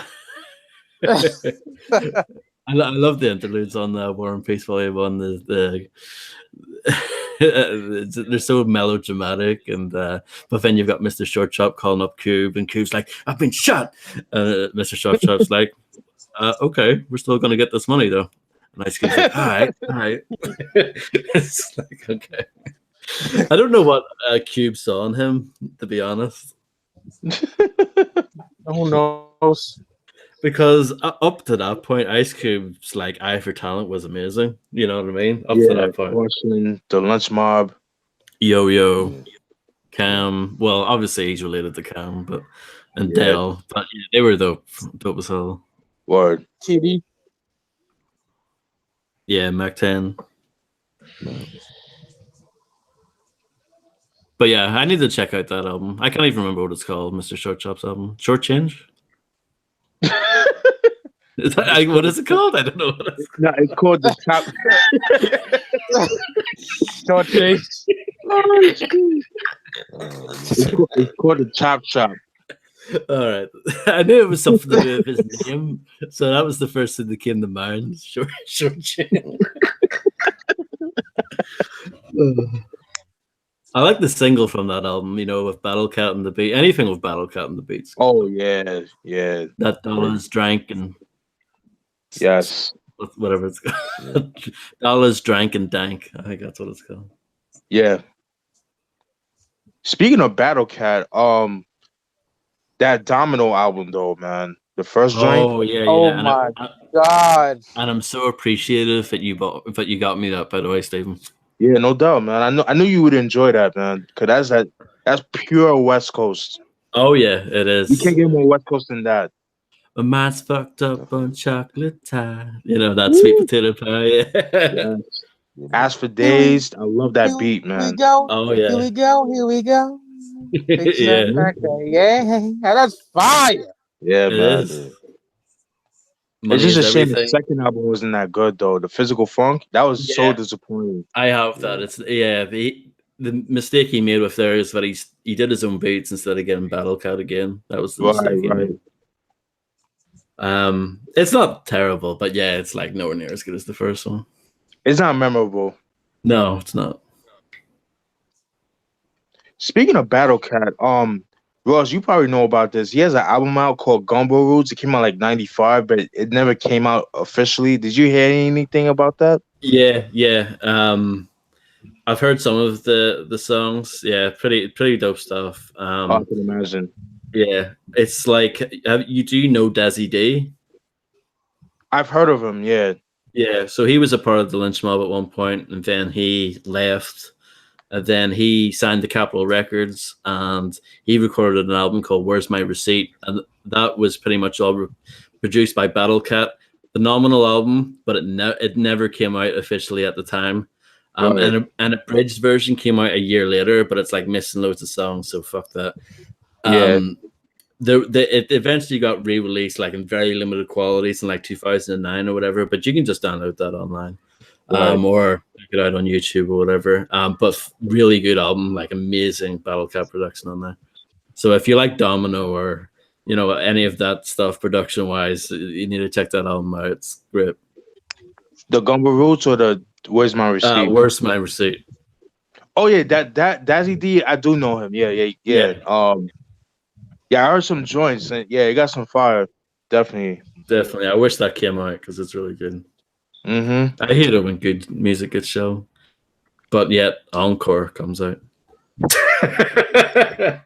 I love the interludes on War and Peace Volume 1. They're so melodramatic, and but then you've got Mr. Short Chop calling up Cube, and Cube's like, "I've been shot." Mr. Short Chop's like, "Okay, we're still gonna get this money though." And Ice Cube's like, "All right." It's like, okay. I don't know what Cube saw in him, to be honest. Who knows? Because up to that point, Ice Cube's like eye for talent was amazing. You know what I mean? Up to that point. Porcelain, the Lunch Mob. Yo, Cam. Well, obviously he's related to Cam, and Dale. But yeah, they were dope as hell. Word. TD. Yeah, Mac 10. But yeah, I need to check out that album. I can't even remember what it's called, Mr. Short Chop's album. Short Change? What is it called? I don't know what it's called. No, it's called the Top. Short change. It's called the Chop Chop. All right. I knew it was something to do with his name, so that was the first thing that came to mind. Short Change. I like the single from that album, with Battle Cat and the Beat. Anything with Battle Cat and the Beats. Oh yeah. That Dollars Drank and Yes. whatever it's called. Dollars Drank and Dank. I think that's what it's called. Yeah. Speaking of Battle Cat, that Domino album though, man, the first joint. Oh yeah. Oh And my God. And I'm so appreciative that you got me that, by the way, Stephen. Yeah, no doubt, man. I knew you would enjoy that, man, because that's pure West Coast. Oh yeah, it is. You can't get more West Coast than that. My mind's fucked up on chocolate tie. That sweet potato pie. Yes. As for Days, I love that beat, man. Here we go. Oh yeah. Here we go. Yeah. Yeah. That's fire. Yeah, It man. is. It's just a Money is shame the everything. second album wasn't that good though. The Physical Funk, that was so Yeah. disappointing. I have that. It's the mistake he made with there is that he did his own beats instead of getting Battle Cat again. That was the mistake he made. It's not terrible, but yeah, it's like nowhere near as good as the first one. It's not memorable. No, it's not. Speaking of Battle Cat, Ross, you probably know about this. He has an album out called Gumbo Roots. It came out like 95, but it never came out officially. Did you hear anything about that? Yeah. I've heard some of the songs. Yeah, pretty dope stuff. I can imagine. Yeah, it's like do you know Desi D? I've heard of him. Yeah. Yeah, so he was a part of the Lynch Mob at one point, and then he left. And then he signed to Capitol Records, and he recorded an album called "Where's My Receipt," and that was pretty much all produced by Battle Cat. Phenomenal album, but it never came out officially at the time. Right. And an abridged version came out a year later, but it's like missing loads of songs, so fuck that. Yeah. It eventually got re-released like in very limited qualities in like 2009 or whatever, but you can just download that online. Right. Or check it out on YouTube or whatever. But really good album, like amazing Battle Cat production on there. So if you like Domino or any of that stuff production wise, you need to check that album out. It's great. The Gumbo Roots or the Where's My Receipt? Where's My Receipt? Oh yeah, that Dazzy D, I do know him. Yeah. Yeah, I heard some joints. And yeah, he got some fire. Definitely. I wish that came out because it's really good. Mm-hmm. I hate it when good music gets shown, but yet Encore comes out. That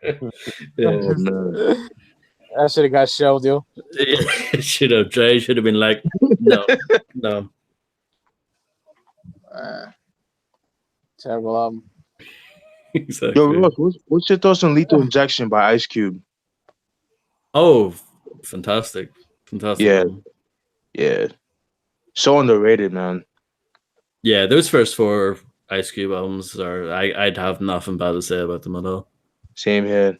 should have got shelved, yo. It should have. Dre should have been like, no. Terrible album. Exactly. Yo, Ross, what's your thoughts on Lethal Injection by Ice Cube? Oh, fantastic. Yeah. Yeah. So underrated, man. Yeah, those first 4 Ice Cube albums I'd have nothing bad to say about them at all. Same here.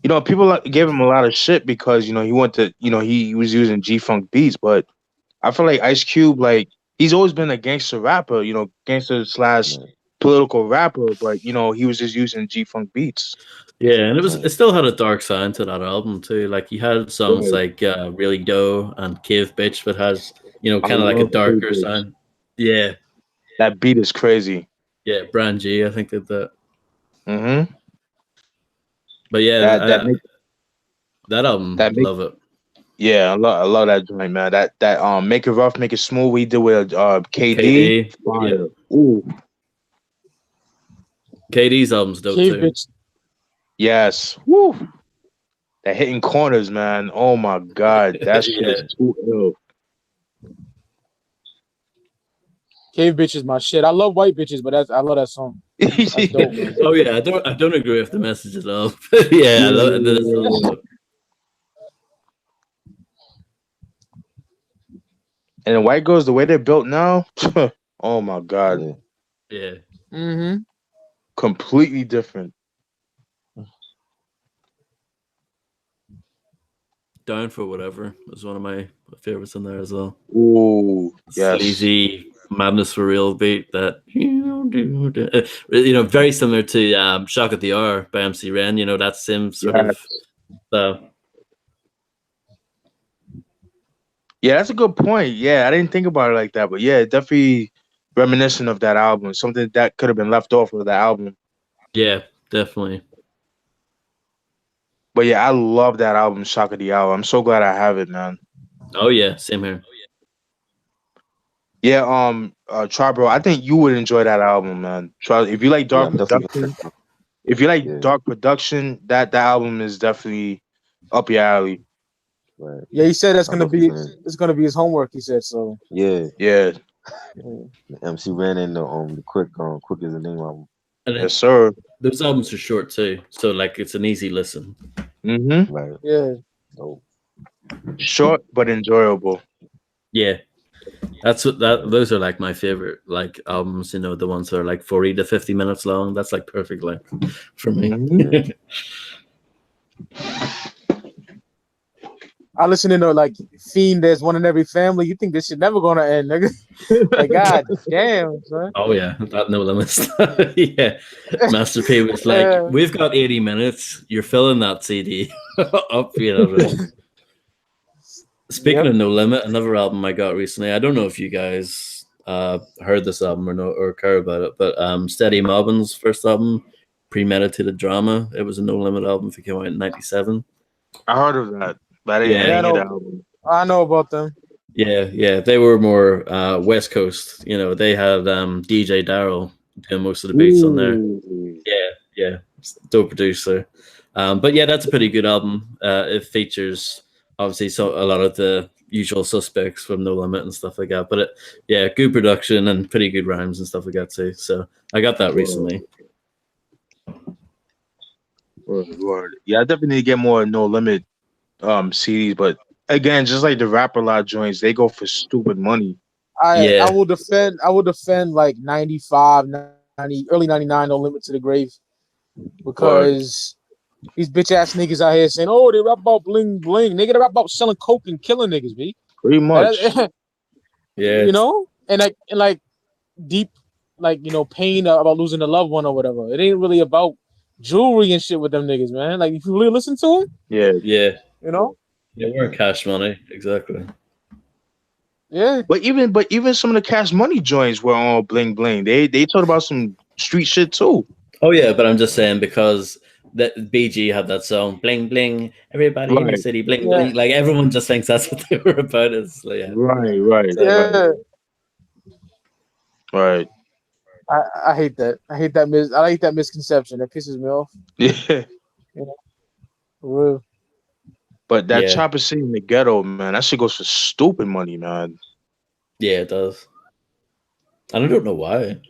People gave him a lot of shit because, he went to, he was using G-Funk beats, but I feel like Ice Cube, like, he's always been a gangster rapper, gangster / political rapper, but, he was just using G-Funk beats. Yeah, and it still had a dark sound to that album too. Like he had songs like Really Dough and Cave Bitch that has, kind of like a darker sound. Yeah. That beat is crazy. Yeah, Brand G, I think did that. Mm-hmm. But yeah, that album, love it. Yeah, I love that joint, man. That Make It Rough, Make It Smooth we did with KD. Yeah. Ooh. KD's album's dope too. Bitch. Yes. Woo. That hitting corners, man. Oh my god. That shit is too ill. Cave Bitch is my shit. I love White Bitches, but I love that song. That's dope, man. Oh yeah, I don't agree with the message at all. Yeah, I love it. And the white girls, the way they're built now, oh my god. Yeah. Mm-hmm. Completely different. Down for Whatever was one of my favorites in there as well. Ooh, yes. Sleazy Madness for Real beat that very similar to Shock at the Hour by MC Ren. That same sort of. Yeah, that's a good point. Yeah, I didn't think about it like that, but yeah, definitely reminiscent of that album. Something that could have been left off of the album. Yeah, definitely. But yeah, I love that album, Shock of the Hour. I'm so glad I have it, man. Oh yeah, same here. Yeah, Try Bro, I think you would enjoy that album, man. If you like dark production, dark production, that album is definitely up your alley. Right. Yeah, he said it's gonna be his homework. He said so. Yeah. The MC Ren and the Quick is the name of them. Yes, sir. Those albums are short too, so like it's an easy listen. Mm-hmm. Right. Yeah. Oh. Short but enjoyable. Yeah. Those are like my favorite like albums, the ones that are like 40 to 50 minutes long. That's like perfect length for me. Mm-hmm. I listen to like Fiend. There's one in every family. You think this shit never gonna end, nigga? Like god damn, son. Oh yeah, that No Limits. Yeah, Master P was like, "We've got 80 minutes. You're filling that CD up, Speaking of No Limit, another album I got recently. I don't know if you guys heard this album or care about it, but Steady Mobbin's first album, Premeditated Drama. It was a No Limit album that came out in '97. I heard of that. But I didn't hear that album. I know about them. Yeah. They were more West Coast. They had DJ Daryl doing most of the beats on there. Yeah. Dope producer. But yeah, that's a pretty good album. It features obviously a lot of the usual suspects from No Limit and stuff like that. But good production and pretty good rhymes and stuff like that too. So I got that recently. Word. Yeah, I definitely need to get more No Limit CDs, but again, just like the Rapper Lot joints, they go for stupid money. I will defend like 95, 90, early 99 No Limit to the grave, because these bitch ass niggas out here saying, oh, they rap about bling bling. Nigga, they rap about selling coke and killing niggas, B. Pretty much. Yeah. You know? And like deep, like, you know, pain about losing a loved one or whatever. It ain't really about jewelry and shit with them niggas, man. Like, if you really listen to them, yeah, you know, yeah, we're cash money, exactly. Yeah, but even some of the Cash Money joints were all bling bling. They talked about some street shit too. Oh yeah, but I'm just saying because that BG had that song bling bling. Everybody in the city bling bling. Like everyone just thinks that's what they were about. It's like, Right. I hate that. I hate that misconception. That pisses me off. Yeah. For real. But that Chopper City in the Ghetto, man, that shit goes for stupid money, man. Yeah, it does. And I don't know why.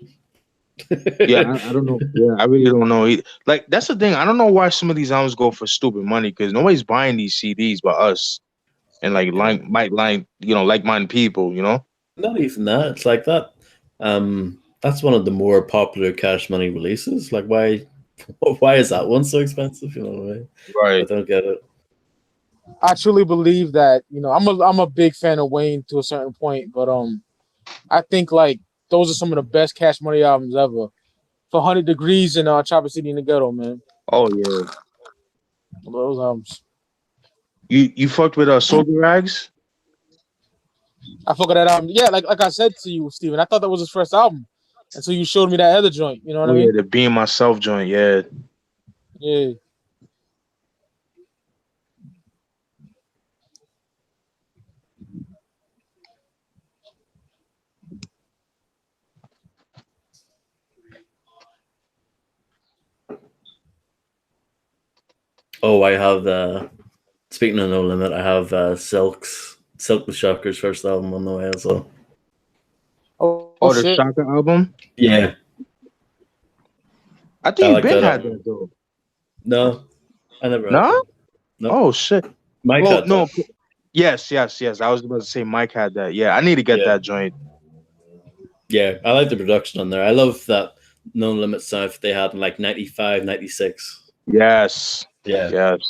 Yeah, I don't know. Yeah, I really don't know. Like, that's the thing. I don't know why some of these albums go for stupid money, because nobody's buying these CDs but us and like-minded people, you know? Not even that. It's like that. That's one of the more popular Cash Money releases. Like, why is that one so expensive? You know what I mean? Right. I don't get it. I truly believe that, you know, I'm a big fan of Wayne to a certain point, but I think like those are some of the best Cash Money albums ever. For 100 Degrees and Chopper City in the Ghetto, man. Oh yeah. Those albums. You fucked with Soldier Rags? I fuck with that album. Yeah, like I said to you, Steven, I thought that was his first album. And so you showed me that other joint, you know what I mean? Yeah, the Being Myself joint, yeah. Yeah. Oh, I have speaking of No Limit, I have Silk the Shocker's first album on the way as well. Oh, the Shocker album? Yeah. I think Ben had that though. No, I never. No? No. Oh shit. Mike had no. that. Yes. I was about to say Mike had that. Yeah, I need to get that joint. Yeah, I like the production on there. I love that No Limit stuff they had in like 95, 96. Yes. Yeah. Yes.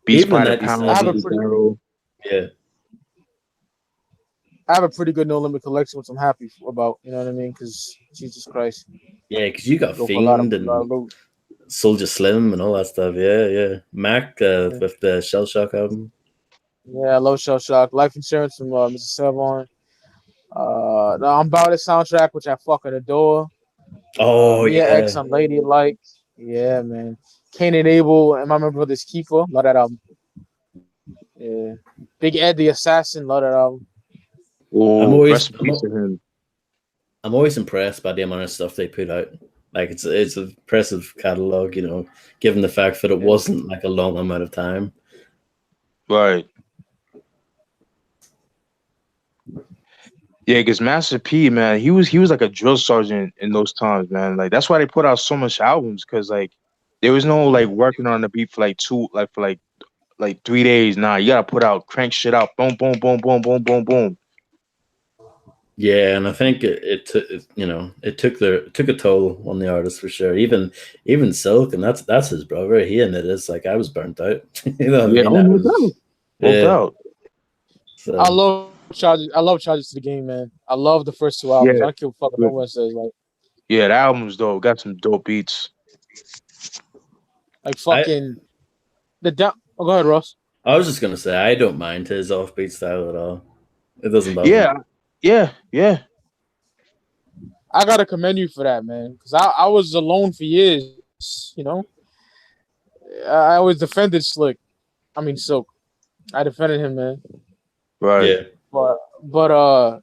Beast by the Pound. Yeah. I have a pretty good No Limit collection, which I'm happy about. You know what I mean? Because Jesus Christ. Yeah, because you got Fiend and Soulja Slim and all that stuff. Yeah. Mac with the Shell Shock album. Yeah, I love Shell Shock. Life Insurance from Mr. Sevon. The I'm About It soundtrack, which I fucking adore. Oh, yeah. X, I'm Ladylike. Yeah, man. Cain and Abel, and my member this Keeper. Love that album. Yeah. Big Ed the Assassin. Love that album. Oh, I'm always impressed by the amount of stuff they put out. Like it's an impressive catalog, you know, given the fact that it wasn't like a long amount of time. Right. Yeah, because Master P, man, he was like a drill sergeant in those times, man. Like that's why they put out so much albums, because like there was no like working on the beat for like 3 days. Nah, you gotta put out, crank shit out, boom, boom, boom, boom, boom, boom, boom. Yeah, and I think it took a toll on the artist for sure. Even Silk, and that's his brother. He admitted it's like I was burnt out. You know what I mean? No doubt. So. I love Charges to the Game, man. I love the first two albums. I don't give a fuck what no one says. Like, yeah, the album's dope. Got some dope beats. Like fucking Oh, go ahead, Ross. I was just gonna say I don't mind his offbeat style at all. It doesn't bother me. Yeah. I gotta commend you for that, man. Because I was alone for years. You know, I always defended Silk. I defended him, man. Right. Yeah. But I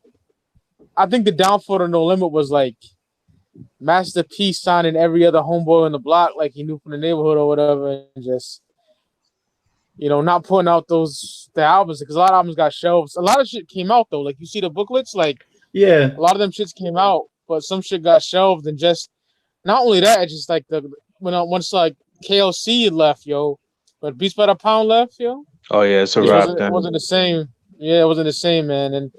think the downfall of No Limit was like Master P signing every other homeboy on the block, like he knew from the neighborhood or whatever, and just not putting out the albums because a lot of albums got shelved. A lot of shit came out though. Like you see the booklets, like Yeah. a lot of them shits came out, but some shit got shelved. And just not only that, it's just like once like KLC left, yo, but Beats by the Pound left, yo. Oh yeah, it's a It wrap. wasn't the same. Yeah, it wasn't the same, man. And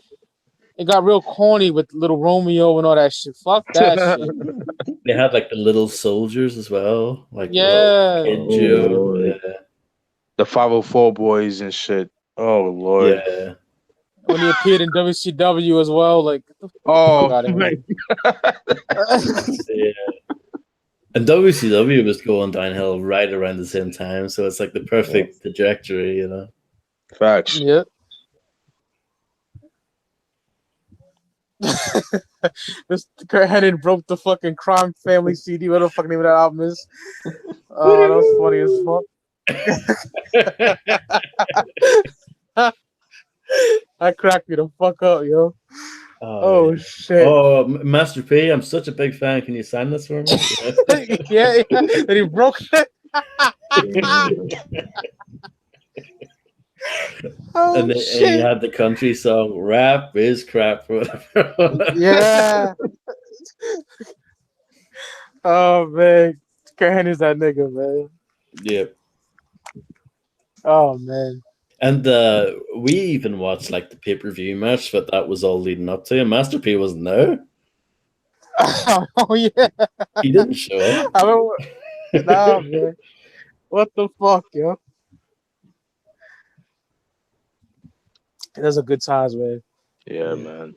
it got real corny with Little Romeo and all that shit. Fuck that shit. They had like the Little Soldiers as well, like Yeah. Kid Oh, Joe. Lord. The 504 boys and shit. Oh Lord. Yeah. When he appeared in WCW as well, like get the Oh fuck out of my here. Yeah. And WCW was going downhill right around the same time, so it's like the perfect trajectory, you know. Facts. Yeah. This Kurt Hennig broke the fucking Crime Family CD. What the fuck name of that album is? Oh, that was funny as fuck. That cracked me the fuck up, yo. Oh yeah. shit. Oh, Master P, I'm such a big fan. Can you sign this for me? Yeah. And he broke it. Oh, and shit. he had the country song "Rap is Crap" or whatever. Yeah. Oh man, Kurt Hennig's that nigga, man. Yep. Oh man. And we even watched like the pay-per-view match that was all leading up to, and Master P wasn't there. Oh yeah. He didn't show up. I mean, nah, man. What the fuck, yo? Those are good times, man. Yeah, man.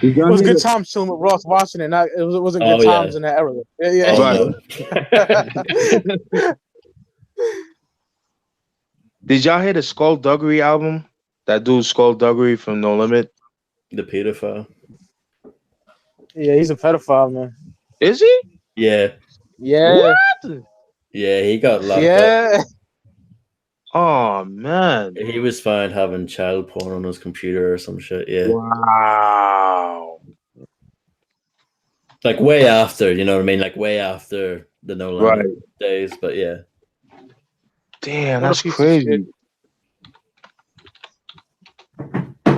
It was good times chilling with Ross Washington. It wasn't good times in that era. Yeah. Did y'all hear the Skullduggery album? That dude Skullduggery from No Limit. The pedophile. Yeah, he's a pedophile, man. Is he? Yeah. Yeah. What? Yeah, he got locked up. Yeah. Oh man. He was found having child porn on his computer or some shit. Yeah. Wow. Like way after, you know what I mean? Like way after the No Limit days, but yeah. Damn, that's crazy.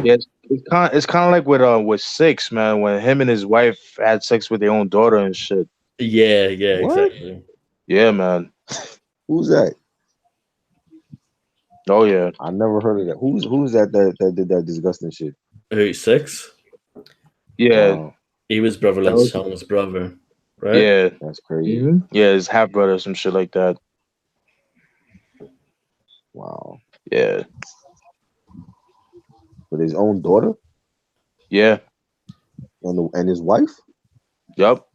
Yeah, it's kind of like with Six, man, when him and his wife had sex with their own daughter and shit. Yeah, What? exactly. Yeah, man. Who's that? Oh yeah. I never heard of that. Who's that did that disgusting shit? Who, Six? Yeah. He was Brother Lynch's brother, right? Yeah. That's crazy. Mm-hmm. Yeah, his half brother, some shit like that. Wow. Yeah. With his own daughter? Yeah. And his wife? Yup.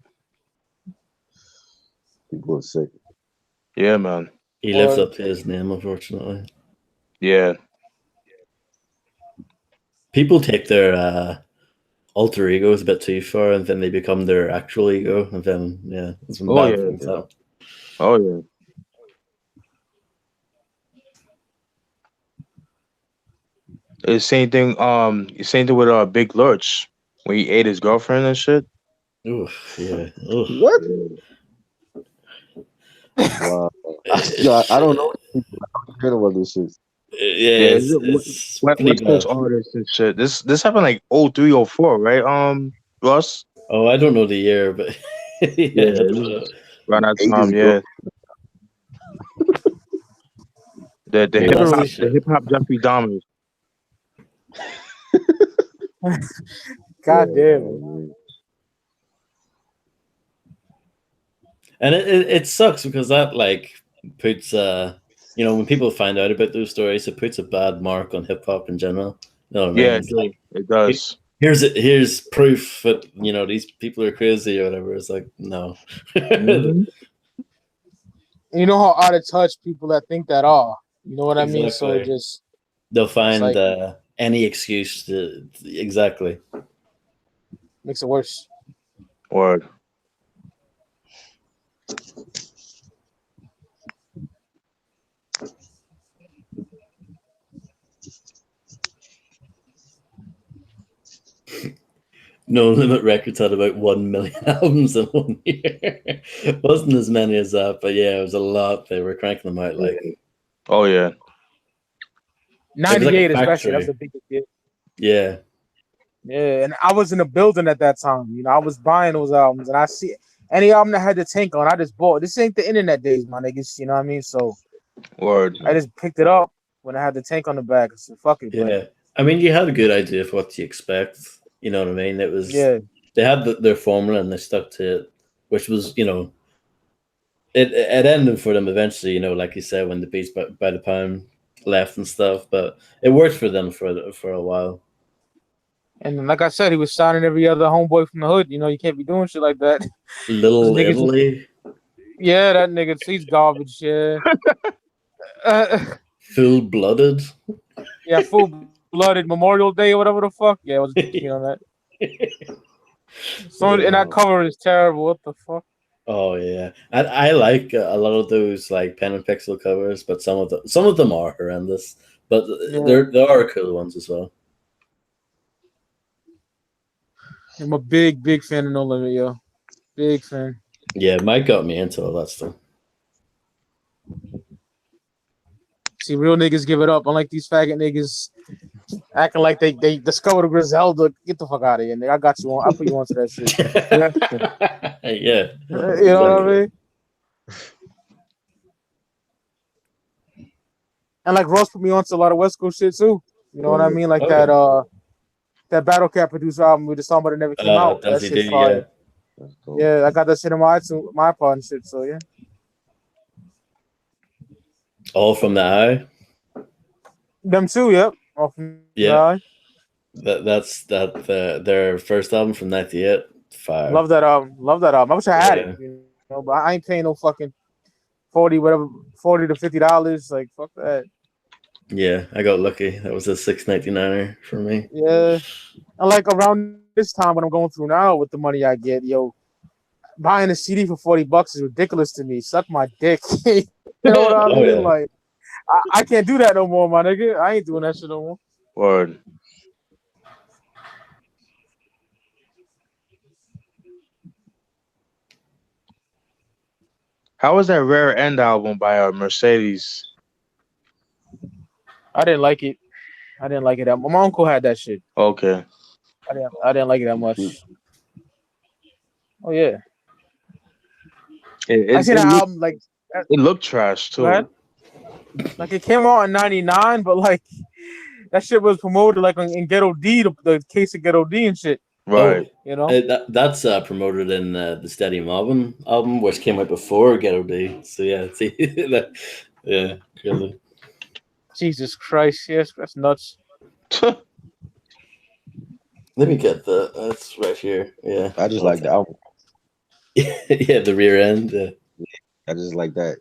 People are sick. Yeah, man. He lives up to his name, unfortunately. Yeah. People take their alter egos a bit too far, and then they become their actual ego, and then it's bad things happen. Oh yeah. It's same thing. Same thing with Big Lurch when he ate his girlfriend and shit. Oof, yeah. Oof. What? Wow. I don't know. I don't hear about this shit. Yeah, it's West Coast artists and shit. This happened like 03, 04, right? Russ. Oh, I don't know the year, but yeah, around that time, yeah. The hip hop Jeffrey Dahmer. God damn. And it sucks because that like puts when people find out about those stories, it puts a bad mark on hip hop in general. You know what I mean? Yeah, it's like, it does. Here's proof that these people are crazy or whatever. It's like no. You know how out of touch people that think that are. You know what I mean? So it just they'll find any excuse to exactly makes it worse. Word. No Limit Records had about 1 million albums in 1 year. It wasn't as many as that, but yeah, it was a lot. They were cranking them out like. Oh yeah. It was like a 98 especially. That's factory. the biggest hit. Yeah. Yeah, and I was in the building at that time. You know, I was buying those albums, and I see any album that had the Tank on, I just bought. This ain't the internet days, my niggas. You know what I mean? So Word. I just picked it up when I had the Tank on the back. I said, "Fuck it." Yeah. But, I mean, you had a good idea of what you expect. You know what I mean? It was yeah, they had their formula and they stuck to it, which was, you know, it ended for them eventually. You know, like you said, when the Beats by the Pound left and stuff, but it worked for them for a while. and like I said, he was signing every other homeboy from the hood. You know, you can't be doing shit like that. Little Those niggas- Italy, Yeah, that nigga, he's garbage. Yeah, Full Blooded. yeah, full blooded Memorial Day or whatever the fuck. Yeah, I was thinking on that. So and that cover is terrible. What the fuck? Oh yeah, and I like a lot of those like pen and pixel covers, but some of them are horrendous. But there are cool ones as well. I'm a big fan of No Limit, yo. Big fan. Yeah, Mike got me into all that stuff. See, real niggas give it up. Unlike these faggot niggas acting like they discovered Griselda. Get the fuck out of here, nigga. I got you on. I put you onto that shit. Yeah. You know what I mean? And like Ross put me onto a lot of West Coast shit too. You know what I mean? Like that Battle Cat producer album with the song but it never came out. That shit fire. Yeah, I got that shit in my iPod and shit. So yeah. All from the Eye. Them too, yep. All from the Eye. That's their first album from '98. Fire. Love that album. I wish I had it. You know, but I ain't paying no fucking $40 to $50. Like fuck that. Yeah, I got lucky. That was a $6.99 for me. Yeah, and like around this time when I'm going through now with the money I get, yo, buying a CD for $40 is ridiculous to me. Suck my dick. You know what I mean? Yeah. Like, I can't do that no more, my nigga. I ain't doing that shit no more. Word. How was that Rare End album by Mercedes? I didn't like it. My uncle had that shit. Okay. I didn't like it that much. Oh yeah. I seen the album like it looked trash too. Right? Like it came out in '99, but like that shit was promoted like in Ghetto D, the case of Ghetto D and shit. Right. You know that's promoted in the Steady Mobbin album, which came out before Ghetto D. So yeah, see that, yeah, crazy. Jesus Christ, yes, that's nuts. Let me get that's right here. Yeah, I just like the album. Yeah, the Rear End. I just like that.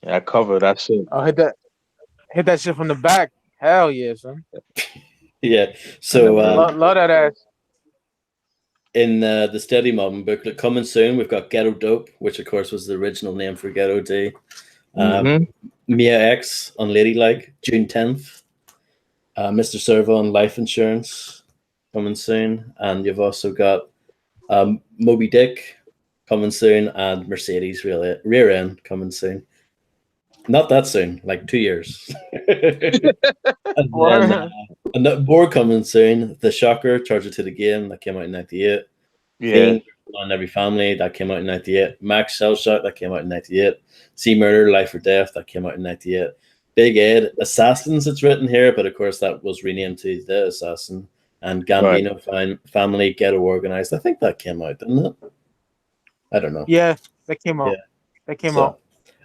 Yeah, I covered that shit. I'll hit that shit from the back. Hell yeah, son. Yeah, so love that ass. In the Steady Mobbin booklet coming soon, we've got Ghetto Dope, which of course was the original name for Ghetto D. Mia X on Ladylike, June 10th. Mr. Servo on Life Insurance coming soon, and you've also got Moby Dick coming soon, and Mercedes Rear End coming soon. Not that soon, like 2 years. And then more coming soon. The Shocker, Charge It to the Game, that came out in '98. Yeah. On Every Family, that came out in '98. Max Shellshock, that came out in '98. See Murder, Life or Death, that came out in '98. Big Ed, Assassins, it's written here, but of course that was renamed to The Assassin. And Gambino Family, Ghetto Organized. I think that came out, didn't it? I don't know. Yeah, that came out. Yeah. That came out.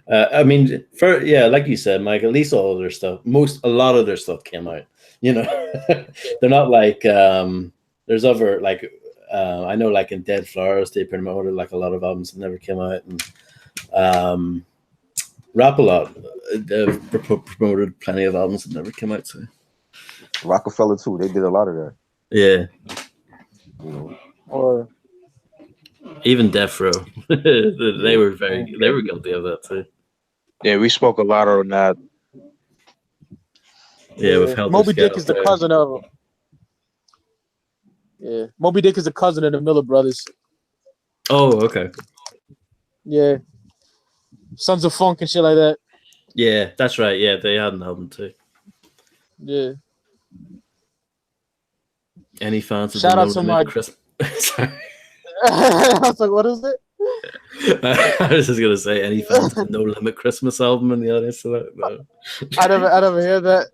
I mean, like you said, Mike, at least all of their stuff, a lot of their stuff came out. You know, they're not like there's other like I know like in Dead Flowers they promoted like a lot of albums that never came out, and Rap a Lot they've promoted plenty of albums that never came out too. Rockefeller too, they did a lot of that. Yeah. You know. Or even Death Row, they were guilty of that too. Yeah, we spoke a lot on that. Yeah, with Moby Dick is the cousin of him. Yeah, Moby Dick is a cousin of the Miller brothers. Oh, okay. Yeah, Sons of Funk and shit like that. Yeah, that's right. Yeah, they had an album too. Yeah. Any fans of Shout the out No to Limit my. Christmas? Sorry. I was like, what is it? I was just gonna say, any fans of the No Limit Christmas album in the audience? No, I never hear that.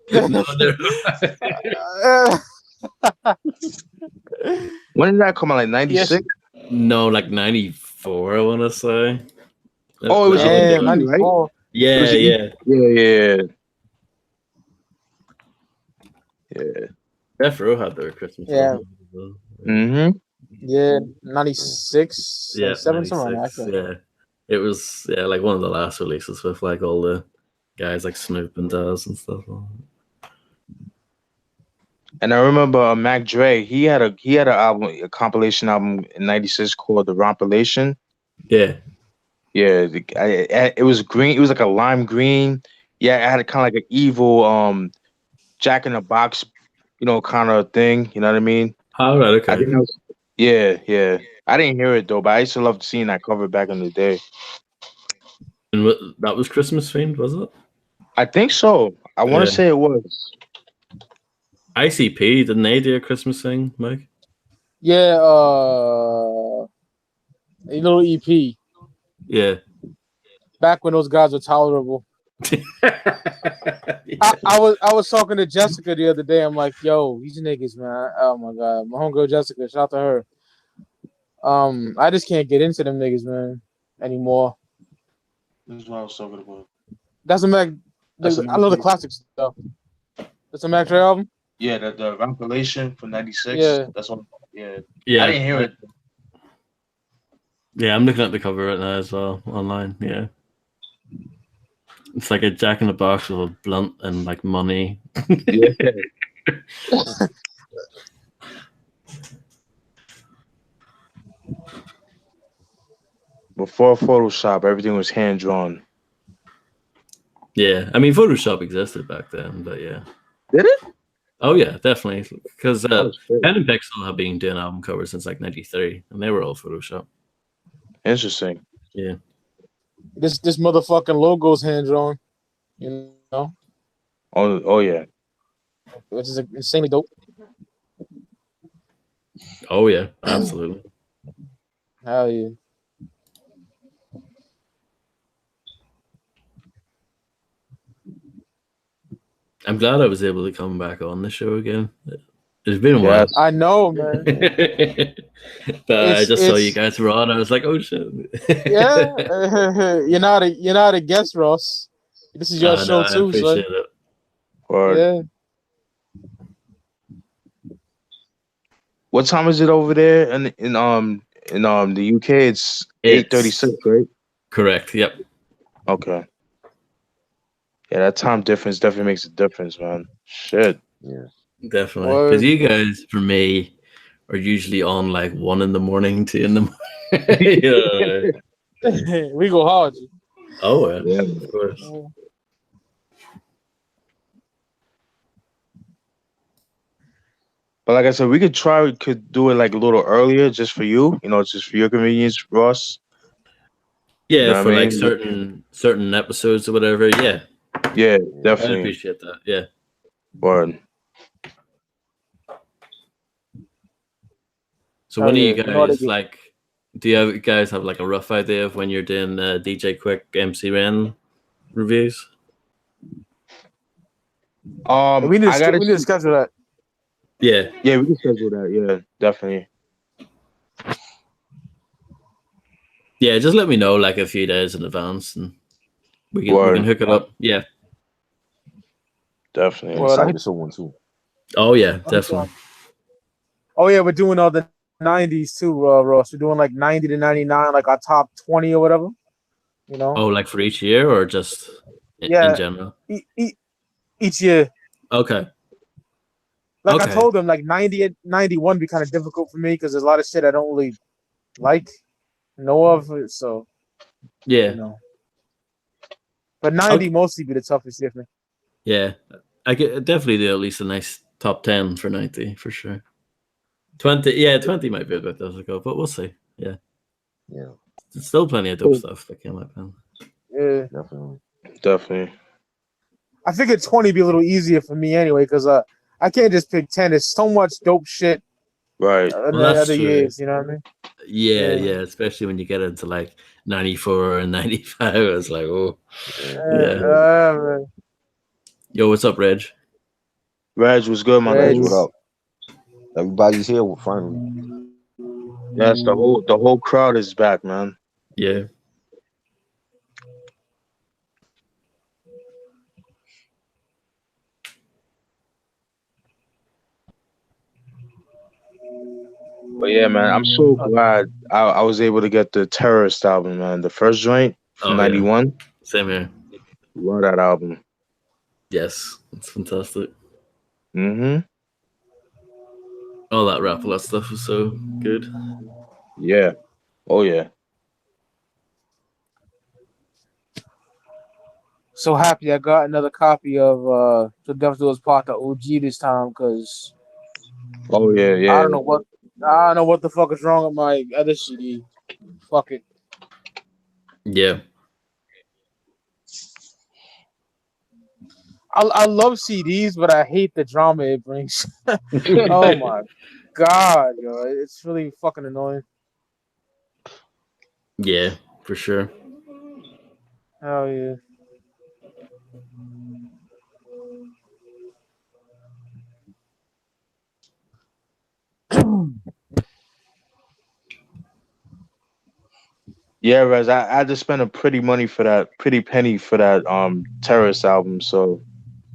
When did that come out? Like 96? No, like 94, I want to say. Oh, it was Damn, EP, right? 94. Yeah, It was yeah. Yeah. Death Row had their Christmas Yeah. album as well. Mm-hmm. Yeah, 96, Yeah, 97, something like 96, that. yeah. It was like one of the last releases with like all the guys like Snoop and Daz and stuff. And I remember Mac Dre. He had an album, a compilation album in '96 called The Rompilation. Yeah. Yeah, it was green. It was like a lime green. Yeah, it had a kind of like an evil Jack in the Box, kind of thing. You know what I mean? All right. Okay. I think that was, yeah. I didn't hear it though, but I used to love seeing that cover back in the day. And that was Christmas themed, was it? I think so. I want to say it was. ICP, didn't they do a Christmas thing, Mike? Yeah, a little EP. Yeah. Back when those guys were tolerable. I was talking to Jessica the other day. I'm like, yo, these niggas, man. Oh my god, my homegirl Jessica, shout out to her. I just can't get into them niggas, man, anymore. This is what I was talking about. That's a Mac. I know the classics stuff. That's a Mac Dre album. Yeah, the Rompilation from '96. Yeah, that's one. Yeah, yeah. I didn't hear it. Yeah, I'm looking at the cover right now as well online. Yeah, it's like a Jack in the Box with a blunt and like money. Yeah. Before Photoshop, everything was hand drawn. Yeah, I mean Photoshop existed back then, but yeah. Did it? Oh yeah, definitely. Because Pen and Pixel have been doing album covers since like '93, and they were all Photoshop. Interesting. Yeah. This motherfucking logo's hand drawn. You know. Oh yeah. Which is insanely dope. Oh yeah, absolutely. Hell yeah. I'm glad I was able to come back on the show again. It's been a while. I know, man. But I just saw you guys were on. I was like, oh shit. Yeah. You're not a guest, Ross. This is your show too, I appreciate it. Yeah. What time is it over there in the UK? It's 8:36, right? Correct. Yep. Okay. Yeah, that time difference definitely makes a difference, man. Shit. Yeah. Definitely. Because you guys, for me, are usually on like 1 in the morning, 2 in the morning. We go hard. Oh yeah, of course. But like I said, we could do it like a little earlier just for you, just for your convenience, Ross. Yeah, you know for like certain episodes or whatever. Yeah. Yeah, definitely. I appreciate that. Yeah. Word. So when are you guys like? Do you guys have like a rough idea of when you're doing DJ Quick MC Ren reviews? We need to schedule that. Yeah. Yeah, we can schedule that. Yeah, definitely. Yeah, just let me know like a few days in advance, and we can hook it up. Yeah. Definitely. Well, excited for one too. Oh yeah, definitely. Oh yeah, we're doing all the 90s too, Ross. We're doing like 90 to 99, like our top 20 or whatever. You know? Oh, like for each year or just in general? Each year. Okay. Like I told them, like 90 and 91 be kind of difficult for me because there's a lot of shit I don't really know of. So yeah. But 90 mostly be the toughest year for me. Yeah. I could definitely do at least a nice top 10 for 90 for sure. 20 might be a bit difficult, but we'll see. Yeah. There's still plenty of dope stuff that came up. Yeah, Definitely. I figured 20 be a little easier for me anyway, because I can't just pick 10. There's so much dope shit Right. in the other years. You know what I mean? Yeah, especially when you get into like 94 and 95. It's like, oh, Man. Yo, what's up, Reg? Reg was good, man. Reg, what up? Everybody's here finally. Yes, the whole crowd is back, man. Yeah. But yeah, man, I'm so glad I was able to get the Terrorist album, man. The first joint from '91. Yeah. Same here. Love that album. Yes, it's fantastic. Mm-hmm. All that Rapalot stuff was so good. Yeah. Oh yeah. So happy I got another copy of The Devil's Doors Part the OG this time, because Oh yeah. I don't know what the fuck is wrong with my other CD. Fuck it. Yeah. I love CDs, but I hate the drama it brings. Oh my god, yo, it's really fucking annoying. Yeah, for sure. Hell yeah. Yeah, Rez, I had to spend a pretty penny for that Terrorist album. So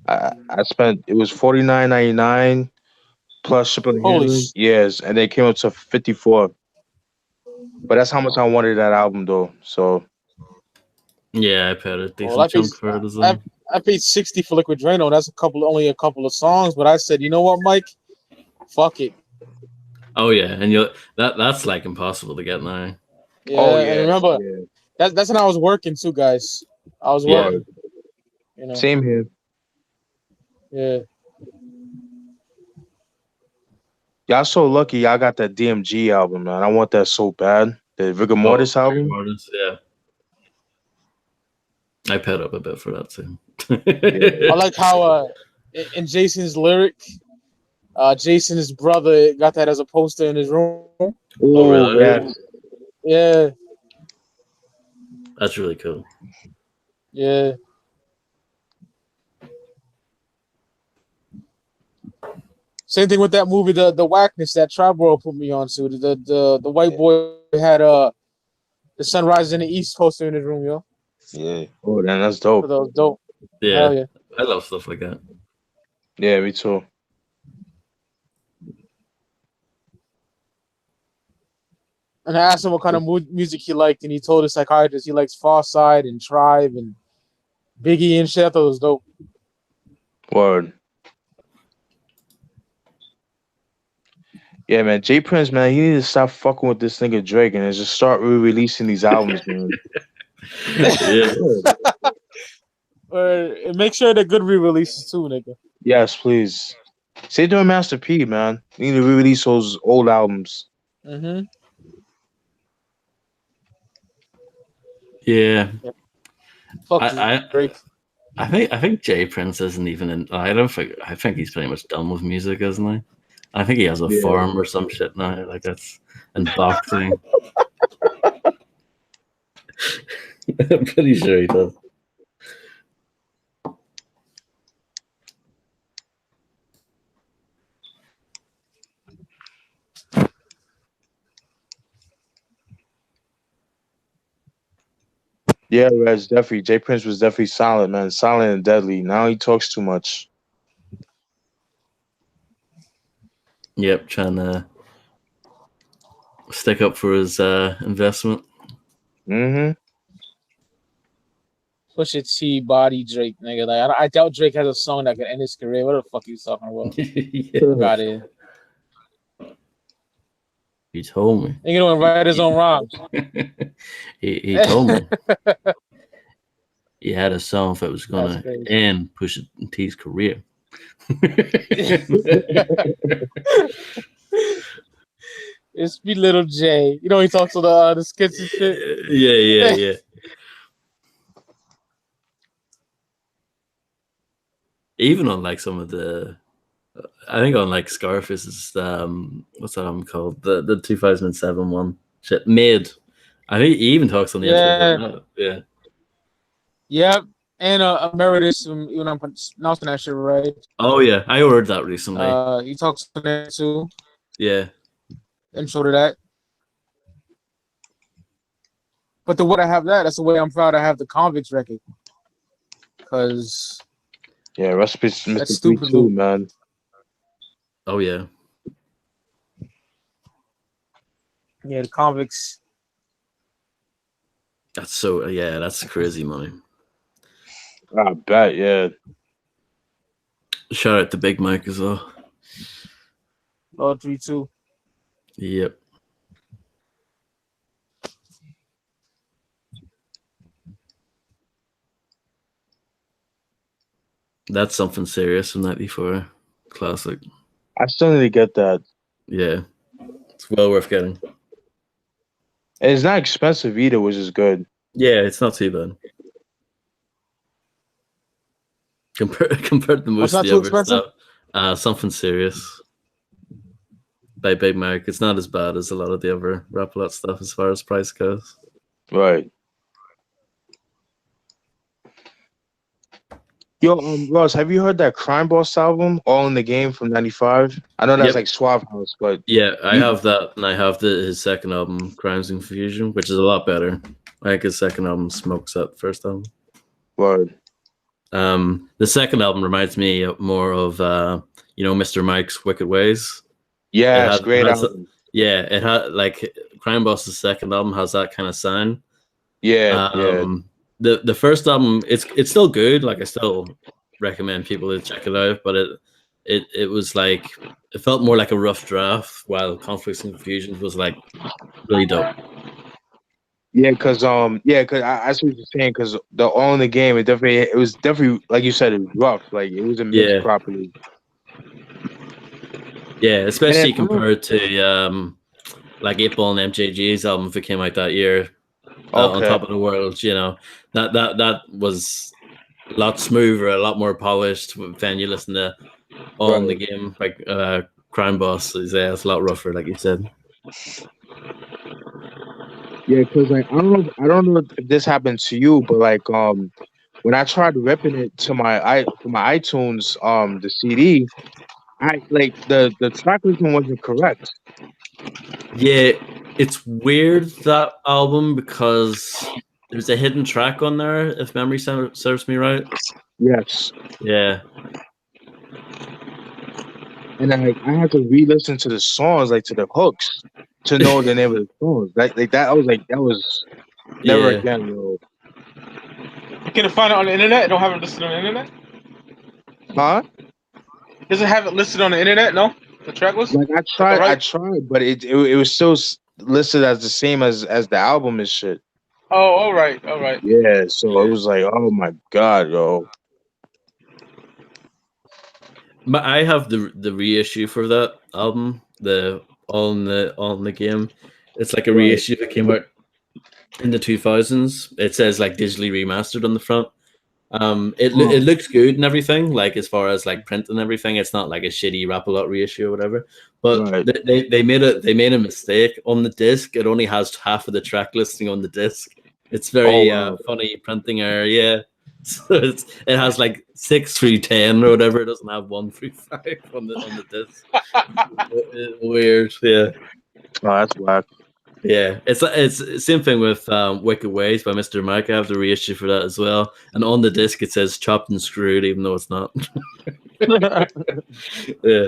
I spent, it was $49.99 plus shipping and Holy handling. Yes, and they came up to 54. But that's how much I wanted that album though. So yeah, I paid a decent chunk for it as well. I paid $60 for Liquid Drano. That's only a couple of songs, but I said, you know what, Mike? Fuck it. Oh yeah, and that's like impossible to get now. Yeah, and remember, that's when I was working too, guys. I was working. You know. Same here. Yeah. Y'all so lucky y'all got that DMG album, man. I want that so bad. The Rigor Mortis album. Rigor Mortis, yeah. I paid up a bit for that too. I like how in Jason's lyric, Jason's brother got that as a poster in his room. Oh, really? Yeah. Yeah. That's really cool. Yeah. Same thing with that movie, the Whackness that Tribe World put me on to. The white boy had the Sunrise in the East poster in his room, yo. Yeah. Oh, man, that's dope. That was dope. Yeah. I love stuff like that. Yeah, me too. And I asked him what kind of music he liked, and he told his psychiatrist he likes Far Side and Tribe and Biggie and shit. I thought it was dope. Word. Yeah, man. J Prince, man, he needs to stop fucking with this nigga Drake and just start re-releasing these albums, man. Yeah. And make sure they're good re-releases too, nigga. Yes, please. Say doing Master P, man. You need to re-release those old albums. Mm-hmm. Yeah. Fuck I think J Prince isn't even in. I think he's pretty much done with music, isn't he? I think he has a farm or some shit now. Like that's and boxing. I'm pretty sure he does. Yeah, Rez, definitely. J Prince was definitely silent, man. Silent and deadly. Now he talks too much. Yep, trying to stick up for his investment. Mm-hmm. Pusha T, Body, Drake, nigga. Like I doubt Drake has a song that could end his career. What the fuck are you talking about? Got it. He told me. He gonna write his own rhymes. he told me. He had a song that was gonna end Pusha T's career. It's be Little J. You know he talks to the skits and shit. Yeah. Even on like some of the, I think on like Scarface's, what's that album called? The 2007 one. Shit, Mid. I think he even talks on the intro. Yeah. Yep. And Emeritus, when I'm pronouncing that shit right. Oh yeah, I heard that recently. He talks on that too. Yeah. Intro to that. But the way I have that's the way I'm proud I have the Convicts record. Cause yeah, recipes that's Mr. stupid too, man. Oh yeah. Yeah, the Convicts. That's crazy money. I bet, yeah. Shout out to Big Mike as well. Lord 3-2. Yep. That's something serious from '94. Classic. I still need to get that. Yeah. It's well worth getting. And it's not expensive either, which is good. Yeah, it's not too bad. Compared to most of the other stuff, Something Serious by Big Mike. It's not as bad as a lot of the other Rap-A-Lot stuff as far as price goes. Right. Yo, Ross, have you heard that Crime Boss album, All in the Game from '95? I know that's like Suave House, but yeah, I have that, and I have his second album, Crimes and Confusion, which is a lot better. I think his second album smokes that first album. Word. The second album reminds me more of Mr. Mike's Wicked Ways. Yeah, it's great album. It had like Crime Boss's second album has that kind of sound. Yeah, The first album, it's still good. Like I still recommend people to check it out, but it was like it felt more like a rough draft, while Conflicts and Confusions was like really dope. Yeah, because I see what you're saying. Because the All in the Game, it was definitely like you said, it was rough. Like it wasn't mixed properly. Yeah, especially compared to like 8Ball and MJG's album if it came out that year. On Top of the World, that was a lot smoother, a lot more polished. When you listen to All in the Game, like Crime Boss, it's a lot rougher, like you said. Yeah, because like I don't know if this happened to you, but like when I tried ripping it to my iTunes the CD, I like the track listing wasn't correct. Yeah, it's weird, that album, because there's a hidden track on there, if memory serves me right. Yes. Yeah. And I had to re-listen to the songs, like to the hooks, to know the name of the songs. Like that, I was like, that was never again, yo. You can find it on the internet? Don't have it listed on the internet? Huh? Does it have it listed on the internet? No, the track list. Like I tried, but it was still listed as the same as the album and shit. Oh, all right. Yeah, so it was like, oh my god, yo. But I have the reissue for that album, the All in the Game. It's like a reissue that came out in the 2000s. It says like digitally remastered on the front. It looks good and everything, like as far as like print and everything. It's not like a shitty Rap-A-Lot reissue or whatever. But they made a mistake on the disc. It only has half of the track listing on the disc. It's very funny printing error. Yeah. So it has like 6 through 10 or whatever. It doesn't have 1 through 5 on the disc. Weird, yeah. Oh, that's whack. Yeah, it's same thing with Wicked Ways by Mr. Mike. I have the reissue for that as well. And on the disc it says chopped and screwed, even though it's not. Yeah.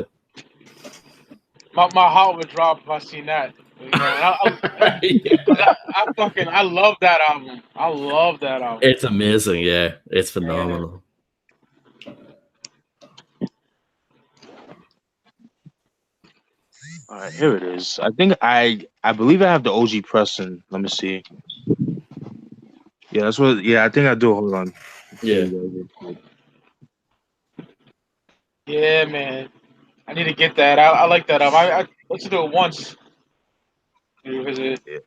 My heart would drop if I seen that. You know, I love that album. I love that album. It's amazing, yeah. It's phenomenal. All right, here it is. I think I believe I have the OG pressing. Let me see. Yeah, that's what. Yeah, I think I do. Hold on. Yeah. Yeah, man. I need to get that. I like that album. I listened to it once. Revisit.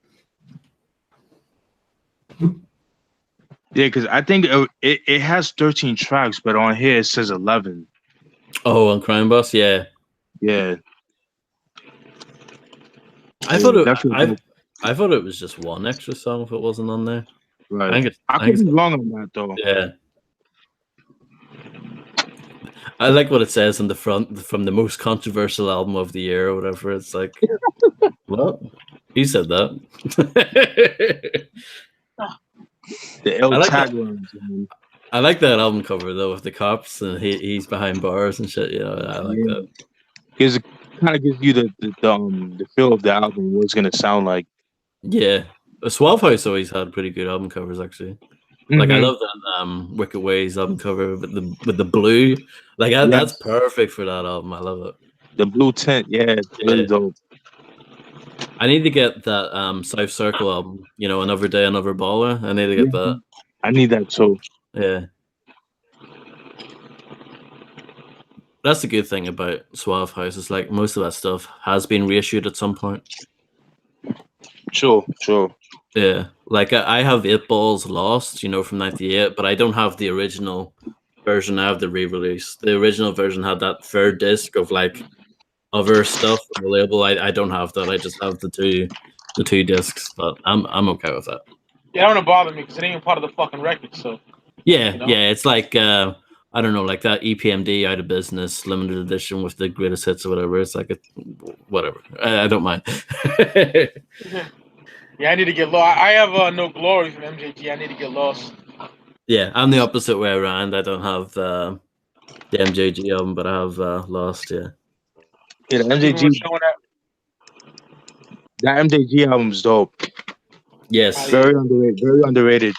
Yeah, because I think it has 13 tracks, but on here it says 11. Oh, on Crime Boss, yeah. Yeah. I thought definitely. I thought it was just one extra song if it wasn't on there. Right. I could be wrong on that though. Yeah. I like what it says on the front from the most controversial album of the year or whatever. It's like, what? He said that. The ill taglines. I like that album cover though with the cops and he's behind bars and shit. Yeah, I like that. Because it kind of gives you the feel of the album, what it's gonna sound like. Yeah, Suave House always had pretty good album covers actually. Like I love that Wicked Ways album cover with the blue. Like that's perfect for that album. I love it. The blue tint, it's really dope. I need to get that South Circle album. You know, Another Day, Another Baller. I need to get that. I need that too. Yeah. That's the good thing about Suave House. Is like most of that stuff has been reissued at some point. Sure. Yeah, like I have 8 Balls Lost, you know, from '98, but I don't have the original version. I have the re-release. The original version had that 3rd disc of like other stuff on the label. I don't have that. I just have the two discs, but I'm okay with that. Yeah, it don't bother me because it ain't part of the fucking record. So yeah, it's like I don't know, like that EPMD Out of Business limited edition with the greatest hits or whatever. It's like whatever. I don't mind. Yeah, I need to get lost. I have No Glory from MJG. I need to get lost. Yeah, I'm the opposite way around. I don't have the MJG album, but I have Lost. Yeah. Yeah, the MJG. That MJG album's dope. Yes. Very underrated. Very underrated.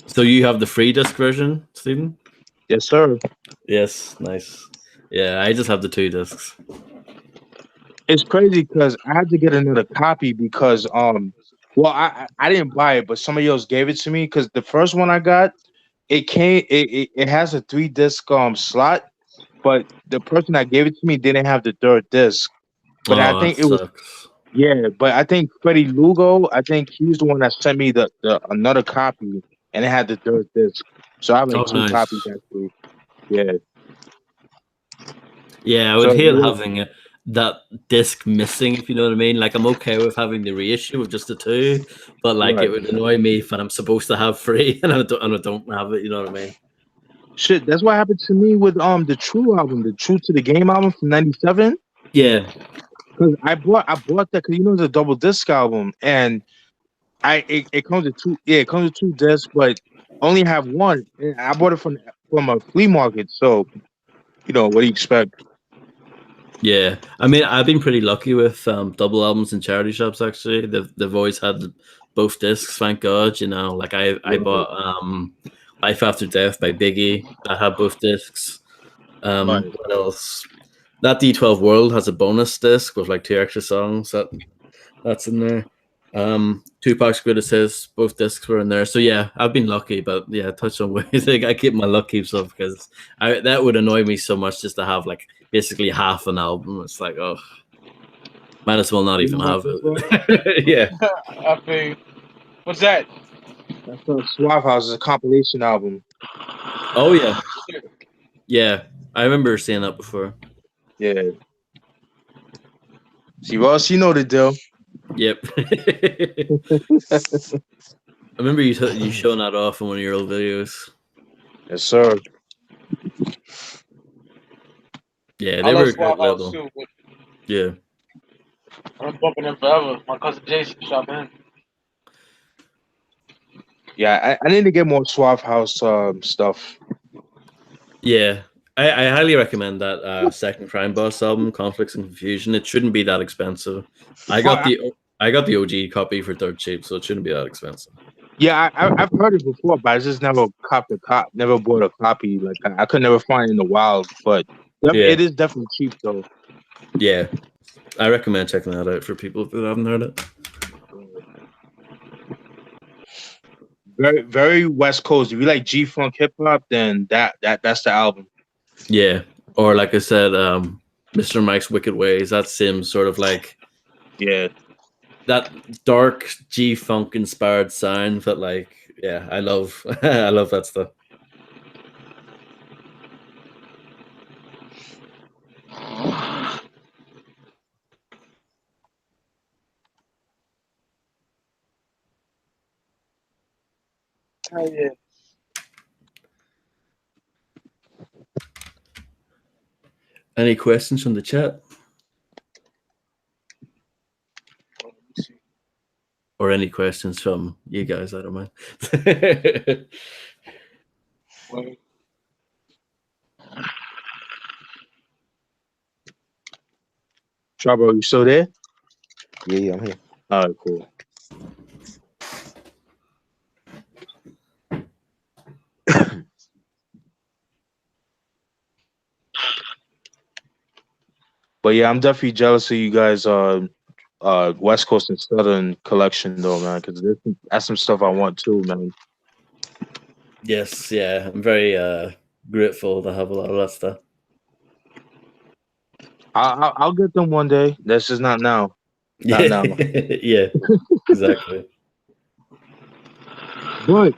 So you have the free disc version, Stephen? Yes, sir. Yes, nice. Yeah, I just have the 2 discs. It's crazy because I had to get another copy because I didn't buy it, but somebody else gave it to me because the first one I got, it has a 3 disc slot, but the person that gave it to me didn't have the 3rd disc. But I think it was but I think Freddie Lugo, I think he's the one that sent me the another copy and it had the 3rd disc. So I have 2 copies actually. Yeah. Yeah, I would hate having that disc missing, if you know what I mean. Like I'm okay with having the reissue of just the 2, but like it would annoy me if I'm supposed to have 3 and I don't have it. You know what I mean? Shit, that's what happened to me with the True album, the True to the Game album from '97. Yeah, because I bought that because it's a double disc album, and it comes with 2. Yeah, it comes with 2 discs, but only have 1. And I bought it from a flea market, so what do you expect? Yeah, I mean, I've been pretty lucky with double albums in charity shops. Actually, they've always had both discs. Thank God, Like I bought Life After Death by Biggie. I had both discs. What else? That D12 World has a bonus disc with like 2 extra songs. That's in there. Tupac's Greatest Hits, both discs were in there. So yeah, I've been lucky, but yeah, touch on ways. I keep my luck keeps up because that would annoy me so much just to have like basically half an album. It's like, oh, might as well not even have it. Yeah. I think. What's that? That's from Suave House. It's a compilation album. Oh yeah. Yeah, I remember seeing that before. Yeah. See, Ross, you know the deal. Yep. I remember you showing that off in one of your old videos. Yes, sir. Yeah, they were a good level. Too, yeah. I'm bumping them forever. My cousin Jason shot in. Yeah, I need to get more Suave House stuff. Yeah. I highly recommend that second Crime Boss album, Conflicts and Confusion. It shouldn't be that expensive. I got the OG copy for dirt cheap, so it shouldn't be that expensive. Yeah, I've heard it before, but I just never never bought a copy. Like I could never find it in the wild, but it is definitely cheap though. Yeah, I recommend checking that out for people who haven't heard it. Very, very West Coast. If you like G-Funk hip hop, then that's the album. Yeah, or like I said, Mr. Mike's Wicked Ways. That seems sort of like Yeah. That dark G funk inspired sound, but like, yeah, I love I love that stuff. Oh, yeah. Any questions from the chat? Or any questions from you guys? I don't mind. Trouble, you still there? Yeah, I'm here. All right, cool. But yeah, I'm definitely jealous of you guys. West Coast and Southern collection though, man, because that's some stuff I want too, man. Yes, yeah, I'm very grateful to have a lot of that stuff. I'll get them one day. That's just not now. Not now. Yeah, exactly. But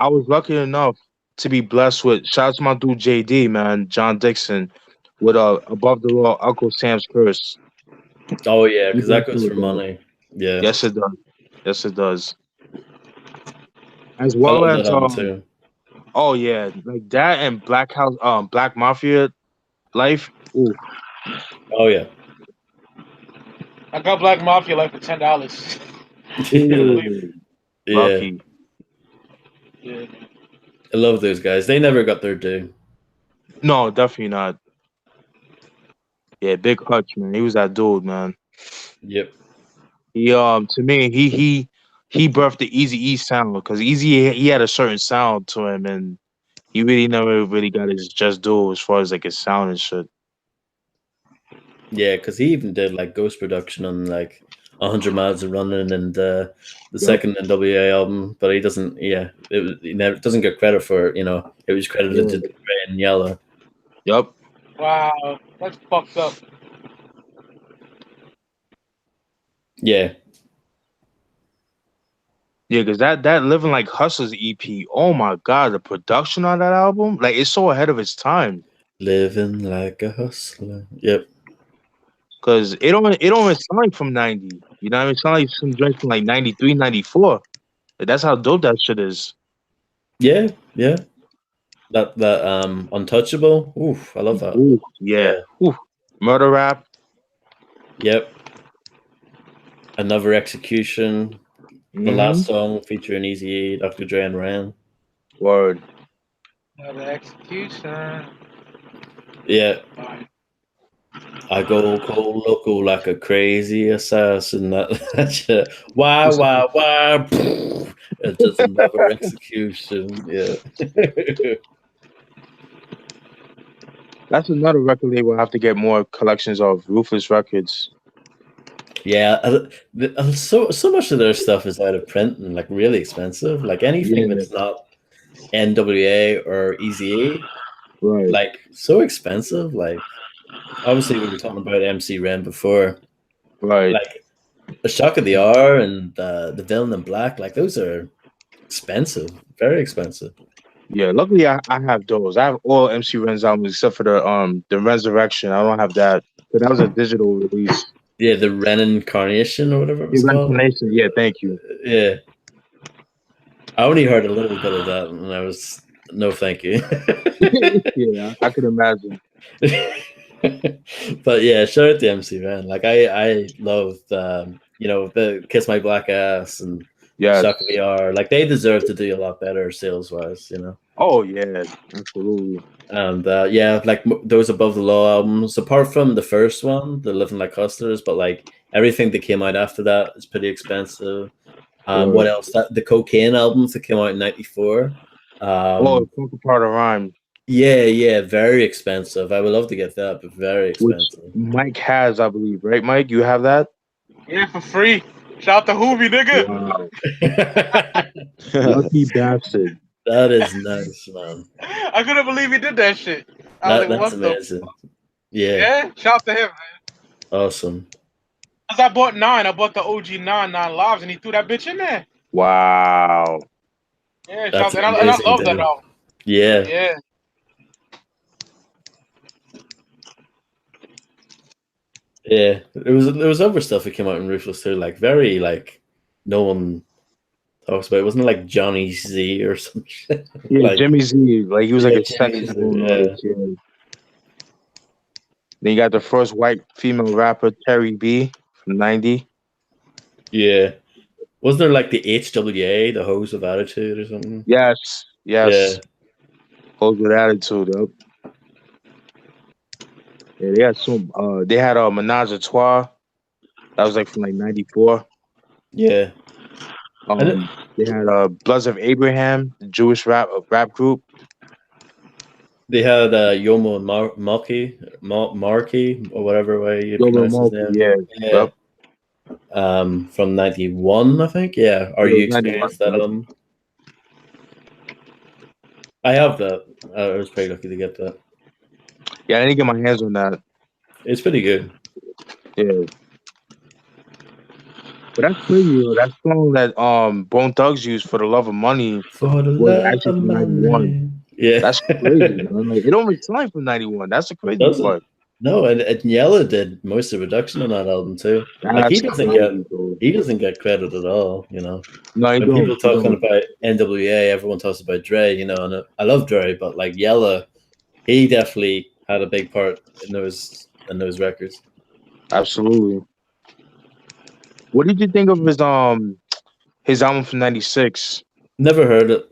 I was lucky enough to be blessed with shout out to my dude JD, man, John Dixon, with Above the Law, Uncle Sam's Curse. Oh yeah, because that goes for money. Yeah. Yes, it does. Yes, it does. As I well love as that album too. oh yeah, like that and Black House, Black Mafia Life. Ooh. Oh yeah. I got Black Mafia like for $10. Yeah. Lucky. Yeah. I love those guys. They never got their due. No, definitely not. Yeah, Big Hutch, man. He was that dude, man. Yep. He to me he birthed the Easy E sound because Easy he had a certain sound to him and he really never really got his just due as far as like his sound and shit. Yeah, because he even did like ghost production on like 100 Miles of Running and the second NWA album, but he doesn't. Yeah, he never doesn't get credit for it. You know, it was credited to Dre and Yellow. Yep. Wow, that's fucked up. Yeah. Yeah, because that Living Like Hustlers EP, oh my god, the production on that album, like it's so ahead of its time. Living like a hustler. Yep. Cause it don't even sound like from 90. You know what I mean? It sound like some joints from like 93, 94. Like, that's how dope that shit is. Yeah, yeah. That Untouchable. Oof, I love that. Ooh, yeah. Ooh. Murder Rap. Yep. Another Execution. The last song featuring Eazy-E, Dr. Dre, and Ren. Word. Another Execution. Yeah. I go cold loco like a crazy assassin. That shit. Why? It's just another Execution. Yeah. That's another record label I have to get more collections of. Ruthless Records. Yeah, so much of their stuff is out of print and like really expensive. Like anything that's not NWA or Eazy-E, right? Like so expensive. Like obviously we were talking about MC Ren before, right? Like the Shock of the Hour and the Villain in Black, like those are expensive, very expensive. Yeah, luckily I have those. I have all MC Ren's albums except for the Resurrection. I don't have that. But that was a digital release. Yeah, the Ren Incarnation or whatever it was called. Yeah, thank you. Yeah. I only heard a little bit of that and I was no thank you. Yeah, I could imagine. But yeah, shout out to MC Ren. Like I loved the Kiss My Black Ass and Shock of the Hour. Like they deserve to do a lot better sales wise, you know. Oh yeah, absolutely. And like those Above the Law albums, apart from the first one, the Living Like Hustlers, but like everything that came out after that is pretty expensive. What else? The Cocaine albums that came out in '94. Part of Rhyme. Yeah, very expensive. I would love to get that, but very expensive. Which Mike has, I believe, right, Mike? You have that? Yeah, for free. Shout out to Hoovy, nigga. Wow. Lucky bastard. That is nice, man. I couldn't believe he did that shit. That's amazing. Yeah. Yeah, shout out to him, man. Awesome. Cause I bought 9. I bought the OG 9 lives, and he threw that bitch in there. Wow. Yeah, That's and I amazing, love that dude. album. Yeah. Yeah. Yeah, there was other stuff that came out in Ruthless too, like very like no one talks about. It wasn't like Johnny Z or some shit. Yeah, Like Jimmy Z. Like he was like yeah, a Jimmy Z, saxophone yeah, artist. Yeah. Then you got the first white female rapper, Terry B from '90. yeah. Wasn't there like the HWA, the Hose of Attitude or something? Yes, Yeah, yes. Holds with attitude up. Yeah, they had some. They had a Menage a Trois. That was like from like '94. yeah. And They had Bloods of Abraham, the Jewish rap group. they had Yomo and Marky or whatever way you Yoba pronounce his Mulkey, name. yeah. Yeah. Yep. From '91, I think. Yeah. Are Yeah, you it was 91. experienced that I have that. I was pretty lucky to get that. Yeah, I didn't get my hands on that. It's pretty good. Yeah. But that's crazy, yo. That song that Bone Thugs used, For the Love of Money, For the was love actually of from '91. money. Yeah. That's crazy, man. Like, it don't make time from '91. That's the crazy Doesn't. part. No, and Yella did most of the production on that album too. Like That's crazy, bro. he doesn't get credit at all, you know. No, you When people don't. talking about NWA, everyone talks about Dre, you know, and I love Dre, but like Yella, he definitely had a big part in those records. Absolutely. What did you think of his album from '96? Never heard it.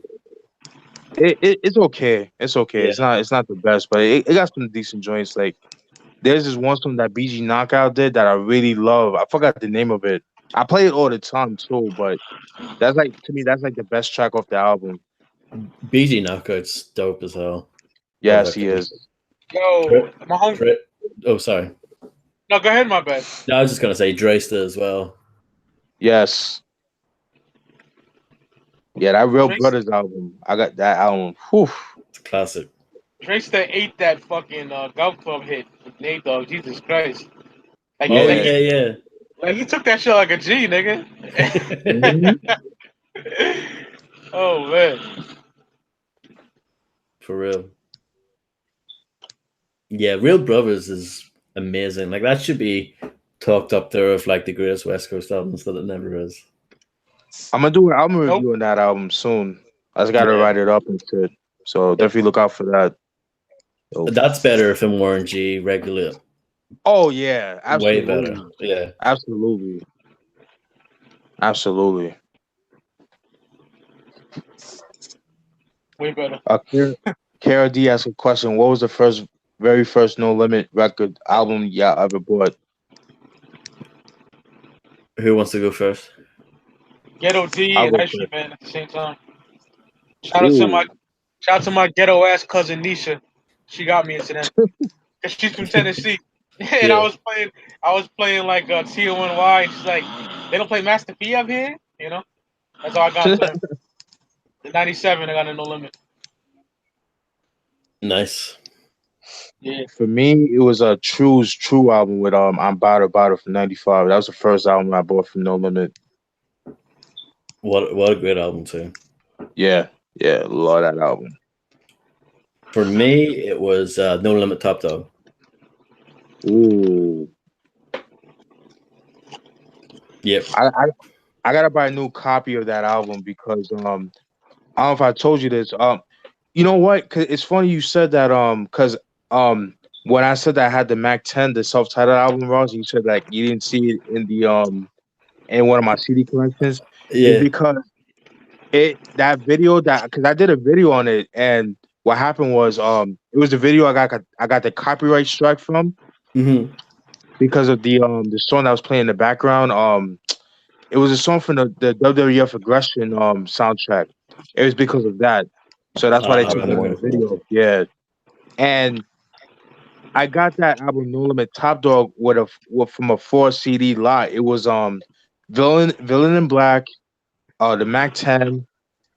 It's okay. It's okay. Yeah. It's not the best, but it got some decent joints. Like there's this one song that BG Knockout did that I really love. I forgot the name of it. I play it all the time too, but that's like to me that's like the best track off the album. BG Knockout's dope as hell. Yes, he is. Yo, my home. Dre, oh, sorry. No, go ahead. My bad. No, I was just gonna say Dre's as well. Yes. Yeah, that Real Brothers album. I got that album. Whew. It's a classic. Drakester ate that fucking golf club hit with Nate Dogg. Jesus Christ. Like, Oh like, yeah. Like he took that shit like a G, nigga. Oh man. For real. Yeah, Real Brothers is amazing. Like that should be talked up there of like the greatest West Coast albums, but it never is. I'm gonna do an album review on that album soon. I just gotta write it up and shit. So definitely look out for that. So, that's better if in Warren G regular. Oh yeah, absolutely. Way better. Yeah. Absolutely. Absolutely. Way better. Kara D asked a question. What was the very first No Limit record album y'all ever bought? Who wants to go first? Ghetto D and Ice Street Band at the same time. Shout out to my ghetto ass cousin Nisha. She got me into that. Cause she's from Tennessee. And I was playing like TONY, and she's like, they don't play Master P up here, you know? That's how I got into them. In '97, I got a No Limit. Nice. Yeah. For me, it was a True album with I'm Bada from '95. That was the first album I bought from No Limit. What a great album too. Yeah, love that album. For me, it was No Limit Top Dog. Ooh. Yep. I gotta buy a new copy of that album because I don't know if I told you this. You know what? 'Cause it's funny you said that. Because when I said that I had the Mac 10, the self-titled album, Ross, you said like you didn't see it in the in one of my CD collections. Yeah. It's because that video because I did a video on it, and what happened was it was the video I got the copyright strike from because of the song that was playing in the background. It was a song from the WWF Aggression soundtrack. It was because of that. So that's why they took it from the video. Yeah. And I got that album No Limit Top Dog from a 4 CD lot. It was Villain in Black, the Mac 10,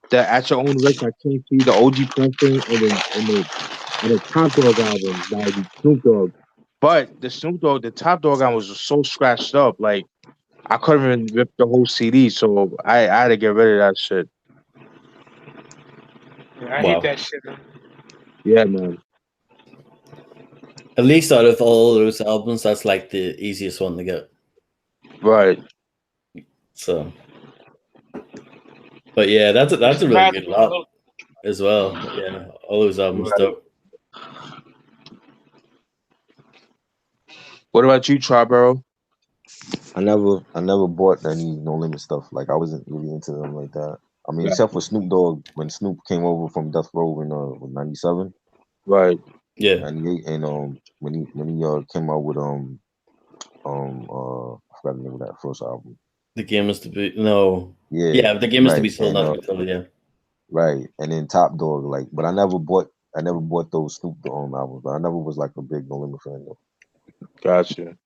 the At Your Own Risk, I Can't See, the OG Princeton, and the Top Dog album by Snoop Dogg. But the Snoop Dogg, the Top Dog album was so scratched up, like I couldn't even rip the whole CD, so I had to get rid of that shit. Yeah, I Wow. hate that shit, man. Yeah, man. At least out of all those albums, that's like the easiest one to get. Right. So, but yeah, that's a really good lot as well. Yeah, all those albums dope. What about you, Triborough? I never bought any No Limit stuff. Like I wasn't really into them like that. I mean, Yeah. except for Snoop Dogg when Snoop came over from Death Row in '97, Right. Yeah, '98, and when he came out with I forgot the name of that first album. the game is to be Yeah, yeah, the game is to right, be sold, and, not to be sold. Yeah, right, and then Top Dog, like, but I never bought those Snoop Dogg albums. But I never was like a big No Limit fan though. Gotcha.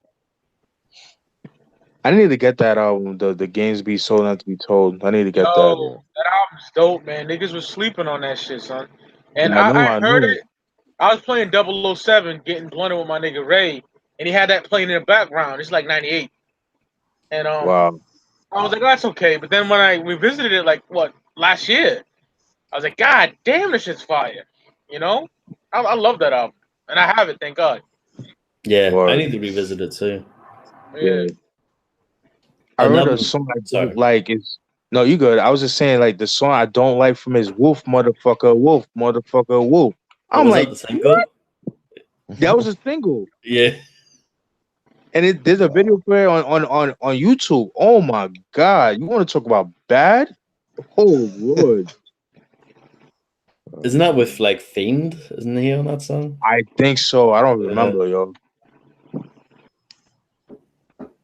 I need to get that album. The games be sold, not to be told. I need to get that. That album's dope, man. Niggas was sleeping on that shit, son. And I I heard know. it. I was playing 007, getting blunted with my nigga Ray, and he had that playing in the background. It's like '98, and Wow. I was like, oh, that's okay. But then when I revisited it, like last year, I was like, God damn, this shit's fire. You know, I love that album, and I have it, thank God. yeah. Word. I need to revisit it too. Yeah. I And heard that a was- song I sorry. don't like is no, you good. I was just saying like the song I don't like from his Wolf Motherfucker Wolf. I'm was like, that the single? that was a single. Yeah, And there's a video for it on YouTube. Oh my god. You want to talk about bad? Oh Lord. isn't that with like Fiend? Isn't he on that song? I think so. I don't remember, yo.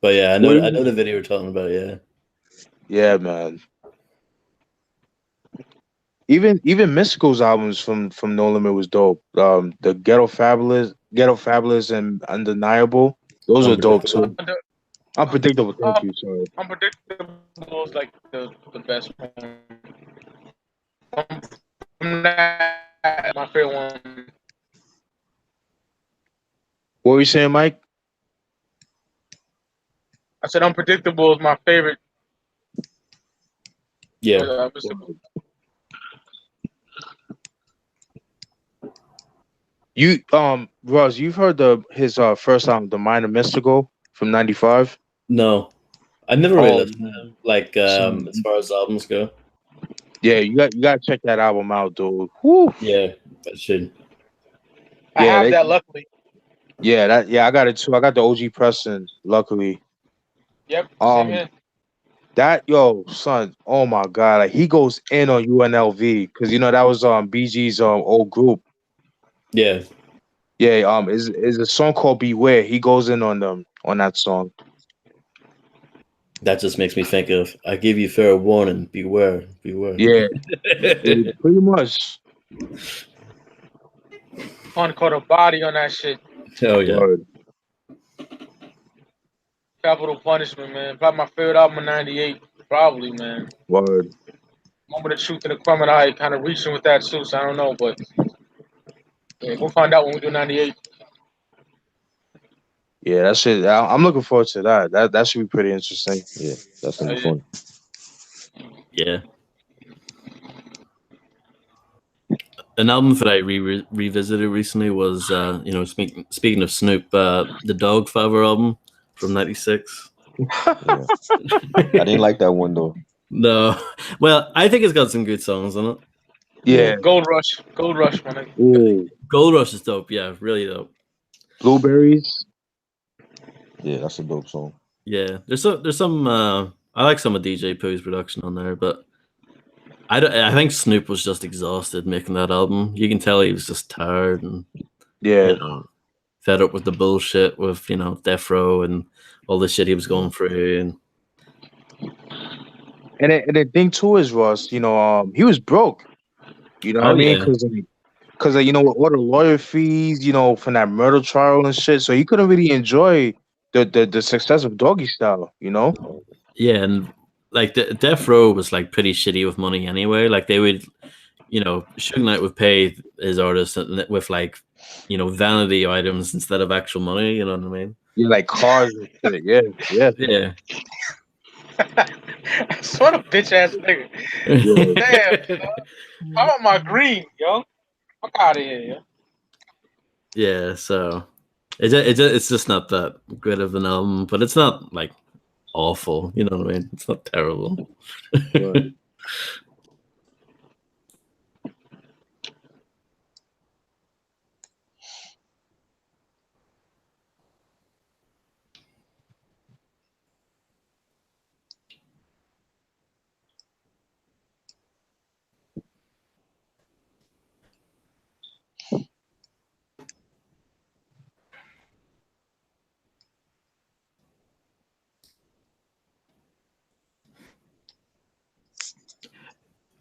But yeah, I know the video you're talking about. Yeah, Yeah, man. Even Mystico's albums from No Limit was dope. The Ghetto Fabulous and Undeniable. Those are dope too. Unpredictable. Thank you. Sorry. Unpredictable is like the best one. My favorite one. What were you saying, Mike? I said Unpredictable is my favorite. yeah. You Ross, you've heard his first album, The Mind of Mystical from '95? No, I never really Oh, listened to him. Like as far as albums go. Yeah, you got to check that album out, dude. Whew. Yeah, I should. I have that, luckily. Yeah, I got it too. I got the OG Preston, luckily. Yep. Same here. That son, oh my god, like he goes in on UNLV because that was BG's old group. Yeah. Yeah, is a song called Beware. He goes in on them on that song. That just makes me think of I give you fair warning, beware. Yeah. Pretty much. Fun caught a body on that shit. Oh yeah. Word. Capital Punishment, man. Probably my favorite album in '98. Probably, man. Word. Moment of Truth and the Criminal. I kind of reaching with that too, so I don't know, but yeah, we'll find out when we do '98. Yeah, that shit. I'm looking forward to that. That should be pretty interesting. Yeah, that's gonna be fun. Yeah. An album that I revisited recently was, speaking of Snoop, the Dog Father album from '96. Yeah. I didn't like that one though. No, well, I think it's got some good songs on it. Yeah. Gold Rush, my nigga. Ooh. Gold Rush is dope. Yeah, really dope. Blueberries. Yeah, that's a dope song. Yeah, there's some. I like some of DJ Pooh's production on there, but I think Snoop was just exhausted making that album. You can tell he was just tired and fed up with the bullshit with Death Row and all the shit he was going through. And the thing too is, Ross, he was broke. You know what I mean? Because with all the lawyer fees, from that murder trial and shit, so he couldn't really enjoy the success of Doggy Style. Yeah, and like the Death Row was like pretty shitty with money anyway. Like they would, Suge Knight would pay his artists with like vanity items instead of actual money. You know what I mean? Yeah, like cars and shit. Yeah, yeah. Yeah. What a bitch ass nigga. Damn, son. I want my green, yo. Fuck out of here, yo. Yeah, so it's just not that good of an album, but it's not like awful. You know what I mean? It's not terrible. Right.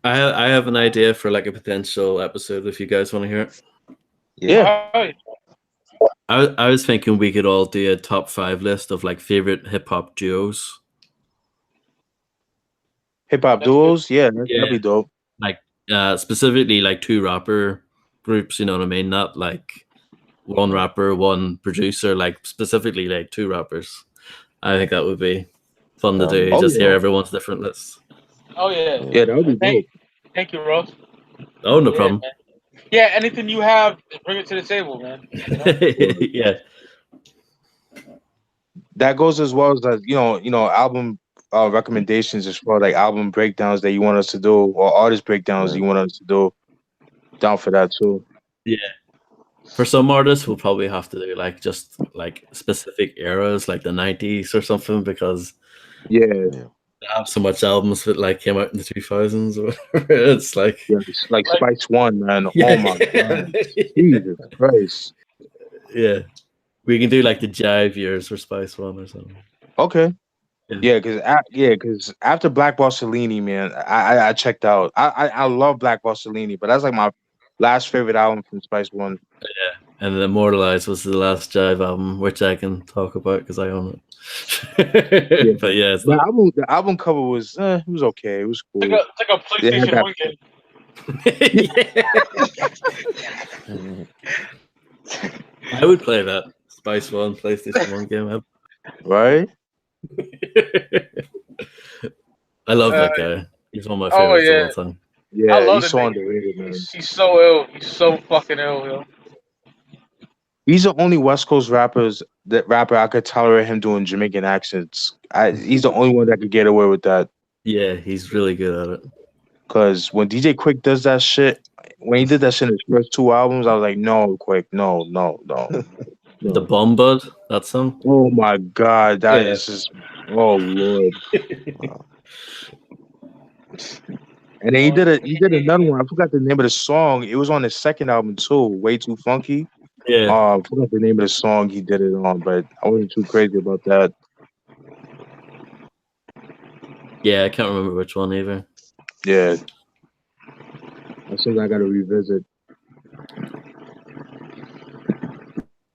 I have an idea for like a potential episode if you guys want to hear it. Yeah. I was thinking we could all do a top 5 list of like favorite hip hop duos. Hip hop duos, yeah, that'd Yeah. be dope. Like specifically like 2 rapper groups, you know what I mean? Not like 1 rapper, 1 producer, like specifically like 2 rappers. I think that would be fun to do. Oh, Just yeah. hear everyone's different lists. Oh yeah. Yeah, that would be dope. Thank you, Ross. Oh, no Yeah, problem. man. Yeah, anything you have, bring it to the table, man. You know? Yeah. That goes as well as album recommendations as far like album breakdowns that you want us to do or artist breakdowns you want us to do. Down for that too. Yeah. For some artists, we'll probably have to do like just like specific eras, like the 90s or something, because Yeah. they have so much albums that like came out in the 2000s or whatever. It's like It's like Spice One, man. Yeah. Oh my god. Jesus Christ. Yeah. We can do like the Jive years for Spice One or something. Okay. Yeah. Because after Black Bossellini, man, I checked out. I love Black Bossellini, but that's like my last favorite album from Spice One. And then Immortalized was the last Jive album, which I can talk about because I own it. But yeah, it's The album cover was it was okay. It was cool. It's like a PlayStation 1 game. I would play that Spice One PlayStation 1 game. Right? I love that guy. He's one of my favorites of all time. Yeah, I love he's the so nigga. underrated, man. He's so ill. He's so fucking ill, yo. He's the only West Coast rapper I could tolerate him doing Jamaican accents. He's the only one that could get away with that. Yeah, he's really good at it. Cause when DJ Quick does that shit, when he did that shit in his first 2 albums, I was like, no, Quick, no. The Bomb Bud, that song. Oh my god, that is just oh lord. And then he did another one. I forgot the name of the song. It was on his second album too, Way Too Funky. Yeah. I forgot the name of the song he did it on, but I wasn't too crazy about that. Yeah, I can't remember which one either. Yeah. That's something I gotta revisit.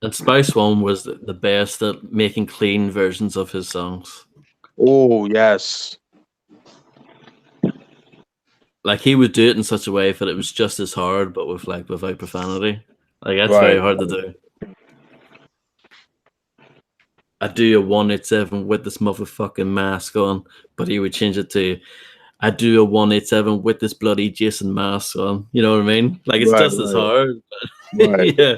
And Spice One was the best at making clean versions of his songs. Oh yes. Like he would do it in such a way that it was just as hard, but without profanity. Like that's Right. very hard to do. I do a 187 with this motherfucking mask on, but he would change it to I do a 187 with this bloody Jason mask on. You know what I mean? Like it's just as hard. Right. Yeah.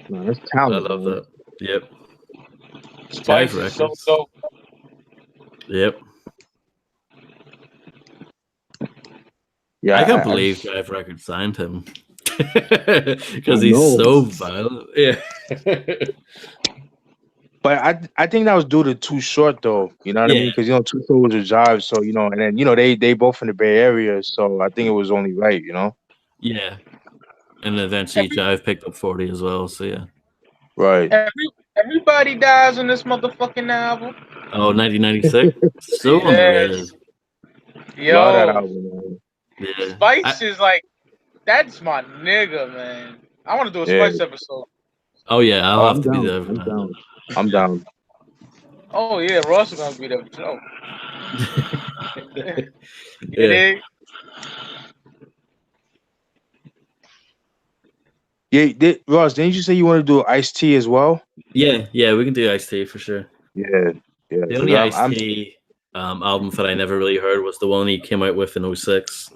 No, that's I talent. love man. that. Yep. Spice Jive is so Records. dope. Yep. Yeah, I can't believe Jive Records signed him. Because I he's know. so violent. Yeah. But I think that was due to Too Short though. You know what I Yeah. mean? Because Too Short was a Jive, so and then they both in the Bay Area, so I think it was only right. Yeah. And eventually Jive picked up 40 as well, so yeah. Right. Everybody dies on this motherfucking album. Oh, 1996? So Yes. underrated. Love that Yo, album, man. Yeah. Spice is like, that's my nigga, man. I want to do a Yeah. Spice episode. Oh yeah, I'll Oh, have I'm to be down. there. I'm down. I'm down. Oh yeah, Ross is gonna be there. So. Yeah. dig? Yeah, Ross, didn't you say you want to do Ice-T as well? Yeah, we can do Ice-T for sure. Yeah. The Because only Ice-T album that I never really heard was the one he came out with in 06.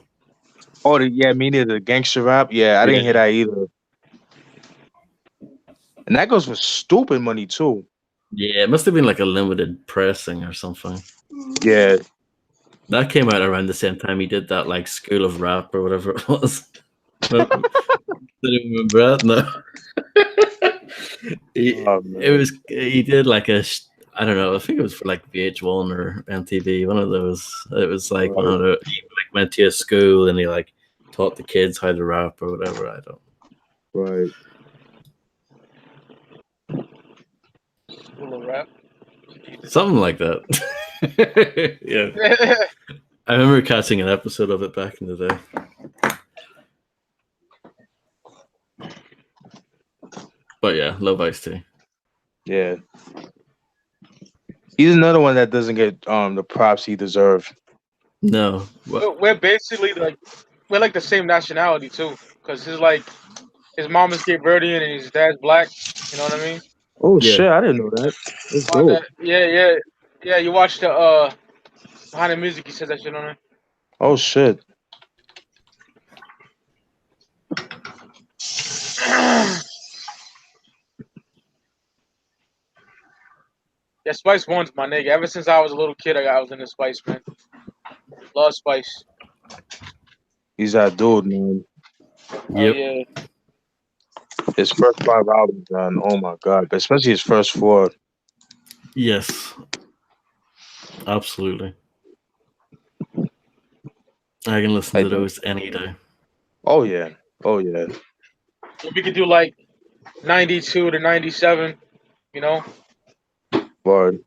yeah, me neither. Gangster rap. Yeah, I didn't hear that either. And that goes for stupid money too. Yeah, it must have been like a limited pressing or something. Yeah. That came out around the same time he did that like School of Rap or whatever it was. Didn't remember that? No. He did like I don't know, I think it was for like VH1 or MTV, one of those. It was like one of the he like went to a school and he like taught the kids how to rap or whatever. I don't. Right. School of Rap. Something like that. Yeah. I remember catching an episode of it back in the day. But yeah, love Ice-T. Yeah. He's another one that doesn't get the props he deserves. No. We're basically we're like the same nationality too, because his mom is Cape Verdean and his dad's black. You know what I mean? Oh Yeah. shit, I didn't know that. That's dope. Yeah. You watch the Behind the Music. He says that shit on it. Oh shit. Yeah, Spice One's my nigga. Ever since I was a little kid, I was into Spice, man. Love Spice. He's that dude, man. Yep. Yeah. His first 5 albums, man. Oh my god. Especially his first 4. Yes. Absolutely. I can listen to those any day. Oh yeah. Oh yeah. We could do like 92 to 97, you know? Word.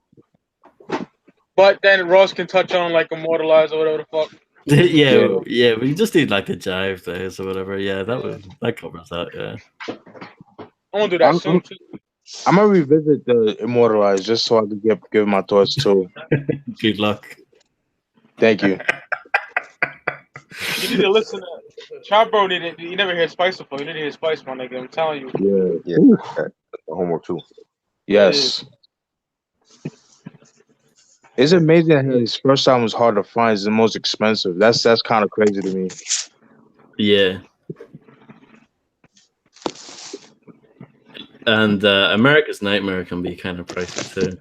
But then Ross can touch on like Immortalized or whatever the fuck. yeah, we just need like the jive days or whatever. Yeah, that covers that, yeah. I want to do that soon too. I'm gonna revisit the Immortalized just so I can give my thoughts too. Good luck. Thank you. You need to listen to Chop Bro. You never hear Spice before. You need to hear Spice, my nigga. I'm telling you. Yeah, that's the homework too. Yes. It's amazing that his first album was hard to find. It's the most expensive. That's kind of crazy to me. Yeah. And America's Nightmare can be kind of pricey too.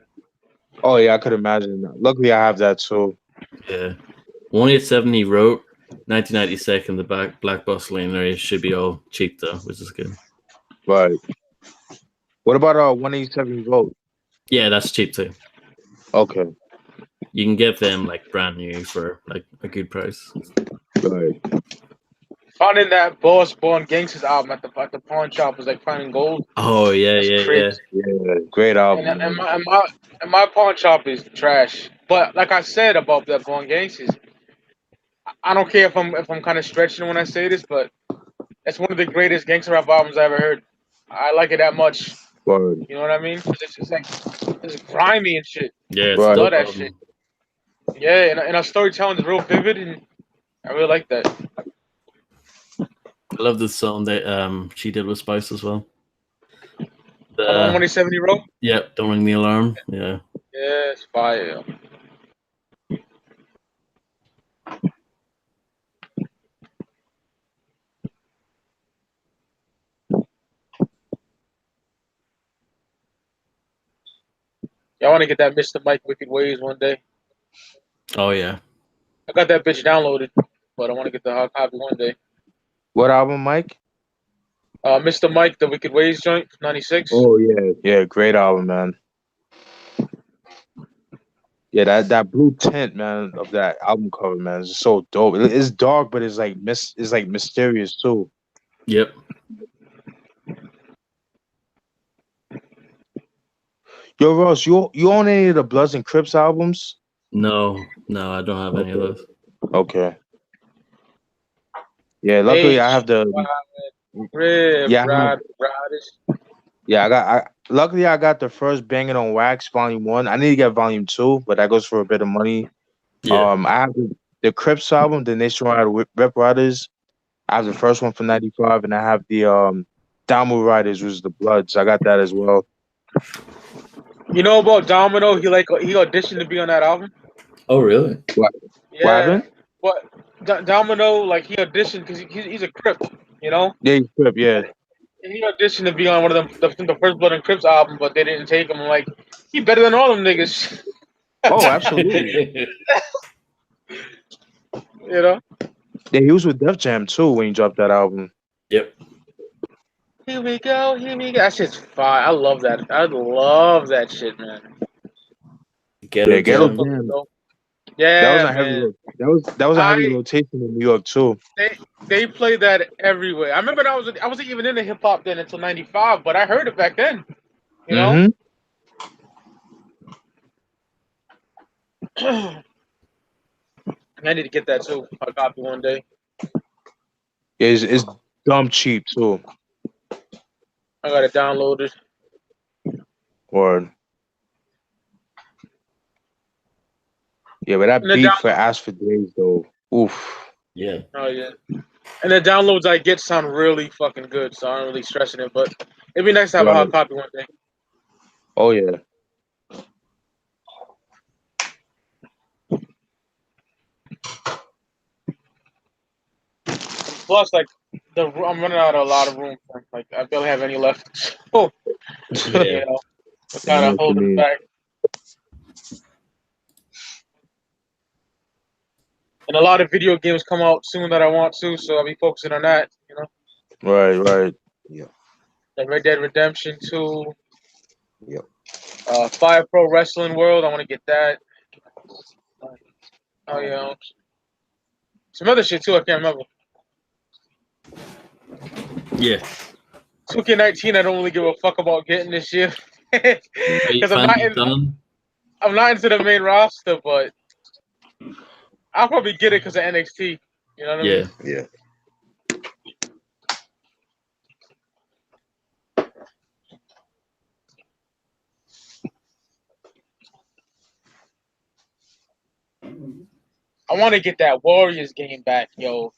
Oh yeah, I could imagine. Luckily, I have that too. Yeah. 187 he wrote. 1996 in the Black Bustling area should be all cheap though, which is good. Right. What about 187 Vote? Yeah, that's cheap too. Okay. You can get them like brand new for like a good price. Right. Finding that Boss Born Gangsters album at the pawn shop was like finding gold. Oh yeah, yeah. Yeah, great album. And my pawn shop is trash. But like I said about that Born Gangsters, I don't care if I'm kind of stretching when I say this, but it's one of the greatest gangster rap albums I ever heard. I like it that much. Word. You know what I mean? It's like it's grimy and shit. Yeah, Right. I love that shit. Yeah, and our storytelling is real vivid, and I really like that. I love the song that she did with Spice as well. 187 Row? Yeah, Don't Ring the Alarm. Yeah. Yeah, it's fire. I want to get that Mr. Mike Wicked Ways one day. Oh yeah. I got that bitch downloaded, but I want to get the hard copy one day. What album, Mike? Mr. Mike, the Wicked Ways joint, 96. Oh yeah, great album, man. Yeah, that blue tint, man, of that album cover, man, is so dope. It's dark, but it's like mysterious too. Yep. Yo, Ross, you own any of the Bloods and Crips albums? No, I don't have any of those. Okay. Yeah, luckily I have the. Luckily I got the first Banging on Wax Volume 1. I need to get Volume 2, but that goes for a bit of money. Yeah. I have the Crips album, the Nationwide Rep Riders. I have the first one from '95, and I have the Downward Riders was the Bloods. I got that as well. You know about Domino? He auditioned to be on that album. Oh, really? What Yeah, happened? but Domino, like he auditioned because he's a Crip, you know. Yeah, he's Crip, yeah. He auditioned to be on one of the First Blood and Crips album, but they didn't take him. I'm like, he better than all them niggas, Oh, absolutely. you know. Yeah, he was with Def Jam too when he dropped that album. Yep. Here we go, here we go. That shit's fire. I love that. I love that shit, man. Ghetto Ghetto Jam. Jam. Yeah, That was a man. heavy. That was a heavy rotation in New York too. They play that everywhere. I remember I wasn't even into hip hop then until '95, but I heard it back then. You know. I need to get that too. I'll copy one day. It's dumb cheap too. I got it downloaded. Or yeah, but that beat for Ask for Days though. Oof. Yeah. Oh yeah. And the downloads I get sound really fucking good, so I'm really stressing it. But it'd be nice to have a hard copy one day. Oh yeah. Plus, like I'm running out of a lot of room. Like I barely have any left. Oh, Yeah. you know, kind of holding back. And a lot of video games come out soon that I want to, so I'll be focusing on that. You know. Right. Yeah. Like Red Dead Redemption 2. Yep. Fire Pro Wrestling World. I want to get that. Oh yeah. Some other shit too. I can't remember. Yeah. 2K19. I don't really give a fuck about getting this year because I'm not into the main roster, but I'll probably get it because of NXT. You know what I mean? Yeah. I want to get that Warriors game back, yo.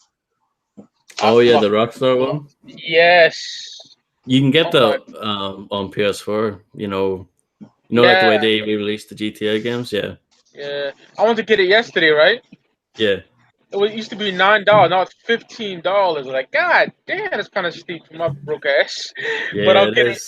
Oh yeah, the Rockstar one. Yes. You can get that on PS4. You know, like the way they released the GTA games. Yeah. Yeah. I wanted to get it yesterday, right? Yeah. It used to be $9. Now it's $15. Like, god damn, it's kind of steep for my broke ass. Yeah, but I'll get it.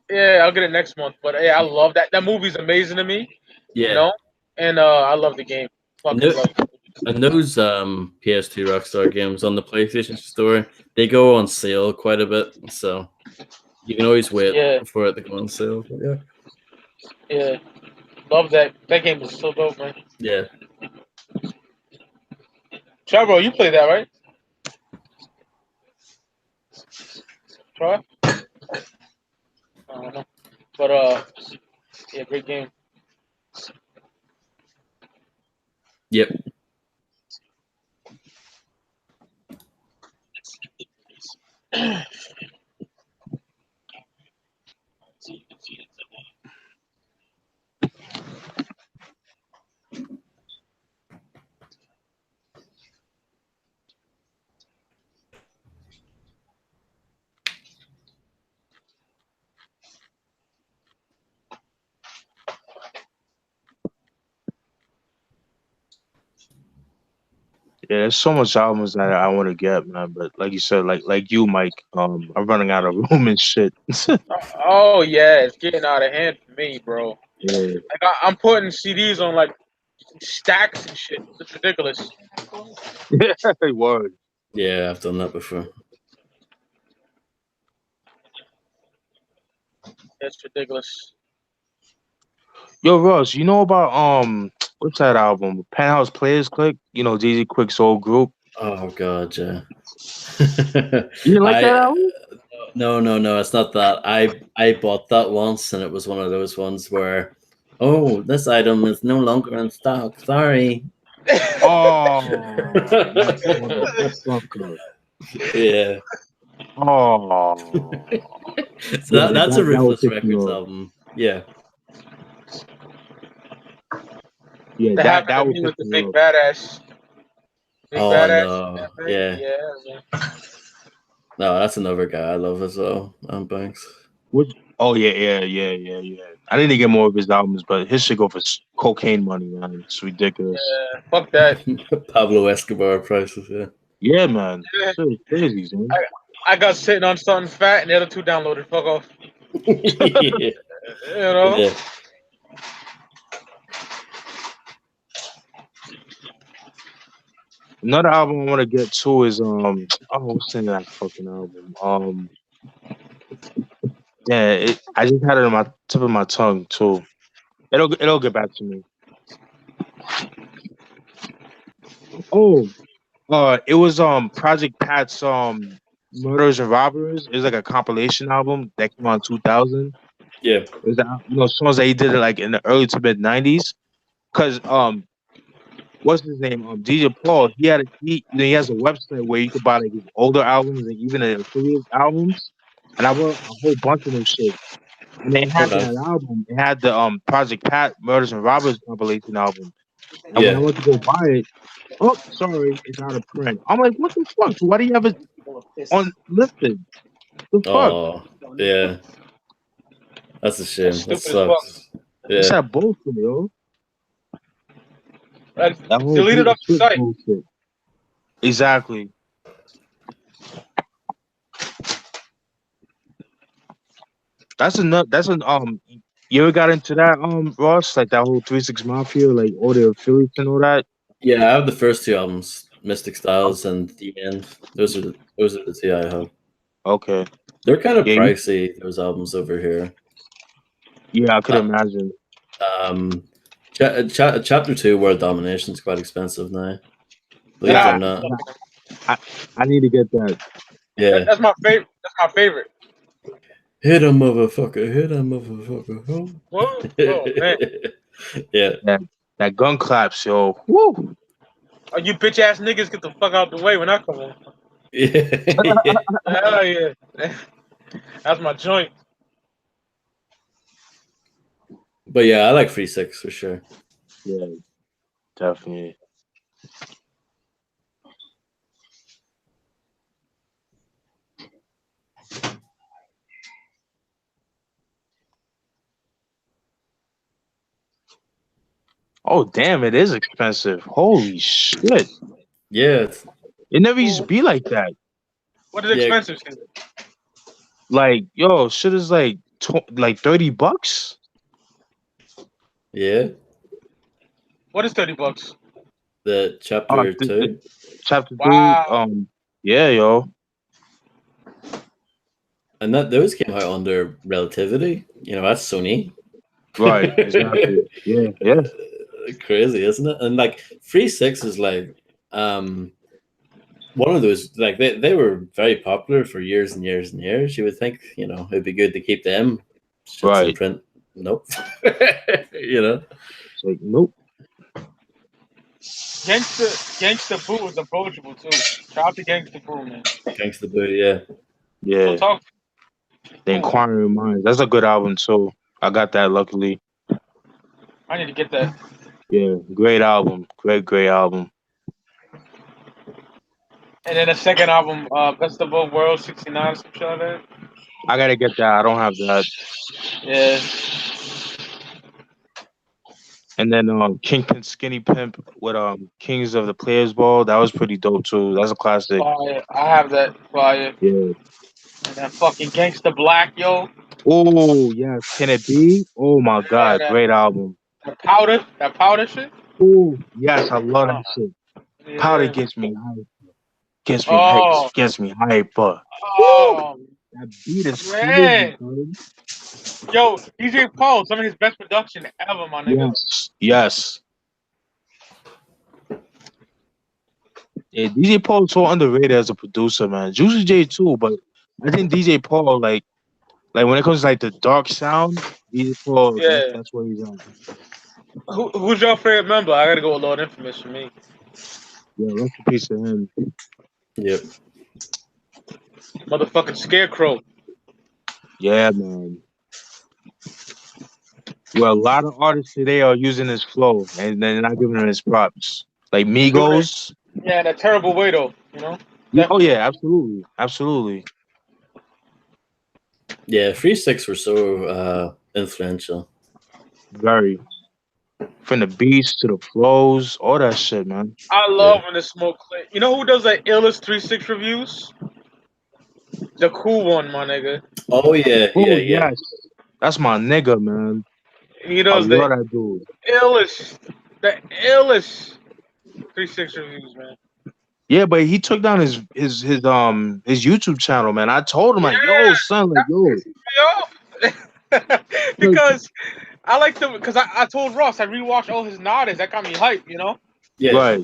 Yeah, I'll get it next month. But yeah, I love that. That movie's amazing to me. Yeah. You know, and I love the game. And those PS2 Rockstar games on the PlayStation Store, they go on sale quite a bit, so you can always wait for it to go on sale. But yeah, love that. That game is so dope, man. Yeah. Trevor, you play that, right? Try? I don't know. But yeah, great game. Yep. Yeah, there's so much albums that I want to get, man. But like you said, like you, Mike, I'm running out of room and shit. Oh yeah, it's getting out of hand for me, bro. Yeah. Like I'm putting CDs on like stacks and shit. It's ridiculous. Word. Yeah, I've done that before. It's ridiculous. Yo, Ross, you know about what's that album? Penthouse Players Click? You know, DZ Quick's old group. Oh god, yeah. You like that album? No, it's not that. I bought that once, and it was one of those ones where, oh, this item is no longer in stock. Sorry. Oh, yeah. Oh, so that's a Ruthless Records album. Yeah. Yeah, that was with the Big Badass. Badass. No. Yeah. No, that's another guy I love as well. Banks. Which? Oh yeah. I need to get more of his albums, but his should go for cocaine money, man. It's ridiculous. Yeah, fuck that. Pablo Escobar prices, yeah. Yeah, man. Yeah. It's crazy, man. I got sitting on something fat, and the other two downloaded. Fuck off. Yeah. You know. Yeah. Another album I want to get to is what's the name of that fucking album? Yeah, I just had it on my tip of my tongue too. It'll get back to me. Oh, it was Project Pat's Murders and Robbers. It was like a compilation album that came out in 2000. Yeah. It was songs that he did like in the early to mid 90s. Cause what's his name? DJ Paul. He has a website where you can buy like his older albums and even the affiliate albums. And I bought a whole bunch of them shit. And they had that album. It had the Project Pat Murders and Robbers compilation album. And when I went to go buy it, oh sorry, it's out of print. I'm like, what the fuck? Why do you have it on listed? The fuck? Oh, yeah. That's a shame. That sucks. Yeah. It's that bullshit, yo. Delete it off the site. Bullshit. Exactly. That's you ever got into that Ross, like that whole 3 6 Mafia, like all the affiliates and all that? Yeah, I have the first two albums, Mystic Styles and The End. Those are the two I have. Okay. They're kind of pricey, those albums over here. Yeah, I could imagine. Chapter 2, World Domination, is quite expensive now. Believe it or not. I need to get that. Yeah. That's my favorite. Hit a motherfucker, hit a motherfucker. Whoa, man. Yeah. That gun claps, yo. Woo! Oh, you bitch ass niggas, get the fuck out the way when I come in. Yeah. Hell yeah. That's my joint. But yeah, I like 3 6 for sure. Yeah, definitely. Oh damn! It is expensive. Holy shit! Yeah, it never used to be like that. What is expensive? Like yo, shit is like $30. Yeah. What is $30? The chapter 2. Chapter 2. Wow. Yeah, yo. And those came out under Relativity. That's Sony. Right. Exactly. Yeah. Crazy, isn't it? And like 3 6 is like one of those, like they were very popular for years and years and years. You would think, it'd be good to keep them right in print. Nope. It's like nope. Gangsta Boo is approachable too. Shout out to Gangsta Boo, man. Gangsta Boo, yeah. We'll talk. The Inquiring Minds. That's a good album too. I got that luckily. I need to get that. Yeah, great album. Great album. And then the second album, Best of Both Worlds, 69 or some shit like that. I gotta get that. I don't have that. Yeah. And then Kingpin Skinny Pimp with Kings of the Players Ball. That was pretty dope too. That's a classic. Fire. I have that. Fire. Yeah. And that fucking Gangsta Black, yo. Oh yes. Can it be? Oh my god, great album. That powder shit. Oh yes, I love that shit. Yeah. Powder gets me hype. Gets me hype. Oh, that beat is man. Crazy, yo, DJ Paul, some of his best production ever, my nigga. Yes. Yeah, DJ Paul is so underrated as a producer, man. Juicy J too, but I think DJ Paul, like when it comes to like the dark sound, DJ Paul, that's what he's on. Who's your favorite member? I gotta go with Lord Infamous for me. Yeah, rest in peace to him. Yep. Motherfucking Scarecrow. Yeah, man. Well, a lot of artists today are using his flow, and they're not giving him his props. Like Migos. Yeah, in a terrible way though, Oh yeah, absolutely. Yeah, 3-6 were so influential. Very. From the beats to the flows, all that shit, man. I love when the smoke clear. You know who does the illest 3-6 reviews? The cool one, my nigga. Oh yeah, Oh yeah. yes, that's my nigga, man. He I does love the that dude. illest 3-6 reviews, man. Yeah, but he took down his YouTube channel, man. I told him like, Yeah, yo, son, like, yo, that pissed me off. Because I like them. Because I told Ross I rewatched all his Nodis. That got me hype, you know. Yeah. right,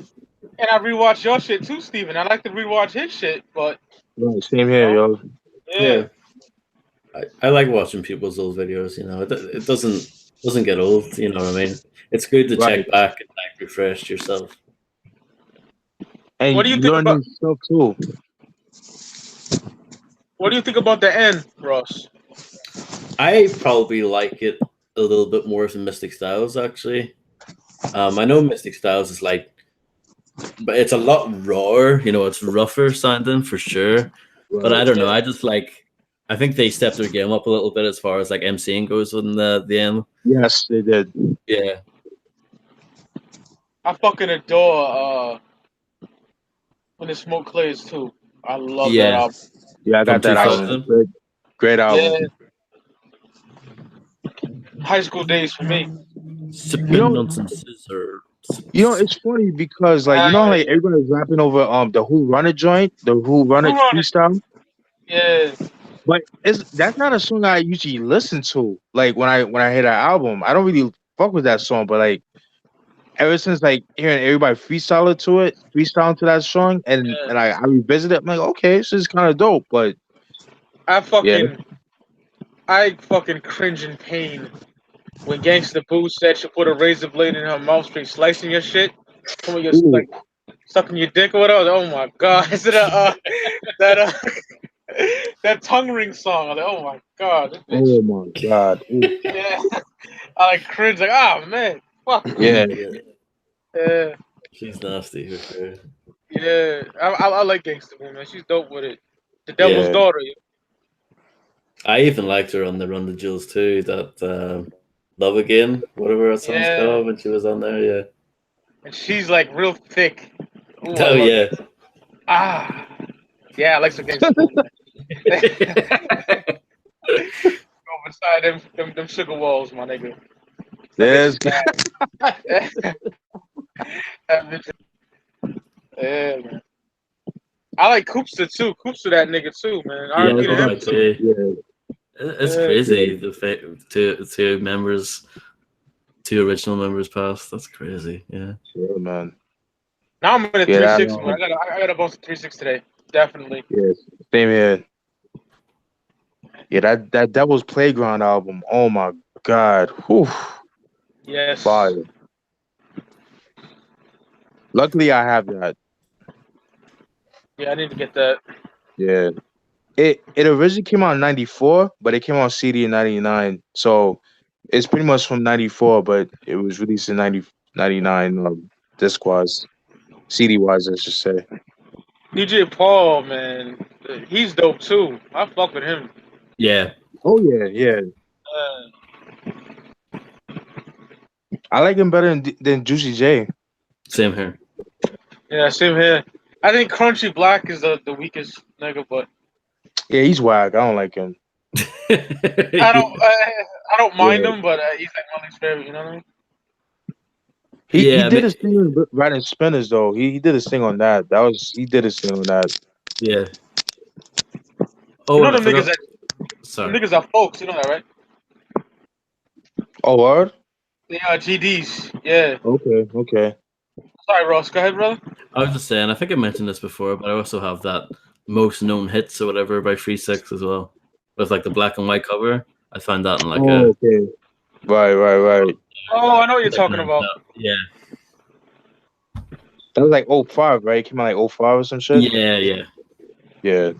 And I rewatched your shit too, Steven. I like to rewatch his shit, but same here, yo. yeah. I like watching people's old videos. You know, it doesn't get old. You know what I mean? It's good to Right. check back and like refresh yourself. And What do you you think learn about- new stuff too. What do you think about the end, Ross? I probably like it a little bit more than Mystic Styles, actually. I know Mystic Styles is like, but it's a lot rawer. You know, it's rougher sounding for sure. But I don't know. I just like. I think they stepped their game up a little bit as far as like MCing goes in the end. Yes, they did. Yeah. I fucking adore when the smoke clears too. I love that Yeah. album. Yeah, I got From that 2000. album. Great album. Yeah. High school days for me. Sipping You know- on some scissors. You know, it's funny because like you know, like everybody's rapping over the Who Run It joint, the Who Run It Who Run It? freestyle. Yeah. But that's not a song I usually listen to. Like when I hear that album, I don't really fuck with that song. But like ever since like hearing everybody freestyle to that song, and Yeah. and I revisit it, I'm like, okay, this is kind of dope. But I fucking cringe in pain when Gangsta Boo said she put a razor blade in her mouth, straight slicing your shit. Some of your Ooh. like sucking your dick or whatever. Oh my god! Is it that tongue ring song? I'm like, oh my god! This bitch. Oh my god. Ooh. Yeah. I like cringe. Like, oh man, fuck. Yeah. Yeah. She's nasty for sure. Yeah. I like Gangsta Boo, man. She's dope with it. The Devil's Yeah. Daughter. Yeah. I even liked her on the Run the Jewels too. That Love Again, whatever that song's Yeah. called when she was on there. Yeah. And she's like real thick. Ooh, I Oh love yeah. it. Ah. Yeah, I like some Gangsta Boo. Go beside them sugar walls, my nigga. There's That bitch- yeah, man. I like Koopster too. Koopster that nigga too, man. Yeah, R.I.P. to him right, too. yeah. It's Yeah. crazy. The two original members passed. That's crazy. Yeah. yeah, man. Now I'm in a Yeah, 3-6, I know. man. I got a bunch of 3-6 today. Definitely. Yes. Same here. Yeah, that Devil's Playground album. Oh my god. Whew. Yes. Fire. Luckily I have that. Yeah, I need to get that. Yeah. It originally came out in 94, but it came on CD in 99. So it's pretty much from 94, but it was released in 99 disc-wise. CD-wise, I should say. DJ Paul, man. He's dope too. I fuck with him. Yeah. Oh, yeah, yeah. I like him better than Juicy J. Same here. Yeah, same here. I think Crunchy Black is the weakest nigga, but Yeah, he's whack. I don't like him. I don't mind Yeah. him, but he's like my least favorite. You know what I mean? He Yeah, did but- his thing with Riding Spinners, though. He did his thing on that. He did his thing on that. Yeah. Oh, You know I them niggas forgot- that Sorry. niggas are folks. You know that, right? Oh, word? They are GDs. Yeah. Okay. Sorry, Ross. Go ahead, brother. I was just saying, I think I mentioned this before, but I also have that most known hits or whatever by 3-6 as well. With like the black and white cover. I found that in like a Okay. Right. Oh, I know what you're talking about. Yeah. That was like 05, right? It came out like 05 or some shit? Yeah. Yeah.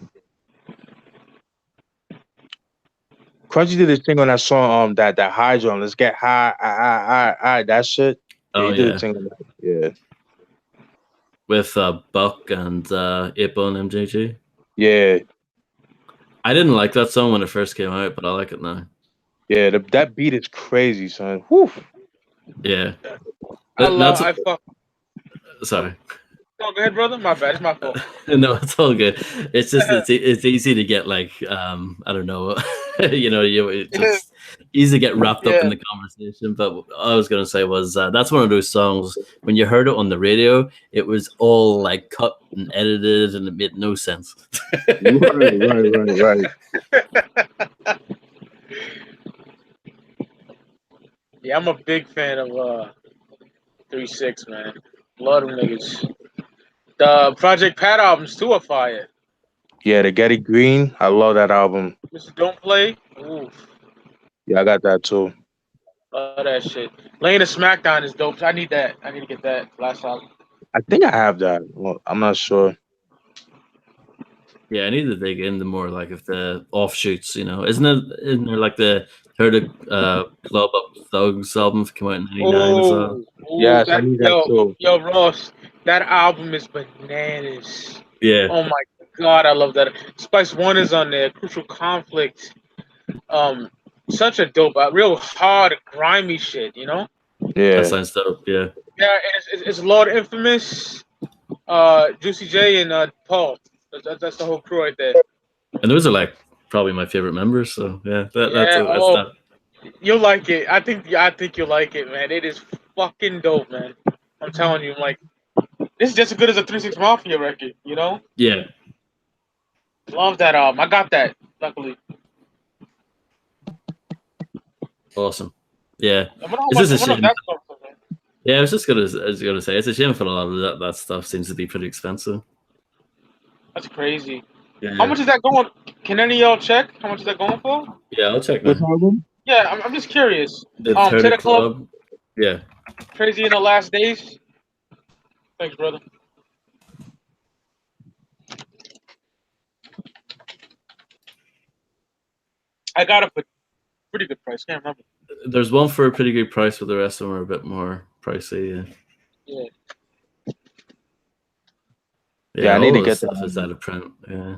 Crunchy did his thing on that song, that high drum. Let's get high, that shit. Yeah, Oh he did yeah. his thing on that. Yeah. with Buck and 8-Bone MJG. Yeah, I didn't like that song when it first came out, but I like it now. yeah. That beat is crazy, son. Whew. Yeah. Sorry. Oh, go ahead, brother. My bad. It's my fault. No, it's all good. It's just it's easy to get like I don't know, it's just easy to get wrapped up in the conversation. But what I was gonna say was that's one of those songs when you heard it on the radio, it was all like cut and edited, and it made no sense. Right. Yeah, I'm a big fan of 3-6, man. Love them niggas. The Project Pat albums too are fire. Yeah, the Getty Green. I love that album. Mr. Don't Play. Oof. Yeah, I got that too. Love that shit. Laying the Smackdown is dope. I need that. I need to get that last album. I think I have that. Well, I'm not sure. Yeah, I need to dig into more like if the offshoots, isn't there like the Heard Club Up Thugs album came out in '99 as well? Yes, I need that too. Yo, Ross, that album is bananas. Yeah. Oh my god, I love that. Spice One is on there. Crucial Conflict. Such a dope, real hard, grimy shit. Yeah, that sounds dope. Yeah. Yeah, it's Lord Infamous, Juicy J, and Paul. That's the whole crew right there. And those are like probably my favorite members. So yeah, that's that. You'll like it. I think you'll like it, man. It is fucking dope, man. I'm telling you, like, this is just as good as a 3-6 Mafia record, Yeah. Love that album. I got that, luckily. Awesome. Yeah. It's just a shame. Yeah, I was gonna say it's a shame for a lot of that stuff seems to be pretty expensive. That's crazy. Yeah. How much is that going? Can any of y'all check? How much is that going for? Yeah, I'll check now. Yeah, I'm just curious. The Tater Club. Yeah. Crazy in the Last Days. Thanks, brother. I got it for pretty good price. Can't remember. There's one for a pretty good price, but the rest of them are a bit more pricey. Yeah. Yeah, I need to get stuff is out of print. Yeah.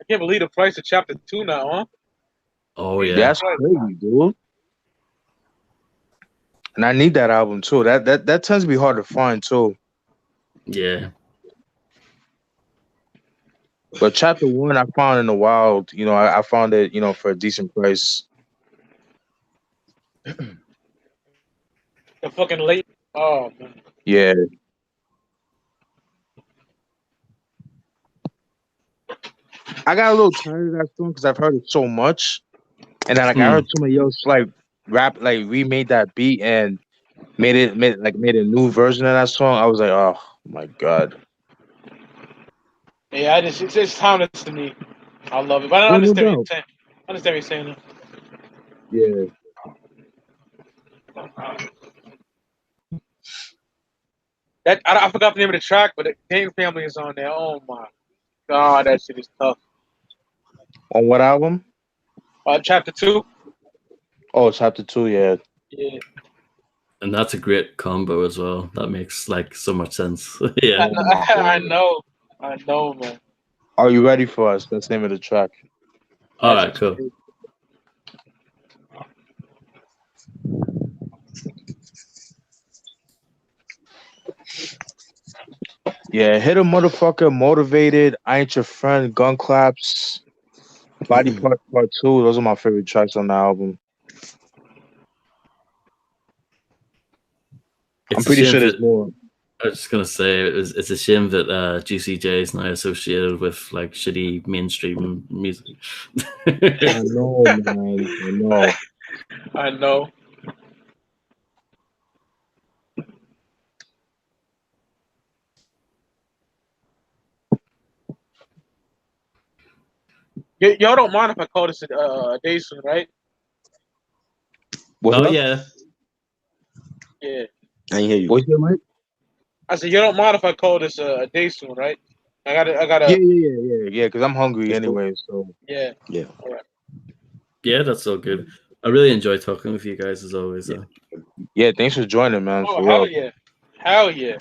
I can't believe the price of Chapter 2 now, huh? Oh yeah, that's crazy, dude. And I need that album too. That tends to be hard to find too. Yeah. But Chapter 1 I found in the wild. I found it, for a decent price. The fucking late. Oh man. Yeah. I got a little tired of that song because I've heard it so much, and then I heard somebody else remade that beat and made a new version of that song. I was like, oh my god. Yeah, it's timeless to me. I love it, but I understand what you're saying. I understand what you're saying. Yeah. That I forgot the name of the track, but the Gang Family is on there. Oh my god, that shit is tough. On what album? Chapter 2. Oh, Chapter 2, yeah. Yeah. And that's a great combo as well. That makes like so much sense. Yeah. I know, man. Are you ready for us? That's the name of the track. All right, cool. Yeah, hit a motherfucker, motivated. I ain't your friend. Gun claps. Body Part 2. Those are my favorite tracks on the album. I'm pretty sure there's more. I was just gonna say it's a shame that Juicy J is now associated with like shitty mainstream music. I know, man. I know. Y'all don't mind if I call this a day soon, right? What's Oh up? yeah. Yeah. I ain't hear you. What's your mic? I said, you don't mind if I call this a day soon, right? I gotta. Yeah. Because I'm hungry It's cool. anyway. So Yeah. Yeah. All right. Yeah, that's so good. I really enjoy talking with you guys as always. Yeah. yeah, thanks for joining, man. Oh For hell real. yeah, hell yeah.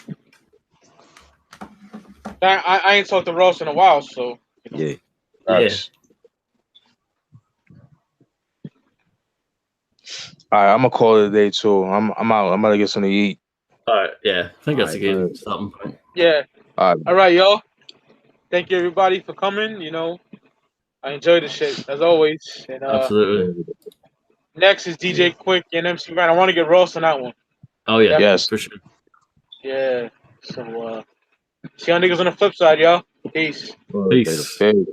I ain't talked to Ross in a while, so you know. Yeah. Yeah. Facts. All right, I'm gonna call it a day too. I'm out. I'm gonna get something to eat. All right. Yeah, I think that's a Alright, good good. stopping point. Yeah. All right. All right, y'all. Thank you everybody for coming. You know, I enjoyed the shit as always. And Absolutely. next is DJ Quick and MC Ryan. I want to get Ross on that one. Oh yeah. Yes. For sure. Yeah. So see y'all niggas on the flip side, y'all. Peace. Good. Peace. Later.